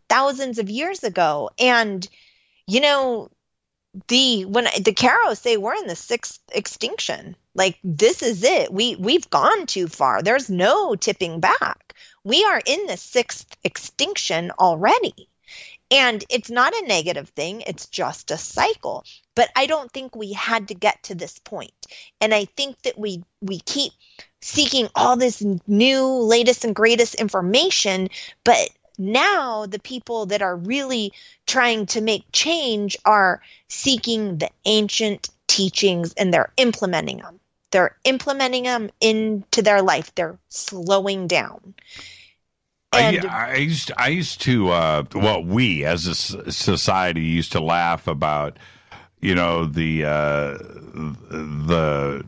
thousands of years ago. And when the Qeros say we're in the 6th extinction, like this is it. We've gone too far. There's no tipping back. We are in the 6th extinction already. And it's not a negative thing. It's just a cycle. But I don't think we had to get to this point. And I think that we keep seeking all this new, latest and greatest information, but now the people that are really trying to make change are seeking the ancient teachings, and they're implementing them. They're implementing them into their life. They're slowing down. And I used to, we as a society used to laugh about, the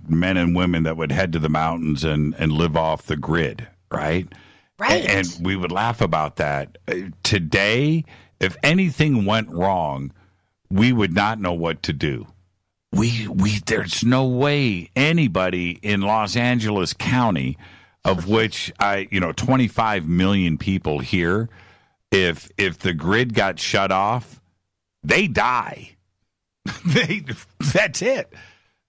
men and women that would head to the mountains and live off the grid, right? Right. And we would laugh about that. Today, if anything went wrong, we would not know what to do. There's no way anybody in Los Angeles County, of which 25 million people here, if the grid got shut off, they die. That's it.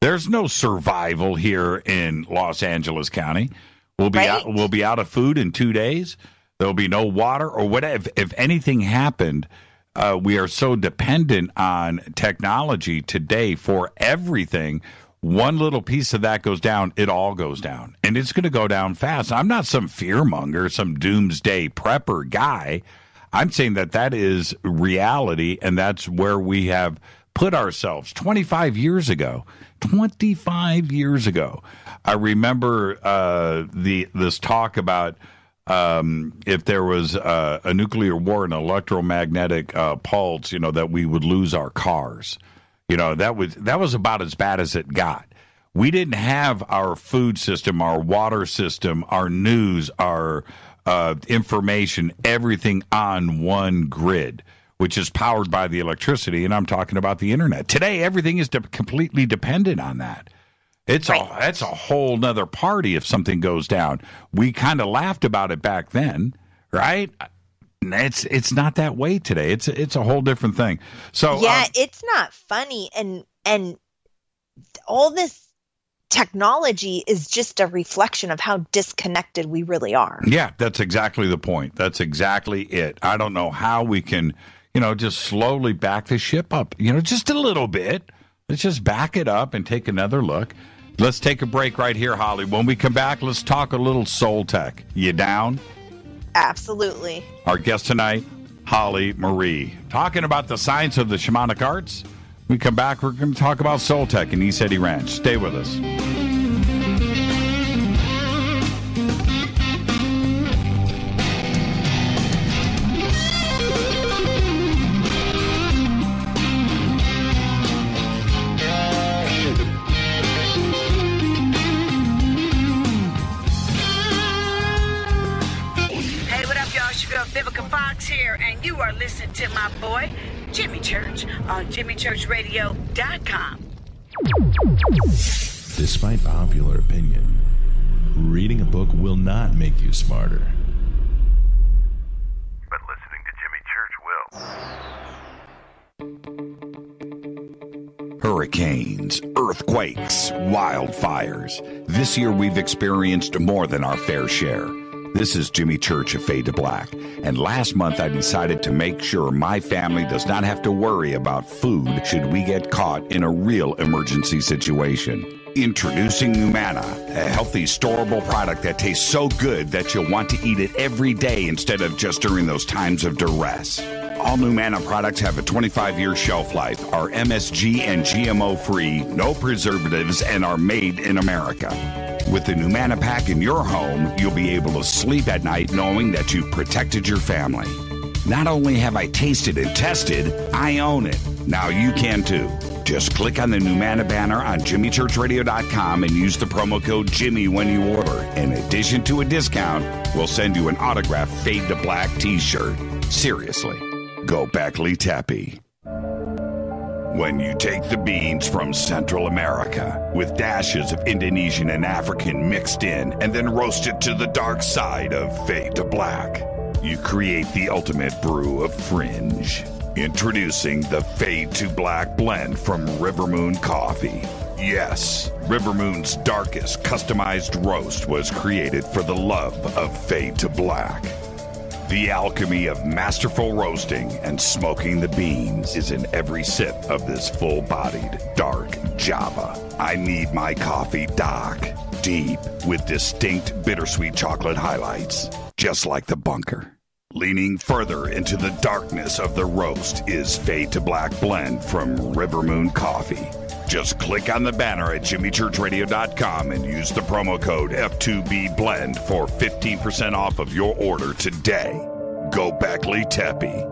There's no survival here in Los Angeles County. We'll be out of food in 2 days. There'll be no water or whatever. If anything happened, we are so dependent on technology today for everything. One little piece of that goes down, it all goes down. And it's going to go down fast. I'm not some fearmonger, some doomsday prepper guy. I'm saying that is reality, and that's where we have put ourselves 25 years ago. 25 years ago. I remember this talk about if there was a nuclear war, an electromagnetic pulse, that we would lose our cars. That was about as bad as it got. We didn't have our food system, our water system, our news, our information, everything on one grid, which is powered by the electricity, and I'm talking about the internet. Today, everything is completely dependent on that. That's a whole nother party if something goes down. We kind of laughed about it back then, right? It's not that way today. It's a whole different thing. So it's not funny, and all this technology is just a reflection of how disconnected we really are. Yeah, that's exactly the point. That's exactly it. I don't know how we can, just slowly back the ship up, just a little bit. Let's just back it up and take another look. Let's take a break right here, Holly. When we come back, let's talk a little soul tech. You down? Absolutely. Our guest tonight, Holly Marie, talking about the science of the shamanic arts. When we come back, we're going to talk about soul tech and East Eddy Ranch. Stay with us. And you are listening to my boy, Jimmy Church, on JimmyChurchRadio.com. Despite popular opinion, reading a book will not make you smarter. But listening to Jimmy Church will. Hurricanes, earthquakes, wildfires. This year we've experienced more than our fair share. This is Jimmy Church of Fade to Black, and last month I decided to make sure my family does not have to worry about food should we get caught in a real emergency situation. Introducing Numana, a healthy, storable product that tastes so good that you'll want to eat it every day instead of just during those times of duress. All Numana products have a 25-year shelf life, are MSG and GMO-free, no preservatives, and are made in America. With the Numana pack in your home, you'll be able to sleep at night knowing that you've protected your family. Not only have I tasted and tested, I own it. Now you can too. Just click on the Numana banner on JimmyChurchRadio.com and use the promo code Jimmy when you order. In addition to a discount, we'll send you an autographed Fade to Black t-shirt. Seriously, go Beckley Tappy. When you take the beans from Central America with dashes of Indonesian and African mixed in and then roast it to the dark side of Fade to Black, you create the ultimate brew of fringe. Introducing the Fade to Black blend from River Moon Coffee. Yes, River Moon's darkest customized roast was created for the love of Fade to Black. The alchemy of masterful roasting and smoking the beans is in every sip of this full-bodied, dark Java. I need my coffee dark, deep, with distinct bittersweet chocolate highlights, just like the bunker. Leaning further into the darkness of the roast is Fade to Black blend from River Moon Coffee. Just click on the banner at JimmyChurchRadio.com and use the promo code F2BBLEND for 15% off of your order today. Go Beckley Teppy.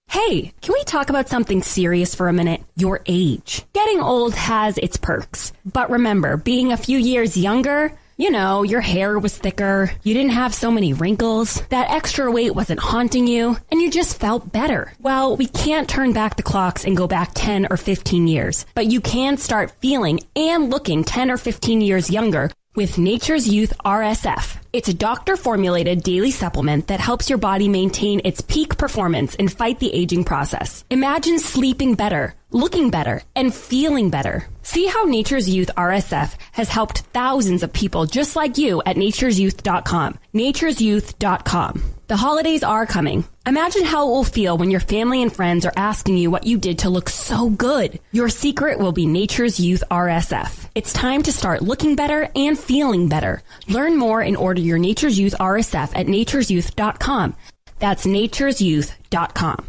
Hey, can we talk about something serious for a minute? Your age. Getting old has its perks. But remember, being a few years younger, you know, your hair was thicker, you didn't have so many wrinkles, that extra weight wasn't haunting you, and you just felt better. Well, we can't turn back the clocks and go back 10 or 15 years, but you can start feeling and looking 10 or 15 years younger with Nature's Youth RSF. It's a doctor-formulated daily supplement that helps your body maintain its peak performance and fight the aging process. Imagine sleeping better, looking better, and feeling better. See how Nature's Youth RSF has helped thousands of people just like you at nature'syouth.com. nature'syouth.com. The holidays are coming. Imagine how it will feel when your family and friends are asking you what you did to look so good. Your secret will be Nature's Youth RSF. It's time to start looking better and feeling better. Learn more and order your Nature's Youth RSF at nature'syouth.com. That's nature'syouth.com.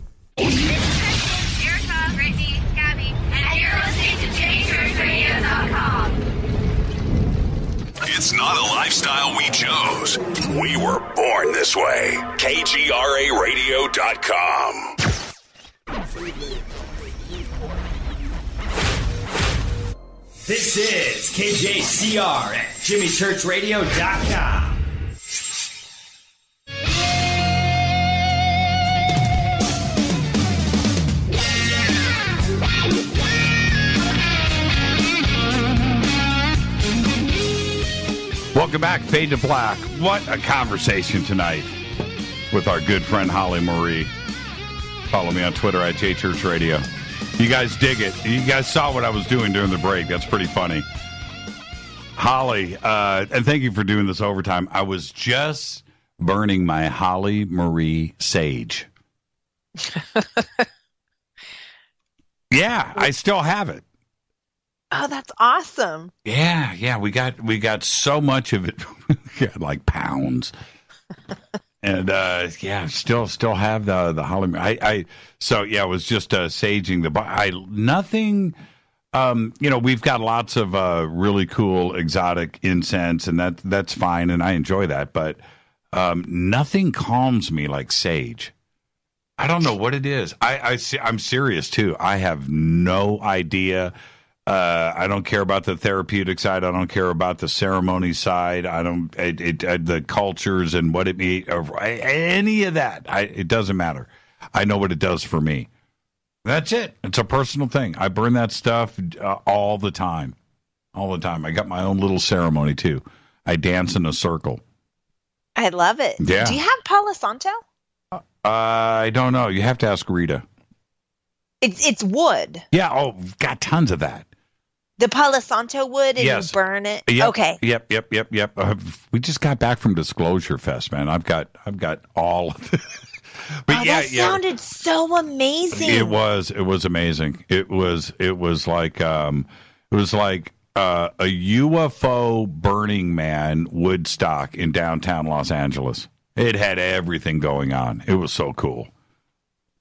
It's not a lifestyle we chose. We were born this way. KGRAradio.com. This is KJCR at JimmyChurchRadio.com. Welcome back, Fade to Black. What a conversation tonight with our good friend Holly Marie. Follow me on Twitter at JChurchRadio. You guys dig it. You guys saw what I was doing during the break. That's pretty funny. Holly, and thank you for doing this overtime. I was just burning my Holly Marie sage. Yeah, I still have it. Oh, that's awesome. Yeah, we got so much of it. We got like pounds. And still have the Holly. So it was just saging the nothing. We've got lots of really cool exotic incense, and that's fine, and I enjoy that. But nothing calms me like sage. I don't know what it is. I'm serious too. I have no idea. I don't care about the therapeutic side. I don't care about the ceremony side. I don't the cultures and what it means. Any of that. It doesn't matter. I know what it does for me. That's it. It's a personal thing. I burn that stuff all the time. All the time. I got my own little ceremony too. I dance in a circle. I love it. Yeah. Do you have Palo Santo? I don't know. You have to ask Rita. It's wood. Yeah. Oh, we've got tons of that. The Palo Santo wood, and yes. You burn it. Yep. Okay. Yep. We just got back from Disclosure Fest, man. I've got all of it. But that sounded so amazing. It was amazing. It was like a UFO Burning Man Woodstock in downtown Los Angeles. It had everything going on. It was so cool.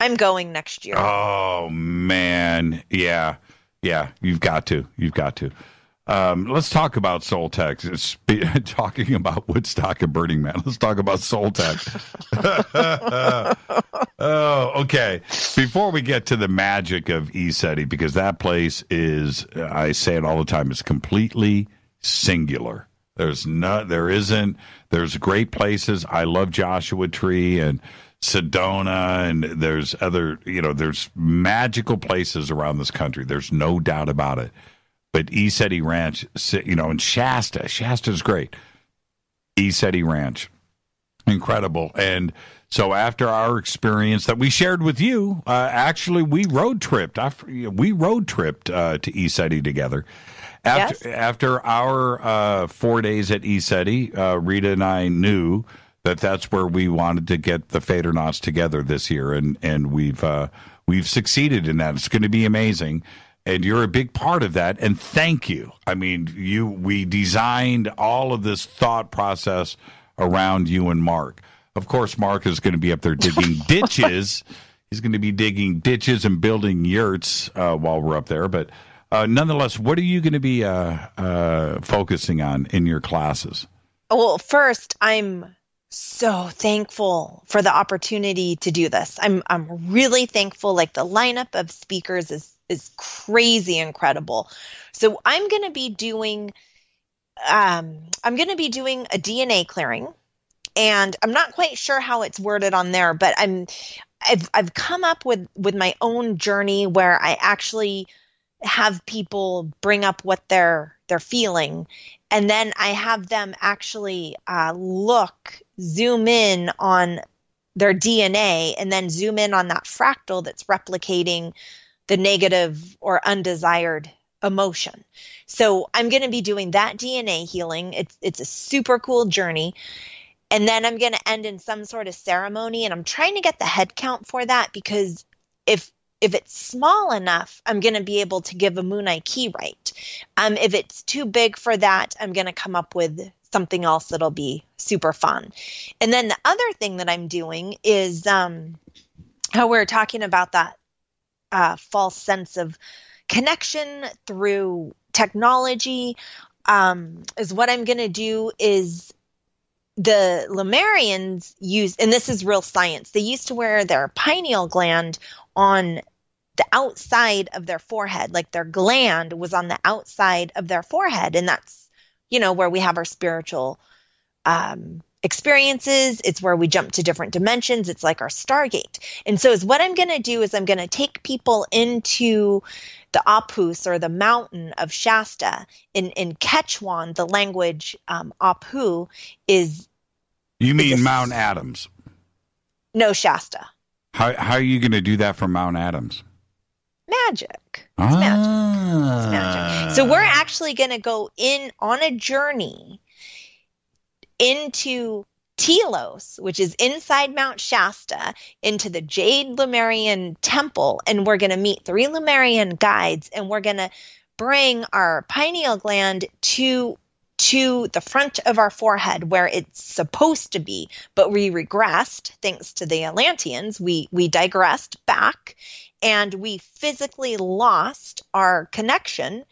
I'm going next year. Oh, man. Yeah. You've got to. Let's talk about Soul Tech. Talking about Woodstock and Burning Man. Let's talk about Soul Tech. Oh, okay. Before we get to the magic of ECETI, because that place is, I say it all the time, it's completely singular. There's great places. I love Joshua Tree and Sedona, and there's other, there's magical places around this country. There's no doubt about it. But ECETI Ranch, and Shasta's great. ECETI Ranch, incredible. And so after our experience that we shared with you, actually we road tripped. To ECETI together. After our 4 days at ECETI, Rita and I knew that that's where we wanted to get the Fadernauts together this year, and we've succeeded in that. It's going to be amazing. And you're a big part of that, and thank you. I mean, we designed all of this thought process around you and Mark. Of course, Mark is going to be up there digging ditches. He's going to be digging ditches and building yurts while we're up there. But nonetheless, what are you going to be focusing on in your classes? Well, first, I'm so thankful for the opportunity to do this. I'm really thankful. Like, the lineup of speakers is crazy incredible. So I'm going to be doing a DNA clearing, and I'm not quite sure how it's worded on there, but I've come up with my own journey where I actually have people bring up what they're feeling, and then I have them actually zoom in on their DNA, and then zoom in on that fractal that's replicating the negative or undesired emotion. So I'm going to be doing that DNA healing. It's a super cool journey. And then I'm going to end in some sort of ceremony, and I'm trying to get the head count for that, because if it's small enough, I'm going to be able to give a Moonai key right. If it's too big for that, I'm going to come up with something else that'll be super fun. And then the other thing that I'm doing is how we're talking about that false sense of connection through technology, is what I'm going to do is the Lemurians use, and this is real science, they used to wear their pineal gland on the outside of their forehead, like their gland was on the outside of their forehead. And that's, where we have our spiritual experiences. It's where we jump to different dimensions. It's like our Stargate. And so what I'm going to do is I'm going to take people into the Apus, or the mountain of Shasta. In Quechuan, the language, Apu is... You mean Mount Adams? No, Shasta. How are you going to do that from Mount Adams? Magic. It's magic. So we're actually going to go in on a journey into Telos, which is inside Mount Shasta, into the Jade Lemurian Temple, and we're going to meet 3 Lemurian guides, and we're going to bring our pineal gland to the front of our forehead where it's supposed to be, but we regressed thanks to the Atlanteans. We digressed back, and we physically lost our connection,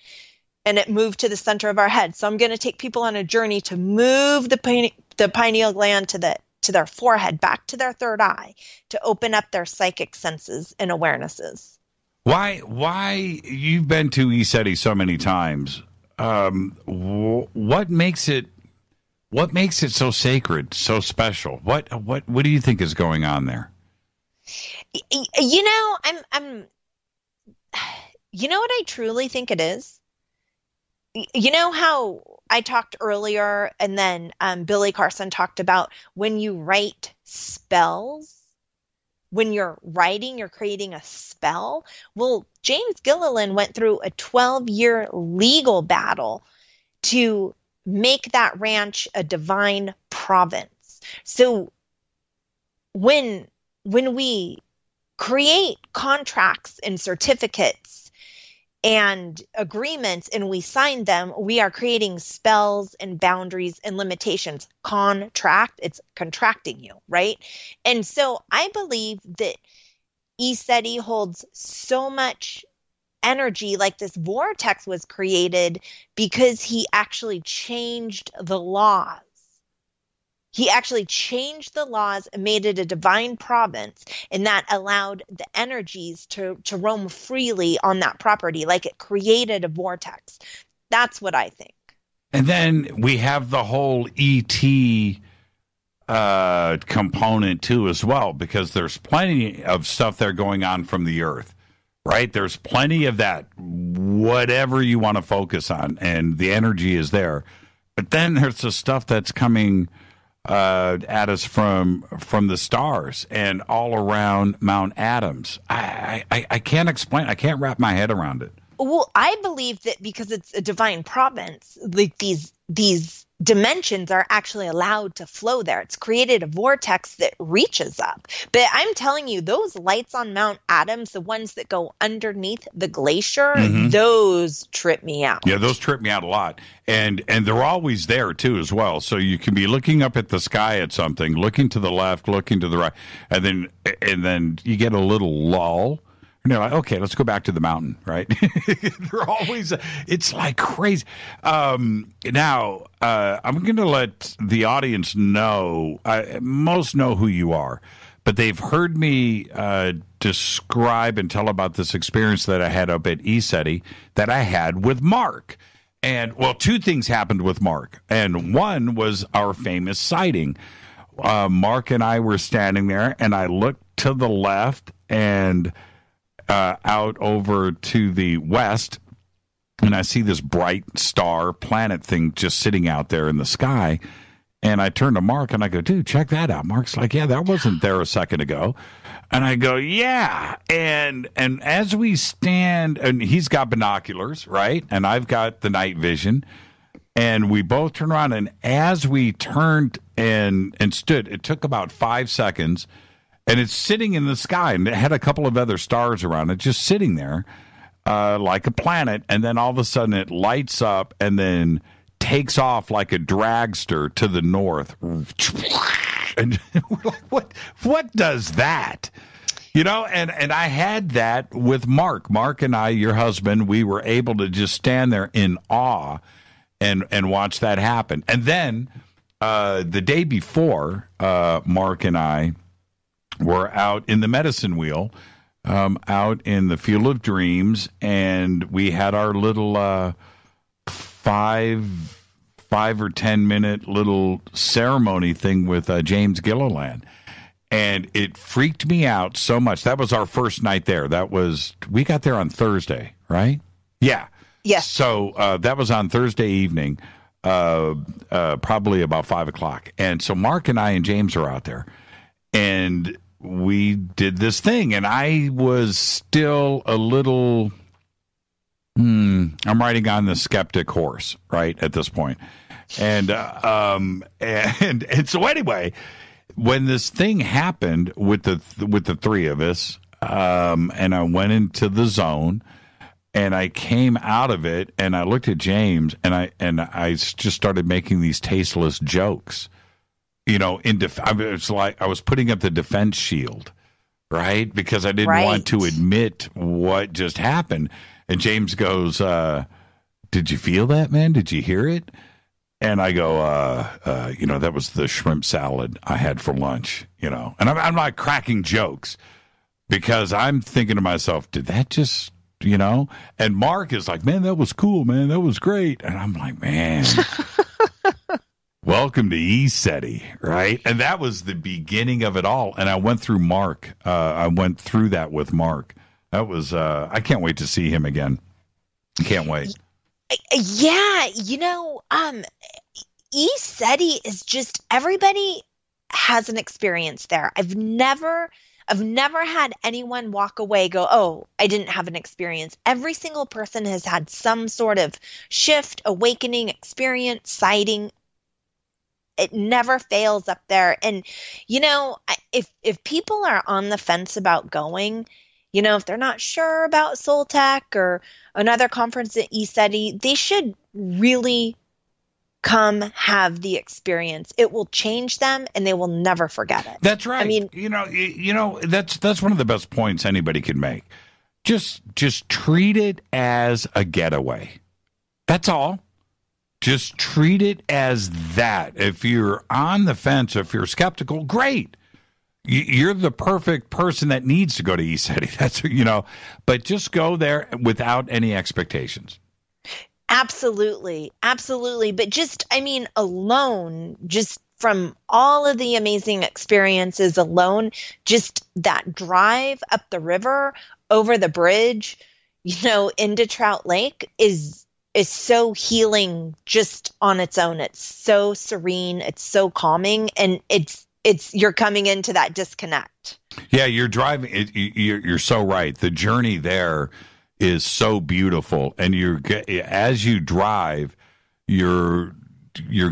and it moved to the center of our head. So I'm going to take people on a journey to move the pineal gland to their forehead, back to their third eye, to open up their psychic senses and awarenesses. Why you've been to ECETI so many times? What makes it so sacred, so special? What do you think is going on there? I'm what I truly think it is? You know how I talked earlier, and then Billy Carson talked about when you write spells, when you're writing, you're creating a spell. Well, James Gilliland went through a 12-year legal battle to make that ranch a divine province. So when we create contracts and certificates and agreements and we sign them, we are creating spells and boundaries and limitations. Contract, it's contracting you, right? And so I believe that ECETI holds so much energy, like this vortex was created because he actually changed the laws. He actually changed the laws and made it a divine province, and that allowed the energies to roam freely on that property. Like it created a vortex. That's what I think. And then we have the whole ET component too as well, because there's plenty of stuff there going on from the earth, right? There's plenty of that, whatever you want to focus on, and the energy is there. But then there's the stuff that's coming at us from the stars and all around Mount Adams. I can't explain. I can't wrap my head around it. Well, I believe that because it's a divine province, like these dimensions are actually allowed to flow there. It's created a vortex that reaches up. But I'm telling you, those lights on Mount Adams, the ones that go underneath the glacier, those trip me out. Yeah, those trip me out a lot. And they're always there, too, as well. So you can be looking up at the sky at something, looking to the left, looking to the right, and then you get a little lull. And they're like, okay, let's go back to the mountain, right? They're always, it's like crazy. Now, I'm going to let the audience know, most know who you are, but they've heard me describe and tell about this experience that I had up at ECETI that I had with Mark. And, well, two things happened with Mark. And one was our famous sighting. Mark and I were standing there, and I looked to the left and out over to the west, and I see this bright star planet thing just sitting out there in the sky. And I turn to Mark and I go, dude, check that out. Mark's like, yeah, that wasn't there a second ago. And I go, yeah. And as we stand, and he's got binoculars, right? And I've got the night vision. And we both turn around, and as we turned and stood, it took about 5 seconds. And it's sitting in the sky, and it had a couple of other stars around it, just sitting there like a planet. And then all of a sudden it lights up and then takes off like a dragster to the north. And we're like, what does that? You know, and I had that with Mark. Mark and I, your husband, we were able to just stand there in awe and watch that happen. And then the day before, Mark and I were out in the medicine wheel, out in the Field of Dreams, and we had our little 5 or 10 minute little ceremony thing with James Gilliland. And it freaked me out so much. That was our first night there. We got there on Thursday, right? Yeah. Yes. So that was on Thursday evening, probably about 5 o'clock. And so Mark and I and James are out there, and we did this thing, and I was still a little, I'm riding on the skeptic horse, right, at this point. And so anyway, when this thing happened with the three of us, and I went into the zone, and I came out of it, and I looked at James, and I just started making these tasteless jokes. You know, it's like I was putting up the defense shield, right? Because I didn't want to admit what just happened. And James goes, did you feel that, man? Did you hear it? And I go, that was the shrimp salad I had for lunch, you know. And I'm not cracking jokes because I'm thinking to myself, did that just, you know? And Mark is like, man, that was cool, man. That was great. And I'm like, man. Welcome to ECETI, right? And that was the beginning of it all. And I went through Mark. I went through that with Mark. That was, I can't wait to see him again. Can't wait. Yeah, you know, ECETI is just, everybody has an experience there. I've never had anyone walk away, go, oh, I didn't have an experience. Every single person has had some sort of shift, awakening, experience, sighting. It never fails up there. And, you know, if people are on the fence about going, you know, if they're not sure about Soltech or another conference at ECETI, they should really come have the experience. It will change them, and they will never forget it. That's right. I mean, that's one of the best points anybody could make. Just treat it as a getaway. That's all. Just treat it as that. If you're on the fence, if you're skeptical, great. You're the perfect person that needs to go to ECETI. That's, but just go there without any expectations. Absolutely. Absolutely. But just, alone, just from all of the amazing experiences alone, just that drive up the river, over the bridge, into Trout Lake is so healing just on its own. It's so serene. It's so calming. And you're coming into that disconnect. Yeah, you're driving. You're so right. The journey there is so beautiful. And as you drive, you're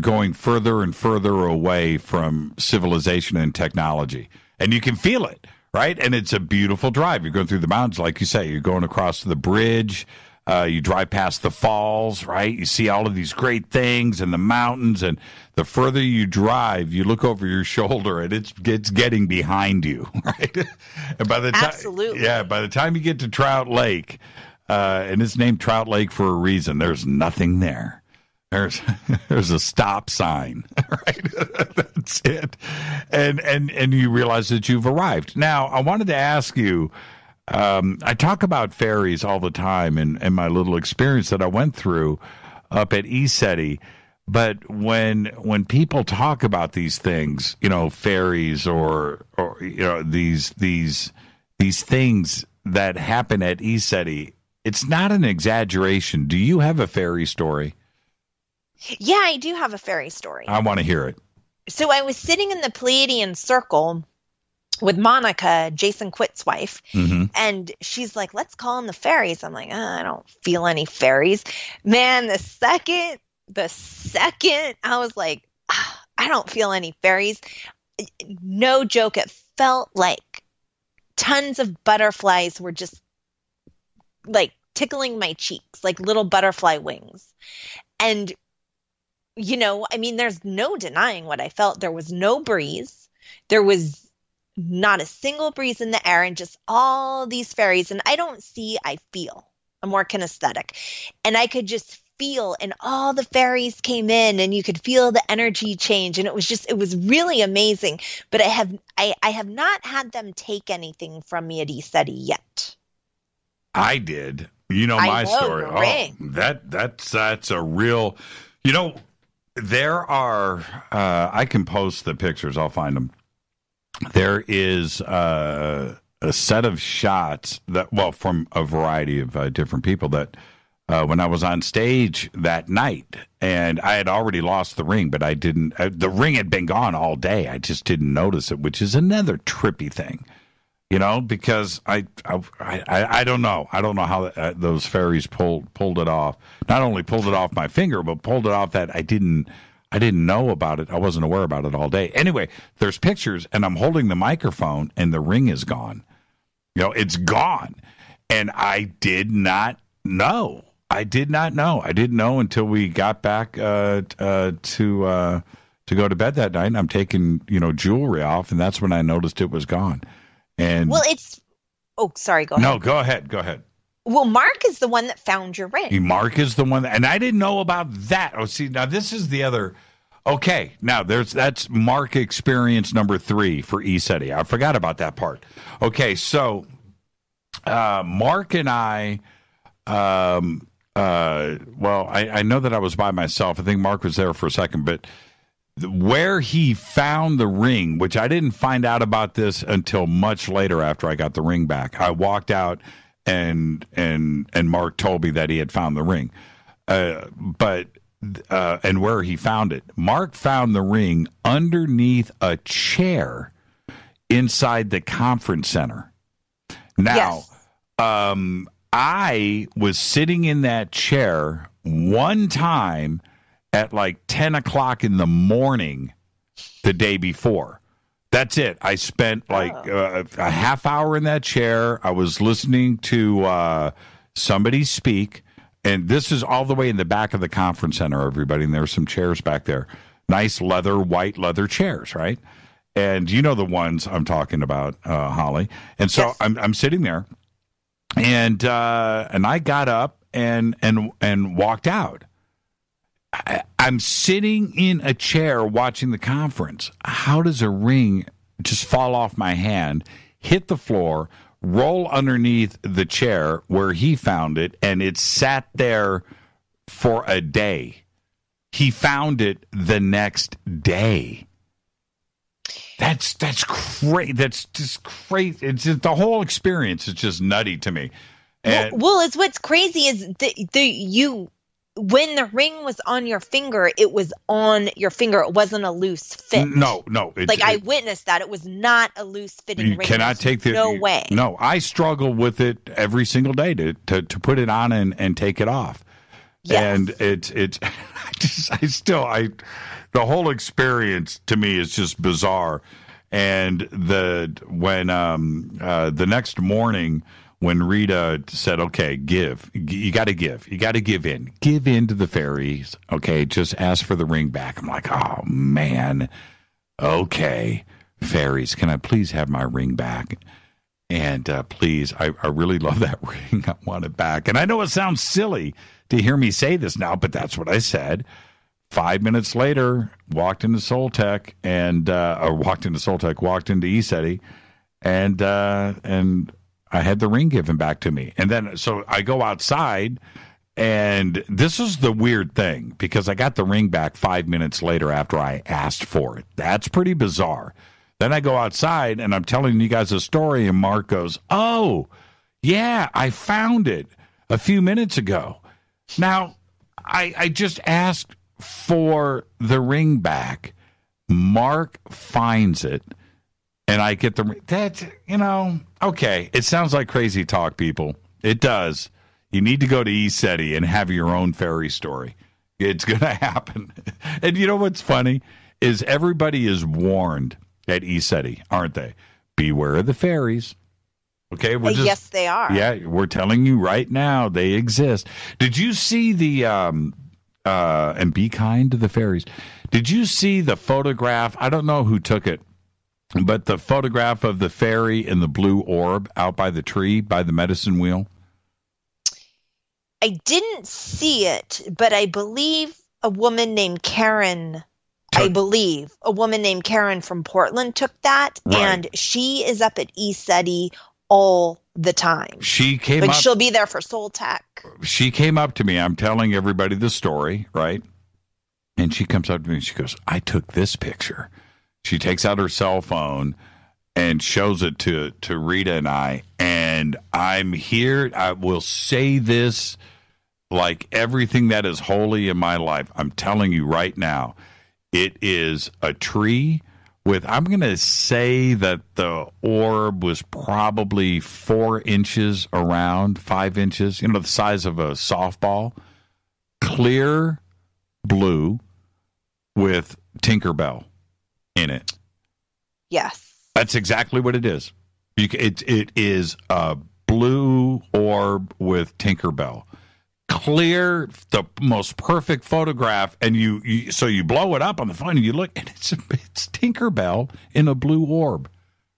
going further and further away from civilization and technology. And you can feel it, right? And it's a beautiful drive. You're going through the mountains, like you say. You're going across the bridge. You drive past the falls, right? You see all of these great things and the mountains. And the further you drive, you look over your shoulder, and it's getting behind you, right? And by the time, absolutely, by the time you get to Trout Lake, and it's named Trout Lake for a reason, there's nothing there. There's a stop sign, right? That's it. And you realize that you've arrived. Now, I wanted to ask you. I talk about fairies all the time in my little experience that I went through up at ECETI. But when people talk about these things, fairies or these things that happen at ECETI, it's not an exaggeration. Do you have a fairy story? Yeah, I do have a fairy story. I want to hear it. So I was sitting in the Pleiadian circle with Monica, Jason Quitt's wife, and she's like, let's call in the fairies. I'm like, I don't feel any fairies. Man, the second I was like, I don't feel any fairies. No joke, it felt like tons of butterflies were just like tickling my cheeks, like little butterfly wings. And, there's no denying what I felt. There was no breeze. There was not a single breeze in the air, and just all these fairies. And I don't see, I feel. I'm more kinesthetic. And I could just feel, and all the fairies came in, and you could feel the energy change. And it was really amazing. But I have not had them take anything from me at ECETI yet. I did. My story. That's a real, there are, I can post the pictures. I'll find them. There is a set of shots from a variety of different people that when I was on stage that night, and I had already lost the ring, but I didn't. The ring had been gone all day. I just didn't notice it, which is another trippy thing, because I don't know. I don't know how those fairies pulled it off. Not only pulled it off my finger, but pulled it off that I didn't know about it. I wasn't aware about it all day. Anyway, there's pictures, and I'm holding the microphone, and the ring is gone. It's gone. And I did not know. I didn't know until we got back to go to bed that night. And I'm taking, jewelry off, and that's when I noticed it was gone. And sorry, go ahead. No, go ahead. Well, Mark is the one that found your ring. Mark is the one, and I didn't know about that. Oh, see, now this is the other. Okay, now that's Mark experience number 3 for ECETI. I forgot about that part. Okay, so Mark and I, I know that I was by myself. I think Mark was there for a second, but where he found the ring, which I didn't find out about this until much later after I got the ring back. I walked out. And Mark told me that he had found the ring, and where he found it. Mark found the ring underneath a chair inside the conference center. Now, yes. I was sitting in that chair one time at like 10 o'clock in the morning the day before. That's it. I spent a half hour in that chair. I was listening to somebody speak, And this is all the way in the back of the conference center, everybody. And there's some chairs back there. Nice white leather chairs, right? And you know the ones I'm talking about, Holly. And so yes. I'm sitting there, and I got up and walked out. I'm sitting in a chair watching the conference. How does a ring just fall off my hand, hit the floor, roll underneath the chair where he found it, and it sat there for a day? He found it the next day. That's crazy. That's just crazy. It's just, the whole experience is just nutty to me. And well, it's what's crazy is when the ring was on your finger, it was on your finger. It wasn't a loose fit. No. I witnessed that. It was not a loose fitting ring. You cannot take the... No way. No, I struggle with it every single day to put it on and take it off. Yes. And the whole experience to me is just bizarre. And the next morning when Rita said, okay, you got to give in to the fairies. Okay. Just ask for the ring back. I'm like, oh man. Okay. Fairies, can I please have my ring back? And please, I really love that ring. I want it back. And I know it sounds silly to hear me say this now, but that's what I said. 5 minutes later, walked into ECETI, and I had the ring given back to me. And then, so I go outside, and this is the weird thing, because I got the ring back 5 minutes later after I asked for it. That's pretty bizarre. Then I go outside, and I'm telling you guys a story, and Mark goes, oh, yeah, I found it a few minutes ago. Now, I just asked for the ring back. Mark finds it, and I get the ring. That's, okay. It sounds like crazy talk, people. It does. You need to go to ECETI and have your own fairy story. It's going to happen. And you know what's funny is everybody is warned at ECETI, aren't they? Beware of the fairies. Okay, yes, they are. Yeah, we're telling you right now they exist. Did you see the and be kind to the fairies? Did you see the photograph? I don't know who took it, but the photograph of the fairy in the blue orb out by the tree by the medicine wheel? I didn't see it, but I believe a woman named Karen. A woman named Karen from Portland took that, right. And she is up at ECETI all the time. She'll be there for Soul Tech. She came up to me. I'm telling everybody the story, right? And she comes up to me and she goes, I took this picture. She takes out her cell phone and shows it to Rita and I. And I'm here. I will say this like everything that is holy in my life. I'm telling you right now, it is a tree with, I'm going to say that the orb was probably 4 inches around, 5 inches, the size of a softball. Clear blue with Tinkerbell in it. Yes. That's exactly what it is. It is a blue orb with Tinkerbell. Clear, the most perfect photograph, and you blow it up on the phone and you look, and it's Tinkerbell in a blue orb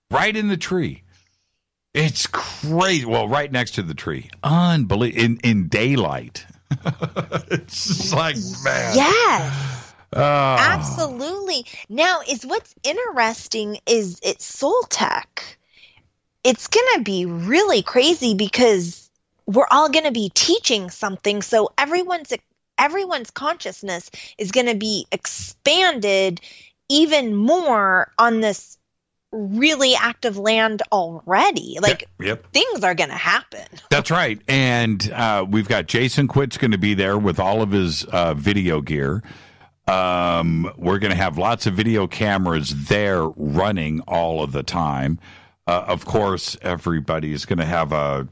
right in the tree. It's crazy. Well, right next to the tree. Unbelievable. In daylight. It's just like, man. Yes. Absolutely. Now, what's interesting is it's Soul Tech. It's going to be really crazy because we're all going to be teaching something, so everyone's consciousness is going to be expanded even more on this really active land already. Yep. Things are going to happen. That's right. And we've got Jason Quitt's going to be there with all of his video gear. We're going to have lots of video cameras there running all of the time. Of course, everybody is going to have a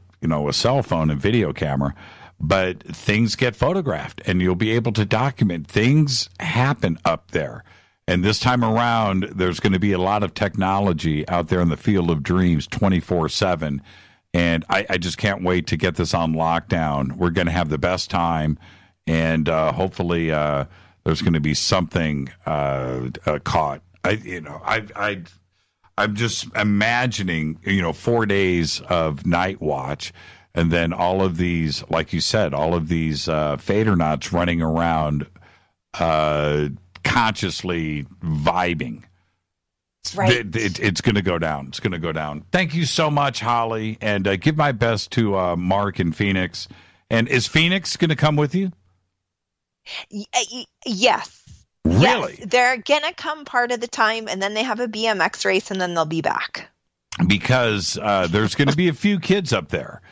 cell phone and video camera, but things get photographed and you'll be able to document. Things happen up there. And this time around, there's going to be a lot of technology out there in the field of dreams 24/7. And I just can't wait to get this on lockdown. We're going to have the best time, and hopefully there's going to be something caught. I'm just imagining, 4 days of night watch, and then all of these, like you said, all of these fadernauts running around consciously vibing. Right. It's going to go down. It's going to go down. Thank you so much, Holly, and give my best to Mark in Phoenix. And is Phoenix going to come with you? Yes. Really? Yes. They're going to come part of the time, and then they have a BMX race, and then they'll be back. Because there's going to be a few kids up there,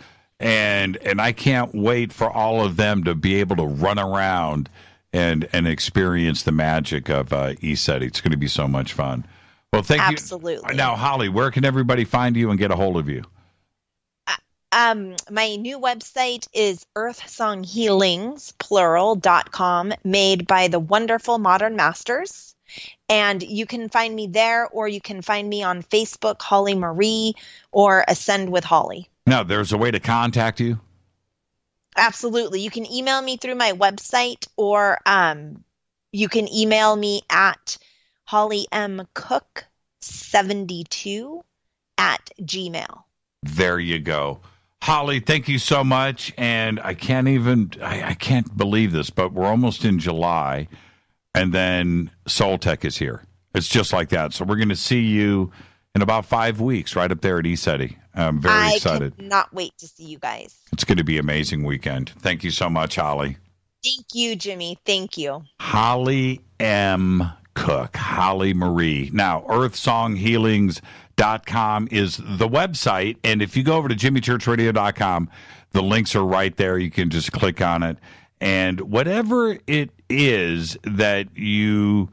and I can't wait for all of them to be able to run around and experience the magic of ESETI. It's going to be so much fun. Well, thank you. Absolutely. Now, Holly, where can everybody find you and get a hold of you? My new website is Earthsong Healings, plural.com, made by the wonderful Modern Masters. And you can find me there, or you can find me on Facebook, Holly Marie, or Ascend with Holly. Now, there's a way to contact you? Absolutely. You can email me through my website, or you can email me at hollymcook72@gmail. There you go. Holly, thank you so much. And I can't believe this, but we're almost in July, and then Soul Tech is here. It's just like that. So we're going to see you in about 5 weeks right up there at ESETI. I'm very excited. I cannot wait to see you guys. It's going to be an amazing weekend. Thank you so much, Holly. Thank you, Jimmy. Thank you. Holly M. Cook, Holly Marie. Now, earthsonghealings.com is the website, and if you go over to jimmychurchradio.com, the links are right there. You can just click on it, and whatever it is that you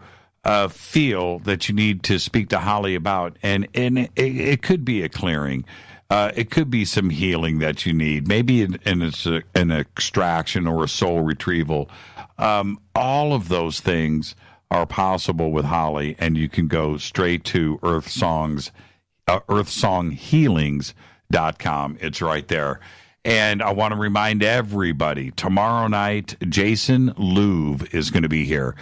feel that you need to speak to Holly about, and it could be a clearing. It could be some healing that you need, maybe an extraction or a soul retrieval. All of those things are possible with Holly, and you can go straight to earthsonghealings.com. It's right there. And I want to remind everybody, tomorrow night, Jason Louv is going to be here.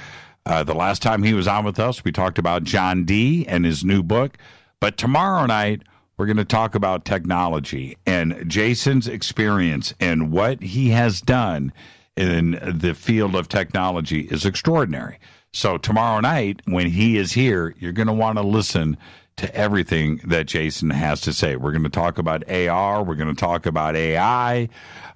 The last time he was on with us, we talked about John D. and his new book. But tomorrow night, we're going to talk about technology and Jason's experience, and what he has done in the field of technology is extraordinary. So tomorrow night, when he is here, you're going to want to listen to everything that Jason has to say. We're going to talk about AR. We're going to talk about AI.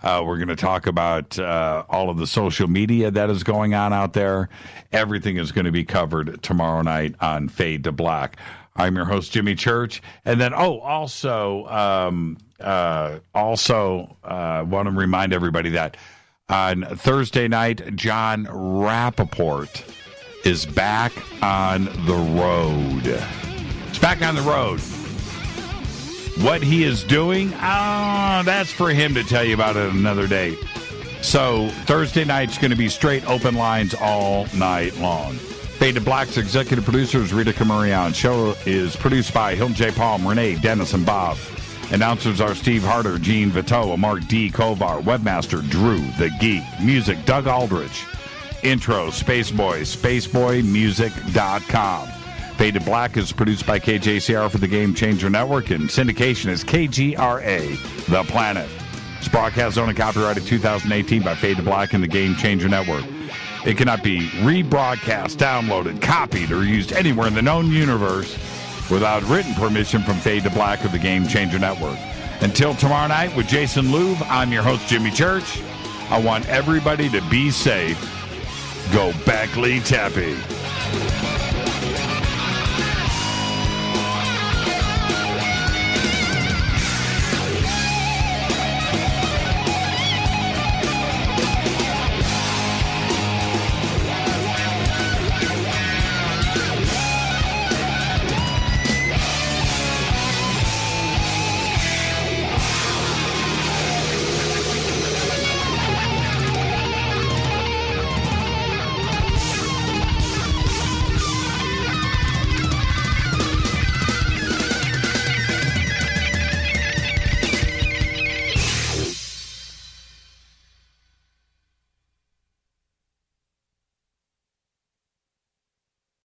We're going to talk about all of the social media that is going on out there. Everything is going to be covered tomorrow night on Fade to Black. I'm your host, Jimmy Church. And then, also want to remind everybody that on Thursday night, John Rappaport is back on the road. It's back on the road. What he is doing, that's for him to tell you about it another day. So Thursday night's going to be straight open lines all night long. Fade to Black's executive producer is Rita Camarion. Show is produced by Hilton J. Palm, Renee, Dennis, and Bob. Announcers are Steve Harder, Gene Vitoa, Mark D. Kovar, Webmaster Drew the Geek, music Doug Aldrich. Intro, Spaceboy, spaceboymusic.com. Fade to Black is produced by KJCR for the Game Changer Network, and syndication is KGRA, The Planet. It's broadcast owned and copyrighted 2018 by Fade to Black and the Game Changer Network. It cannot be rebroadcast, downloaded, copied, or used anywhere in the known universe without written permission from Fade to Black or the Game Changer Network. Until tomorrow night with Jason Louv, I'm your host, Jimmy Church. I want everybody to be safe. Go Beckley Tappy.